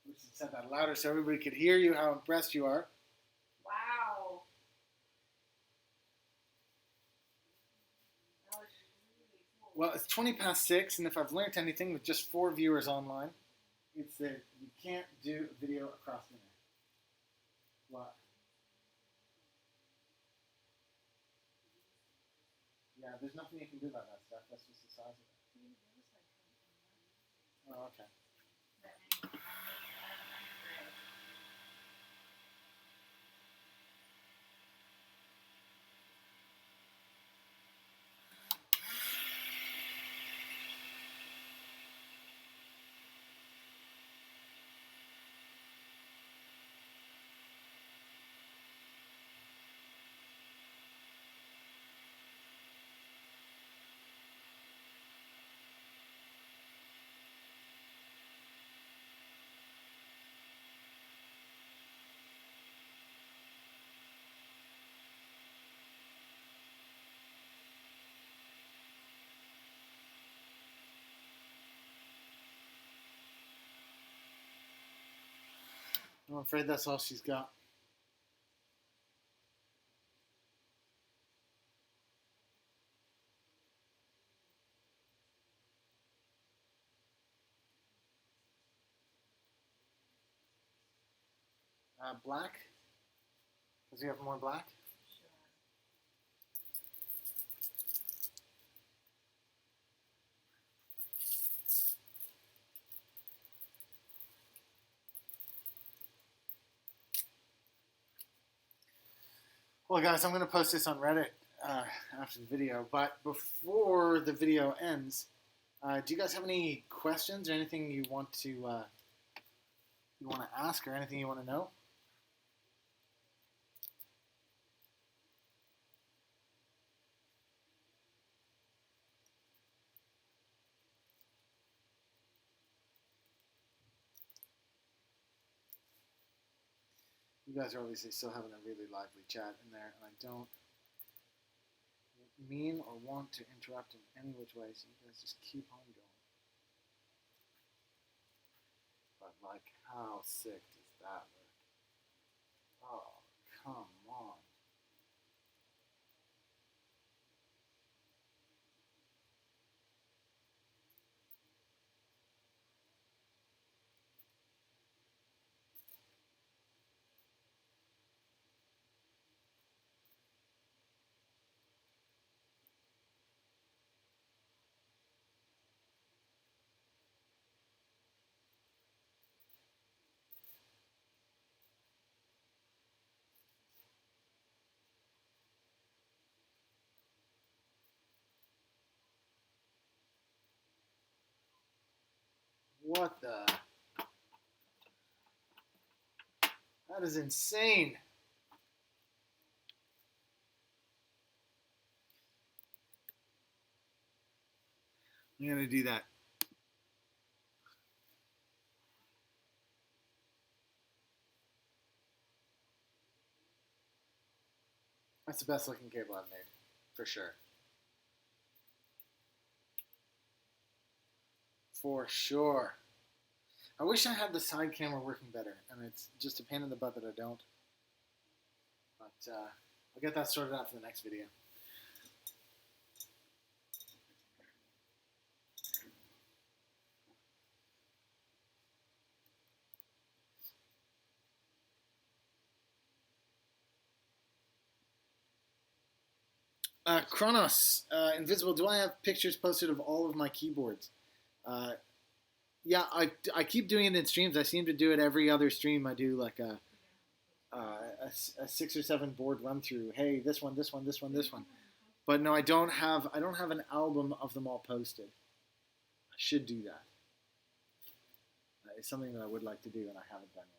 We should say that louder so everybody could hear you, how impressed you are. Wow. That was really cool. Well, it's 20 past 6, and if I've learned anything with just 4 viewers online, it's that you can't do a video across the internet. What? Yeah, there's nothing you can do about that stuff. That's just the size of it. Oh, okay. I'm afraid that's all she's got. Black? Does he have more black? Well, guys, I'm going to post this on Reddit after the video. But before the video ends, do you guys have any questions or anything you want to ask or anything you want to know? You guys are obviously still having a really lively chat in there, and I don't mean or want to interrupt in any which way, so you guys just keep on going. But, like, how sick does that look? Oh, come on. What the? That is insane. I'm going to do that. That's the best looking cable I've made, for sure. For sure. I wish I had the side camera working better, and it's just a pain in the butt that I don't. But I'll get that sorted out for the next video. Kronos, Invisible, do I have pictures posted of all of my keyboards? Yeah, I keep doing it in streams. I seem to do it every other stream. I do like a 6 or 7 board run through. Hey, this one, this one, this one, this one. But no, I don't have an album of them all posted. I should do that. It's something that I would like to do, and I haven't done yet.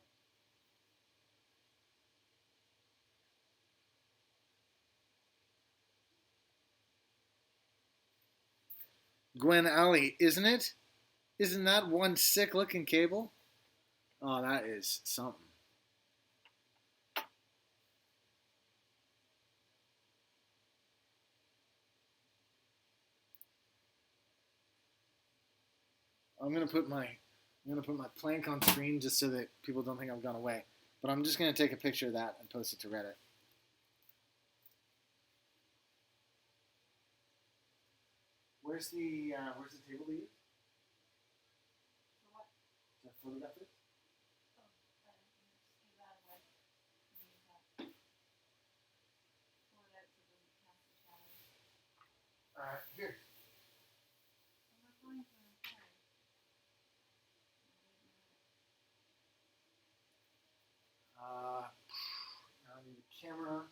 Gwen Alley, isn't it? Isn't that one sick looking cable? Oh, that is something. I'm gonna put my plank on screen just so that people don't think I've gone away. But I'm just gonna take a picture of that and post it to Reddit. Where's the table to use? For what? To photograph it? Here. Now I need a camera.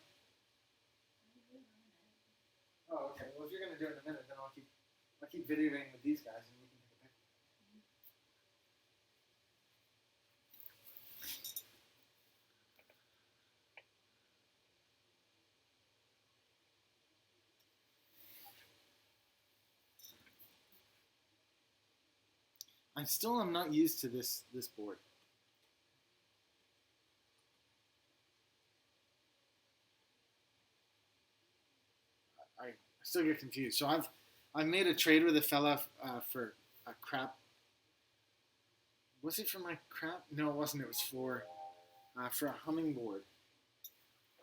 Oh, okay. Well, if you're gonna do it in a minute, then I'll keep videoing with these guys, and we can take a picture. I'm not used to this board. I still get confused. So I made a trade with a fella for a crap. Was it for my crap? No, it wasn't. It was for for a humming board.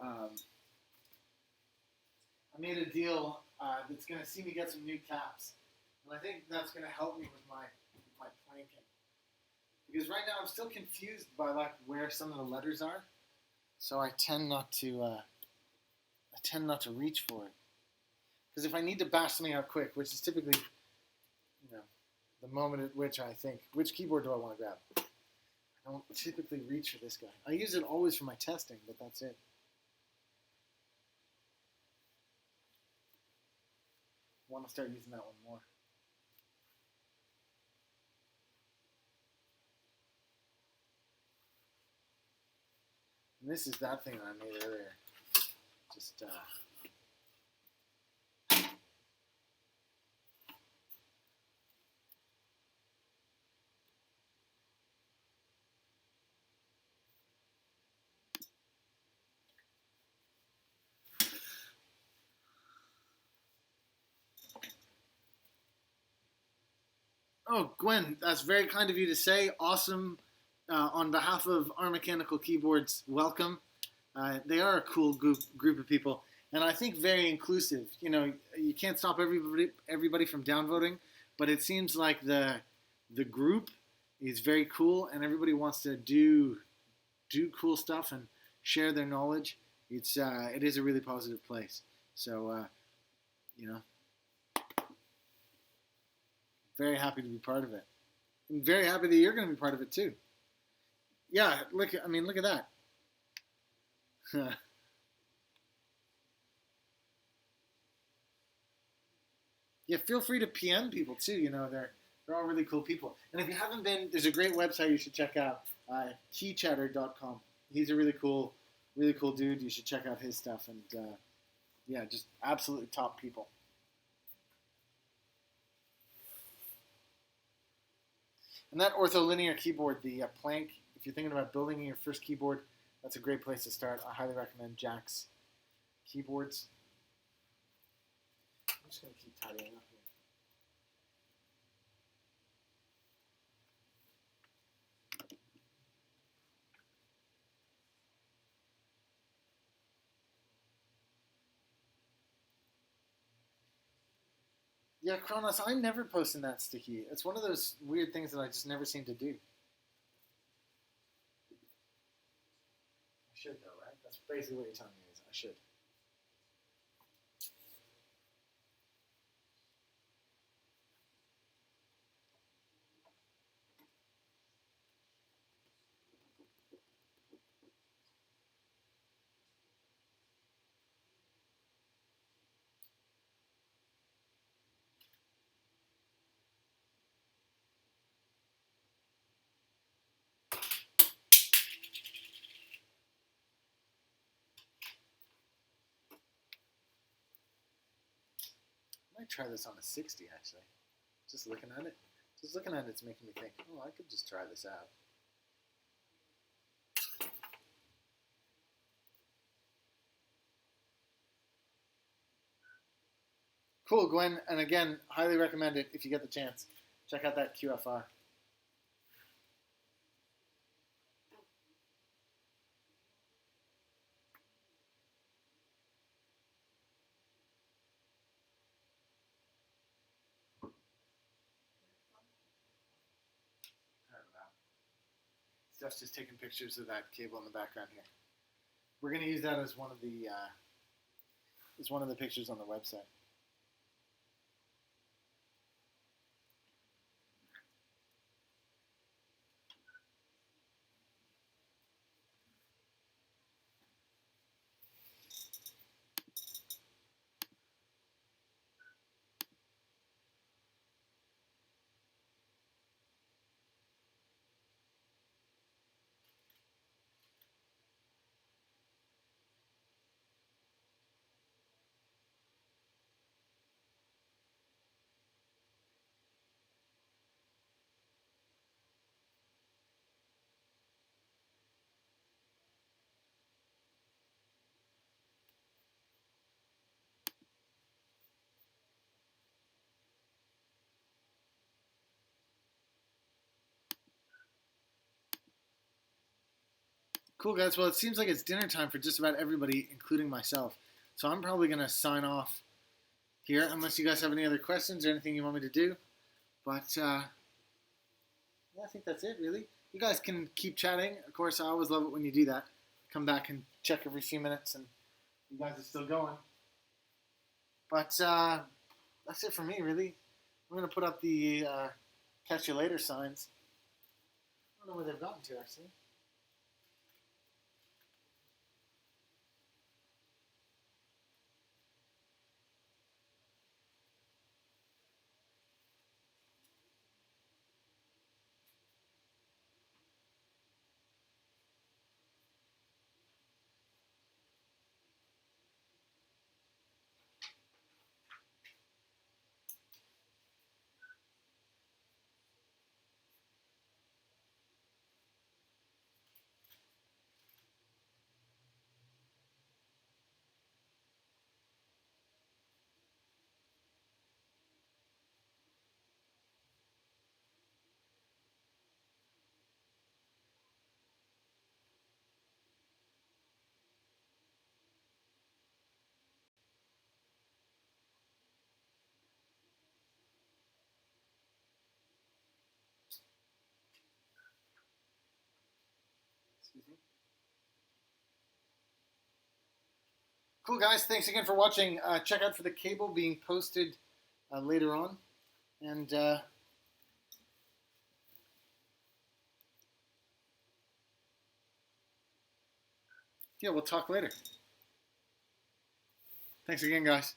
I made a deal that's going to see me get some new caps. And I think that's going to help me with my planking. Because right now I'm still confused by like where some of the letters are. So I tend not to reach for it. Because if I need to bash something out quick, which is typically, the moment at which I think, which keyboard do I want to grab? I don't typically reach for this guy. I use it always for my testing, but that's it. I want to start using that one more. And this is that thing that I made earlier. Just, Oh, Gwen, that's very kind of you to say. Awesome. On behalf of our mechanical keyboards, welcome. They are a cool group of people, and I think very inclusive. You can't stop everybody from downvoting, but it seems like the group is very cool, and everybody wants to do cool stuff and share their knowledge. It is a really positive place. So very happy to be part of it. I'm very happy that you're going to be part of it too. Yeah, look at that. Yeah, feel free to PM people too. They're all really cool people. And if you haven't been, there's a great website you should check out, keychatter.com. He's a really cool dude. You should check out his stuff. And just absolutely top people. And that ortholinear keyboard, the Plank, if you're thinking about building your first keyboard, that's a great place to start. I highly recommend Jack's keyboards. I'm just going to keep tidying up here. Yeah, Kronos, I never post in that sticky. It's one of those weird things that I just never seem to do. I should though, right? That's basically what you're telling me is I should. I might try this on a 60 actually. Just looking at it's making me think, oh, I could just try this out. Cool, Gwen, and again, highly recommend it if you get the chance. Check out that QFR. Steph's just taking pictures of that cable in the background here. We're going to use that as one of the pictures on the website. Cool, guys. Well, it seems like it's dinner time for just about everybody, including myself. So I'm probably going to sign off here, unless you guys have any other questions or anything you want me to do. But yeah, I think that's it, really. You guys can keep chatting. Of course, I always love it when you do that. Come back and check every few minutes, and you guys are still going. But that's it for me, really. I'm going to put up the catch you later signs. I don't know where they've gotten to, actually. Excuse me. Cool, guys. Thanks again for watching. Check out for the cable being posted later on. And yeah, we'll talk later. Thanks again, guys.